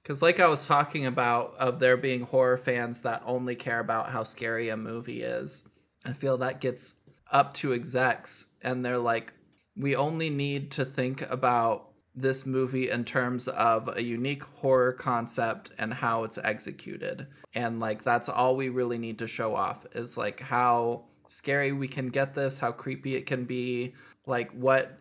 because like I was talking about of there being horror fans that only care about how scary a movie is. I feel that gets up to execs and they're like, we only need to think about this movie in terms of a unique horror concept and how it's executed. And like, that's all we really need to show off is like how scary we can get this, how creepy it can be, like what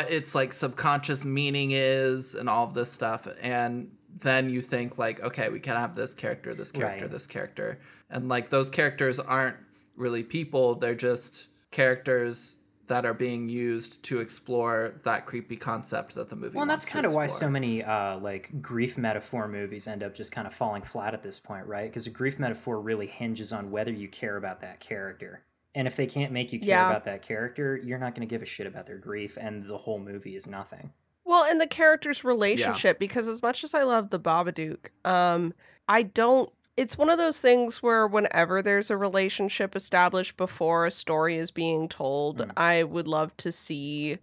its like subconscious meaning is and all of this stuff. And then you think like, okay, we can have this character, this character. And like those characters aren't really people. They're just characters that are being used to explore that creepy concept that the movie Well, and that's kind of why explore. so many like grief metaphor movies end up just kind of falling flat at this point, right? Because a grief metaphor really hinges on whether you care about that character. And if they can't make you care about that character, you're not going to give a shit about their grief, and the whole movie is nothing. Well, and the character's relationship, because as much as I love the Babadook, I don't. It's one of those things where whenever there's a relationship established before a story is being told, I would love to see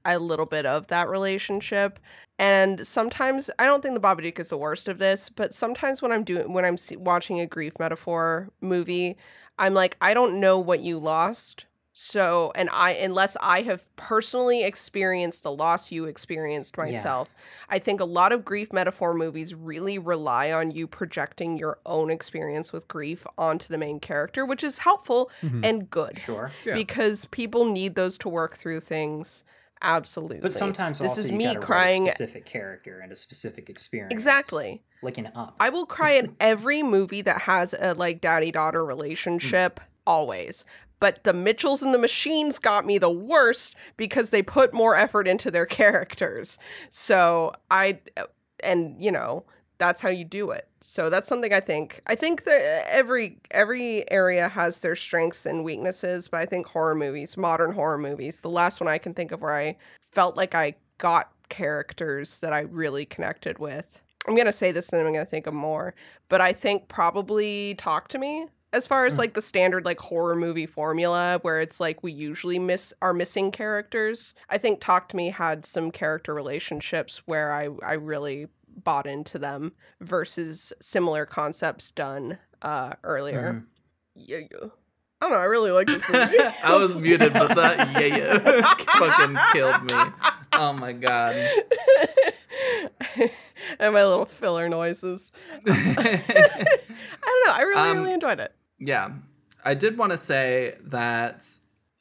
a little bit of that relationship. And sometimes, I don't think the Babadook is the worst of this, but sometimes when I'm watching a grief metaphor movie, I'm like, I don't know what you lost. So, unless I have personally experienced the loss you experienced myself, I think a lot of grief metaphor movies really rely on you projecting your own experience with grief onto the main character, which is helpful and good. Sure. Because people need those to work through things. Absolutely. But sometimes this also is you me gotta crying write a specific character and a specific experience. Exactly. Like in Up. I will cry at every movie that has a like daddy-daughter relationship, always. But the Mitchells and the Machines got me the worst because they put more effort into their characters. So that's how you do it. So that's something I think that every area has their strengths and weaknesses, but I think horror movies, modern horror movies, the last one I can think of where I felt like I got characters that I really connected with. I'm going to say this and then I'm going to think of more, but I think probably Talk to Me. As far as like the standard like horror movie formula where it's like we usually are missing characters, I think Talk to Me had some character relationships where I really bought into them versus similar concepts done earlier. Yeah. I don't know, I really like this movie. I was muted, but that fucking killed me. Oh my god. And my little filler noises. I don't know, I really enjoyed it. Yeah. I did want to say that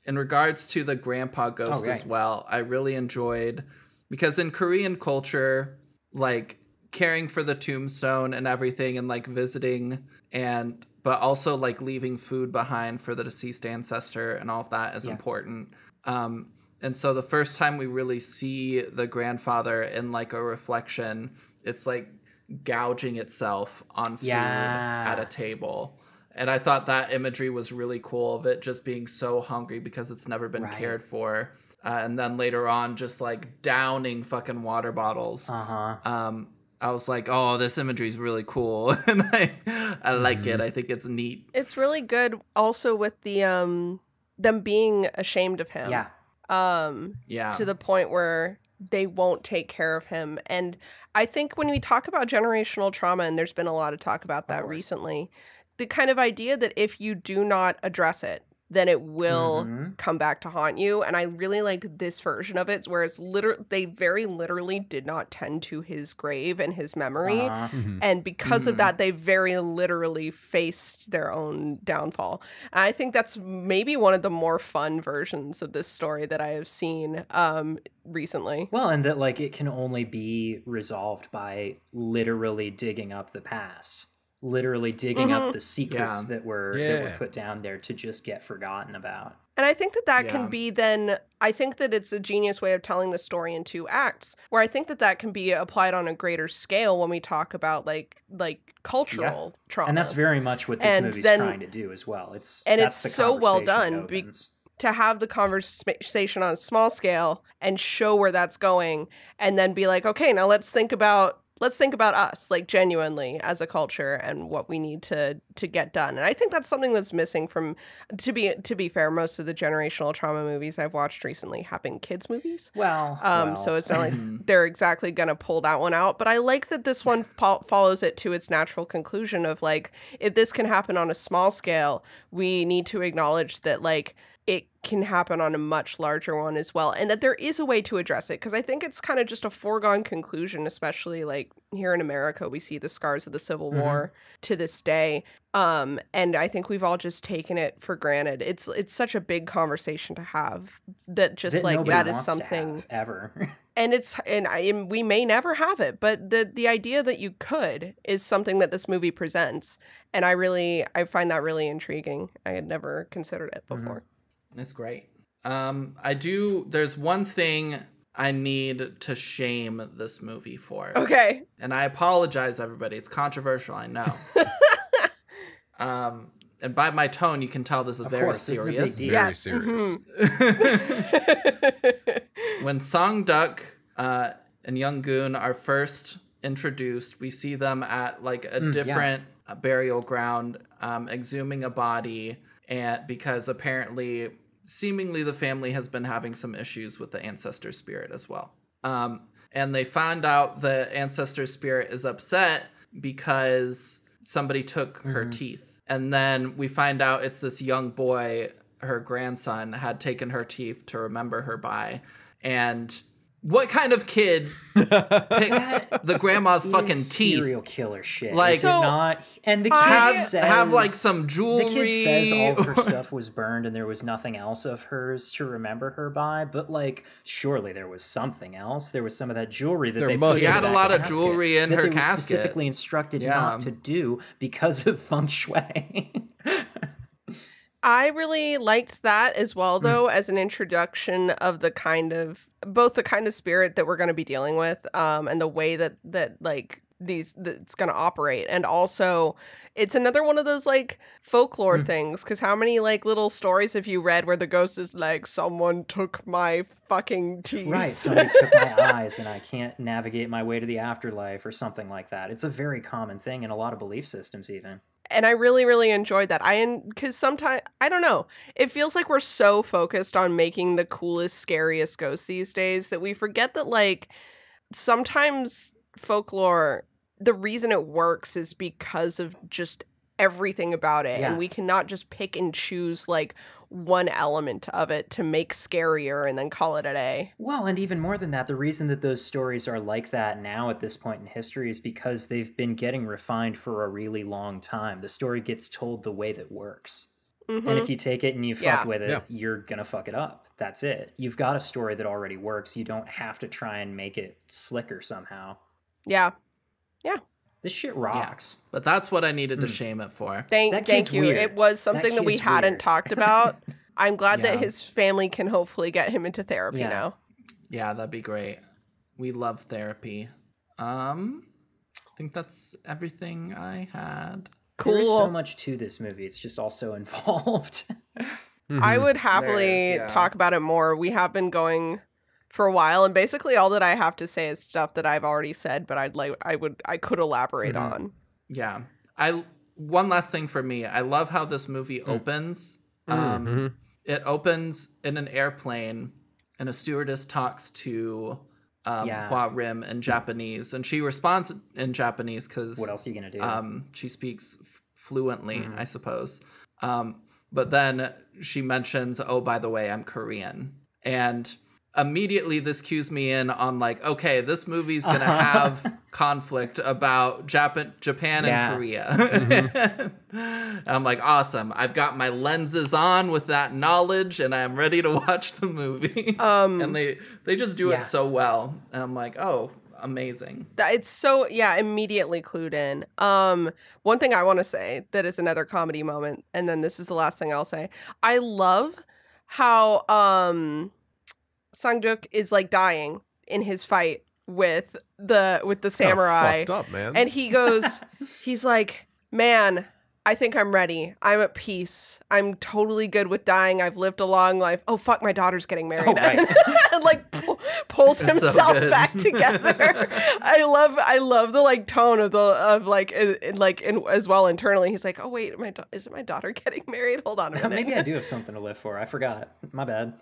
in regards to the grandpa ghost as well, I really enjoyed, because in Korean culture, like caring for the tombstone and everything and like visiting but also like leaving food behind for the deceased ancestor and all of that is important. And so the first time we really see the grandfather in like a reflection, it's like gouging itself on food at a table. And I thought that imagery was really cool of it just being so hungry because it's never been cared for. And then later on, just like downing fucking water bottles. I was like, oh, this imagery is really cool. And I like it. I think it's neat. It's really good also with the them being ashamed of him. Yeah. To the point where they won't take care of him. And I think when we talk about generational trauma, and there's been a lot of talk about that recently, the kind of idea that if you do not address it, then it will come back to haunt you. And I really liked this version of it, where it's they very literally did not tend to his grave and his memory. And because of that, they very literally faced their own downfall. And I think that's maybe one of the more fun versions of this story that I have seen recently. Well, and that like it can only be resolved by literally digging up the past. Literally digging up the secrets that were put down there to just get forgotten about. And I think that can be then, I think that it's a genius way of telling the story in 2 acts, where I think that can be applied on a greater scale when we talk about like cultural trauma. And that's very much what this movie's trying to do as well. It's so well done to have the conversation on a small scale and show where that's going, and then be like, okay, now let's think about us, like genuinely as a culture and what we need to get done. And I think that's something that's missing from, to be fair, most of the generational trauma movies I've watched recently have been kids movies. Well. So it's not like they're exactly going to pull that one out. But I like that this one follows it to its natural conclusion of like, if this can happen on a small scale, we need to acknowledge that like, it can happen on a much larger one as well, and that there is a way to address it, because I think it's kind of just a foregone conclusion, especially like here in America, we see the scars of the Civil War to this day, and I think we've all just taken it for granted. It's such a big conversation to have that just like that is something ever. And we may never have it, but the idea that you could is something that this movie presents, and I find that really intriguing. I had never considered it before. It's great. There's one thing I need to shame this movie for. Okay. And I apologize, everybody. It's controversial, I know. And by my tone, you can tell this is very serious. This is a big deal. Very serious. When Song-duk and Young-gun are first introduced, we see them at like a different burial ground, exhuming a body, and because apparently seemingly the family has been having some issues with the ancestor spirit as well. And they found out the ancestor spirit is upset because somebody took her teeth. And then we find out it's this young boy, her grandson, had taken her teeth to remember her by. And what kind of kid picks the grandma's fucking teeth? Serial killer shit. Like, and the kid says, have like some jewelry. The kid says all of her stuff was burned and there was nothing else of hers to remember her by. But like, surely there was something else. There was some of that jewelry that they put in. She had a lot of jewelry in her casket. They were specifically instructed not to do because of feng shui. I really liked that as well, though, as an introduction of both the kind of spirit that we're going to be dealing with, and the way that like it's going to operate. And also it's another one of those like folklore things, because how many like little stories have you read where the ghost is like, someone took my fucking teeth? Right, somebody took my eyes and I can't navigate my way to the afterlife or something like that. It's a very common thing in a lot of belief systems even. And I really, really enjoyed that. Because sometimes, I don't know, it feels like we're so focused on making the coolest, scariest ghosts these days that we forget that, like, sometimes folklore, the reason it works is because of just everything about it. And we cannot just pick and choose, like, one element of it to make scarier and then call it a day. Well, and even more than that, the reason that those stories are like that now at this point in history is because they've been getting refined for a really long time. The story gets told the way that works. And if you take it and you fuck with it, you're gonna fuck it up. That's it. You've got a story that already works. You don't have to try and make it slicker somehow. Yeah. This shit rocks. But that's what I needed to shame it for. Thank you. Weird. It was something that we hadn't talked about. I'm glad that his family can hopefully get him into therapy now. Yeah, that'd be great. We love therapy. I think that's everything I had. Cool. There is so much to this movie. It's just also involved. I would happily talk about it more. We have been going for a while, and basically all that I have to say is stuff that I've already said, but I could elaborate on. Yeah. One last thing for me. I love how this movie opens. It opens in an airplane, and a stewardess talks to Hua Rim in Japanese, and she responds in Japanese because what else are you gonna do? She speaks fluently, I suppose. But then she mentions, "Oh, by the way, I'm Korean," and immediately this cues me in on like, okay, this movie's gonna have conflict about Japan and Korea. I'm like, awesome. I've got my lenses on with that knowledge, and I'm ready to watch the movie. And they just do it so well. And I'm like, oh, amazing. It's so, immediately clued in. One thing I want to say that is another comedy moment, and then this is the last thing I'll say. I love how Sang-duk is like dying in his fight with the samurai. Fucked up, man. And he goes, he's like, man, I think I'm ready. I'm at peace. I'm totally good with dying. I've lived a long life. Oh fuck, my daughter's getting married. Oh, right. And like pulls It's so himself good. back together. I love the like tone as well internally. He's like, oh wait, isn't my daughter getting married? Hold on a minute. Maybe I do have something to live for. I forgot. My bad.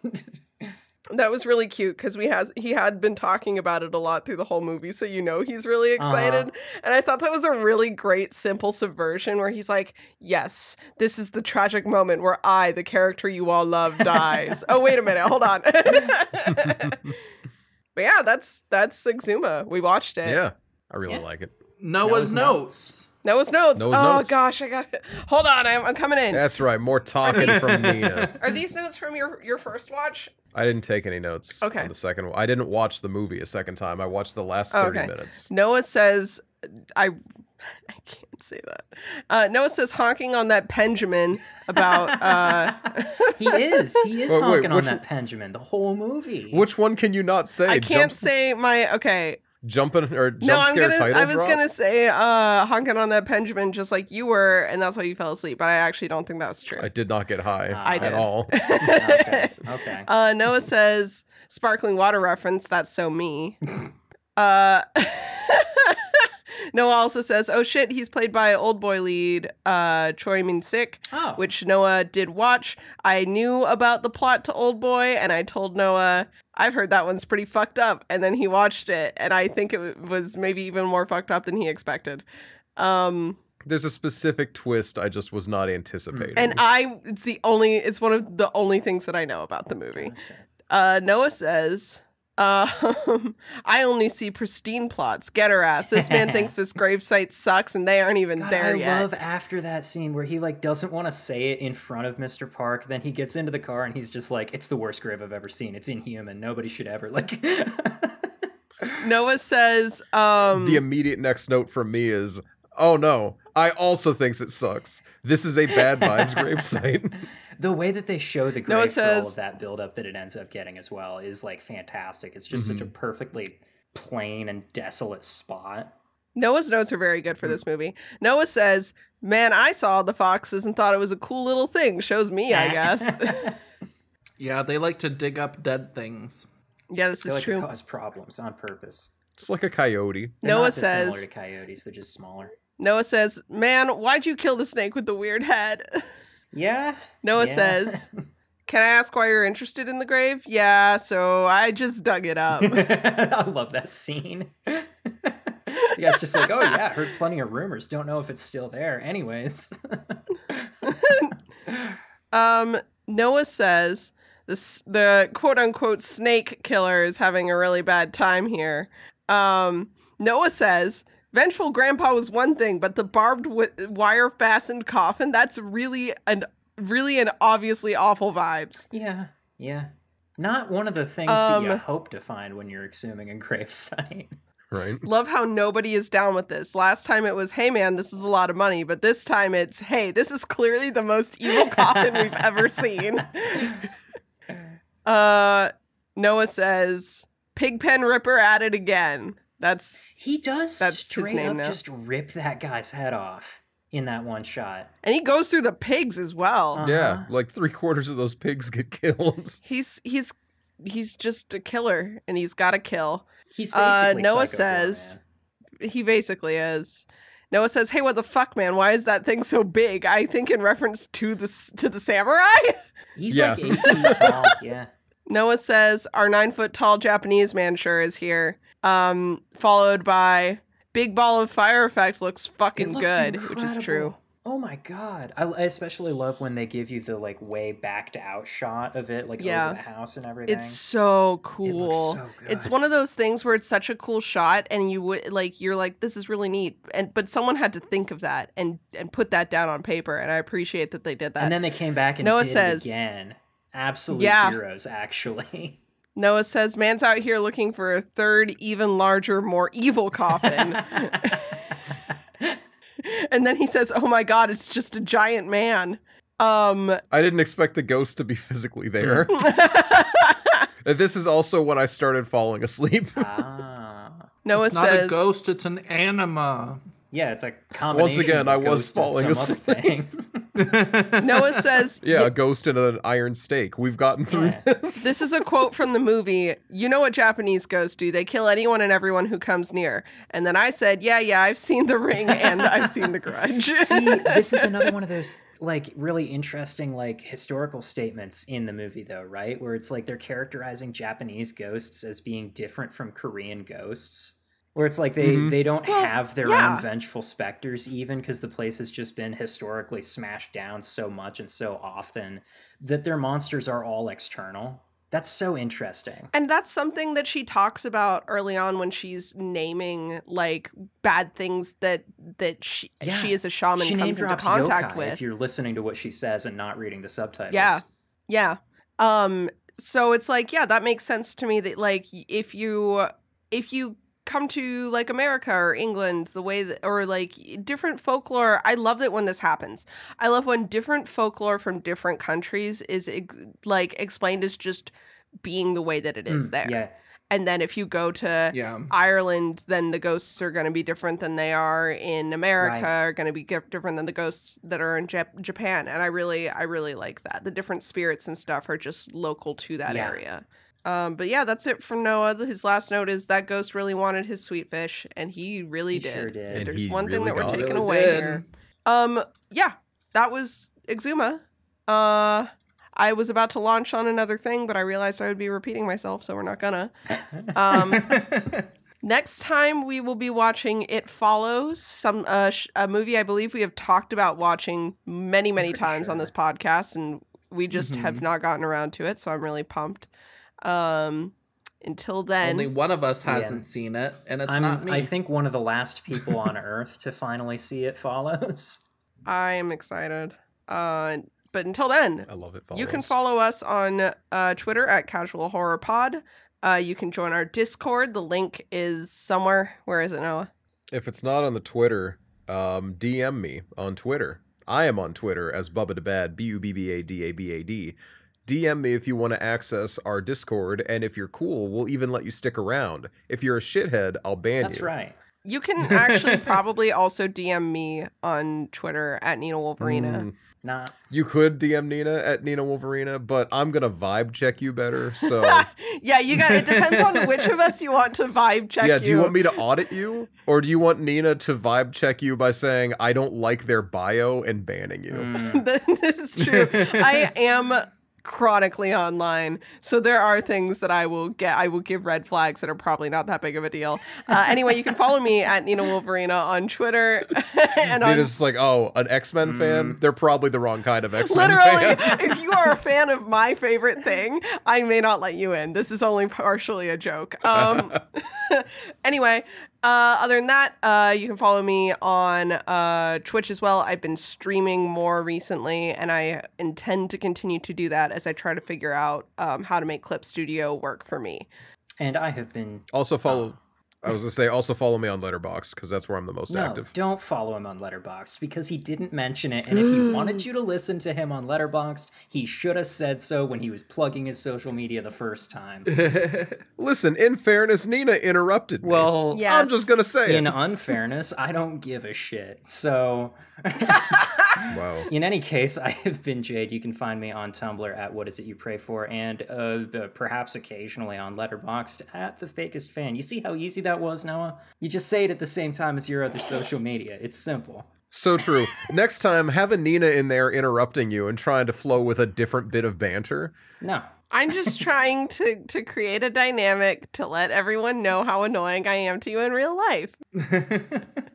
That was really cute because he had been talking about it a lot through the whole movie, so he's really excited. And I thought that was a really great, simple subversion where he's like, yes, this is the tragic moment where I, the character you all love, dies. Oh, wait a minute, hold on. But yeah, that's Exhuma. We watched it. Yeah, I really like it. Noah's Notes. Noah's Notes. Noah's oh Notes. gosh, I got it. Hold on, I'm coming in. That's right, more talking from Nina. Are these notes from your first watch? I didn't take any notes Okay. on the second one. I didn't watch the movie a second time. I watched the last 30 minutes. Noah says, I can't say that. Noah says honking on that Benjamin about... He is honking on which- that Benjamin the whole movie. Which one can you not say? I can't say my... Okay. Jumping or No, jump scare title I was drop? gonna say honking on that Benjamin just like you were, and that's why you fell asleep. But I actually don't think that was true. I did not get high I did. at all. Okay. Noah says sparkling water reference. That's so me. Noah also says, oh shit, he's played by old boy lead Choi Min-sik, which Noah did watch. I knew about the plot to Old Boy, and I told Noah, I've heard that one's pretty fucked up. And then he watched it, and I think it was maybe even more fucked up than he expected. There's a specific twist I just was not anticipating. And it's one of the only things that I know about the movie. Noah says... I only see pristine plots. Get her ass. This man thinks this gravesite sucks and they aren't even there yet. I love after that scene where he like doesn't want to say it in front of Mr. Park. Then he gets into the car and he's just like, it's the worst grave I've ever seen. It's inhuman. Nobody should ever like... Noah says, The immediate next note from me is, oh no, I also thinks it sucks. This is a bad vibes gravesite. The way that they show the grave Noah for all says, of that buildup that it ends up getting as well is like fantastic. It's just such a perfectly plain and desolate spot. Noah's notes are very good for this movie. Noah says, man, I saw the foxes and thought it was a cool little thing. Shows me, I guess. Yeah, they like to dig up dead things. Yeah, this is They like true. to cause problems on purpose. It's like a coyote. They're Noah not dissimilar says, to coyotes. They're just smaller. Noah says, man, why'd you kill the snake with the weird head? Yeah. Noah says, can I ask why you're interested in the grave? Yeah, so I just dug it up. I love that scene. The guy's just like, oh yeah, heard plenty of rumors. Don't know if it's still there. Anyways. Noah says the quote unquote snake killer is having a really bad time here. Noah says, vengeful grandpa was one thing, but the barbed wire fastened coffin, that's really and obviously awful vibes. Yeah. Not one of the things that you hope to find when you're exhuming a gravesite. Right. Love how nobody is down with this. Last time it was, hey man, this is a lot of money, but this time it's, hey, this is clearly the most evil coffin we've ever seen. Noah says, Pigpen Ripper at it again. He does that's straight his name up now. just rip that guy's head off in that one shot. And he goes through the pigs as well. Yeah, like 3/4 of those pigs get killed. He's he's just a killer, and he's got to kill. He's basically Noah Psycho says Boy, he basically is. Noah says, "Hey, what the fuck, man? Why is that thing so big?" I think in reference to the samurai. He's like 8 feet tall. Yeah. Noah says, "Our 9-foot tall Japanese man sure is here." Followed by big ball of fire effect looks fucking good, incredible. which is true. Oh my god. I especially love when they give you the like way backed out shot of it, like over the house and everything. It's so cool. It looks so good. It's one of those things where it's such a cool shot and you're like, this is really neat. But someone had to think of that and put that down on paper, and I appreciate that they did that. And then they came back and Noah did says, it again. Absolute heroes, actually. Noah says, "Man's out here looking for a third, even larger, more evil coffin." And then he says, "Oh my god, it's just a giant man." I didn't expect the ghost to be physically there. This is also when I started falling asleep. Noah it's says, not a ghost, it's an anima. Yeah, it's a combination. Once again, of I was ghost and falling some asleep. other thing. Noah says, Yeah, a ghost and an iron stake. We've gotten through this. This is a quote from the movie. "You know what Japanese ghosts do? They kill anyone and everyone who comes near." And then I said, yeah, I've seen The Ring and I've seen The Grudge. See, this is another one of those like really interesting like historical statements in the movie though, right? Where it's like they're characterizing Japanese ghosts as being different from Korean ghosts. Where it's like they don't have their own vengeful specters even because the place has just been historically smashed down so much and so often that their monsters are all external. That's so interesting. And that's something that she talks about early on when she's naming like bad things that she as a shaman she comes into contact yokai with. If you're listening to what she says and not reading the subtitles. Yeah. So it's like, that makes sense to me that like if you come to like America or England, the way that, or like different folklore. I love that when this happens. I love when different folklore from different countries is like explained as just being the way that it is there. Yeah. And then if you go to Ireland, then the ghosts are going to be different than they are in America, are going to be different than the ghosts that are in Japan. And I really like that. The different spirits and stuff are just local to that area. But yeah, that's it from Noah. His last note is that ghost really wanted his sweet fish, and he really did. Sure did. And there's he one thing really that we're got it. taking Really away did. here. That was Exhuma. I was about to launch on another thing, but I realized I would be repeating myself, so we're not gonna. Next time we will be watching It Follows, a movie I believe we have talked about watching many times on this podcast, and we just have not gotten around to it, so I'm really pumped. Until then, Only one of us hasn't seen it, and it's not me. I think one of the last people on Earth to finally see It Follows. I am excited. But until then, I love It Follows. you can follow us on Twitter at Casual Horror Pod. You can join our Discord. The link is somewhere. Where is it, Noah? If it's not on the Twitter, DM me on Twitter. I am on Twitter as Bubba the Bad, BUBBADABAD. DM me if you want to access our Discord, and if you're cool, we'll even let you stick around. If you're a shithead, I'll ban That's you. right. You can actually probably also DM me on Twitter at Nina Wolverina. Nah. You could DM Nina at Nina Wolverina, but I'm gonna vibe check you better. So Yeah, it depends on which of us you want to vibe check. yeah, do you want me to audit you, or do you want Nina to vibe check you by saying I don't like their bio and banning you? This is true. I am chronically online, so there are things that I will give red flags that are probably not that big of a deal. Anyway, you can follow me at Nina Wolverina on Twitter. And Nina's just like, oh, an X-Men fan? They're probably the wrong kind of X-Men literally, fan. if you are a fan of my favorite thing, I may not let you in. This is only partially a joke. Anyway, other than that, you can follow me on Twitch as well. I've been streaming more recently, and I intend to continue to do that as I try to figure out how to make Clip Studio work for me. And I have been... Also follow... I was going to say, also follow me on Letterboxd, because that's where I'm the most active. Don't follow him on Letterboxd, because he didn't mention it, and if he wanted you to listen to him on Letterboxd, he should have said so when he was plugging his social media the first time. Listen, in fairness, Nina interrupted me. Well, yes. I'm just going to say in it. unfairness, I don't give a shit, so... Wow. In any case, I have been Jade. You can find me on Tumblr at What Is It You Pray For, and perhaps occasionally on Letterboxd at The Fakest Fan. You see how easy that was, Noah? You just say it at the same time as your other social media. It's simple. So true. Next time, have a Nina in there interrupting you and trying to flow with a different bit of banter. No. I'm just trying to create a dynamic to let everyone know how annoying I am to you in real life.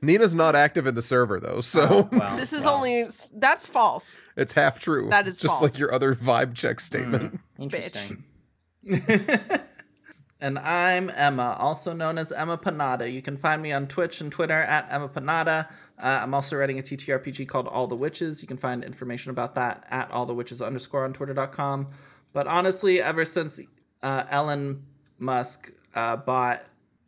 Nina's not active in the server, though, so... This is only... That's false. It's half true. That is just false. Like your other vibe check statement. Interesting. And I'm Emma, also known as Emma Panada. You can find me on Twitch and Twitter at Emma Panada. I'm also writing a TTRPG called All the Witches. You can find information about that at allthewitches_ on twitter.com. But honestly, ever since Elon Musk bought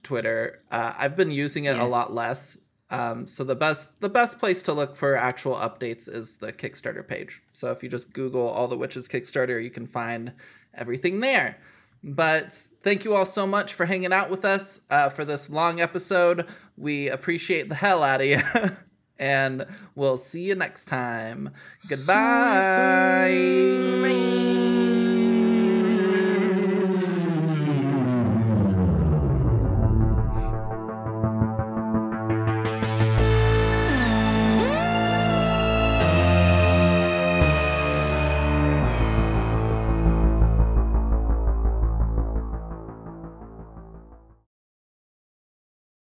Twitter, I've been using it a lot less. So the best place to look for actual updates is the Kickstarter page. So if you just Google All the Witches Kickstarter, you can find everything there. But thank you all so much for hanging out with us for this long episode. We appreciate the hell out of you. And we'll see you next time. Goodbye.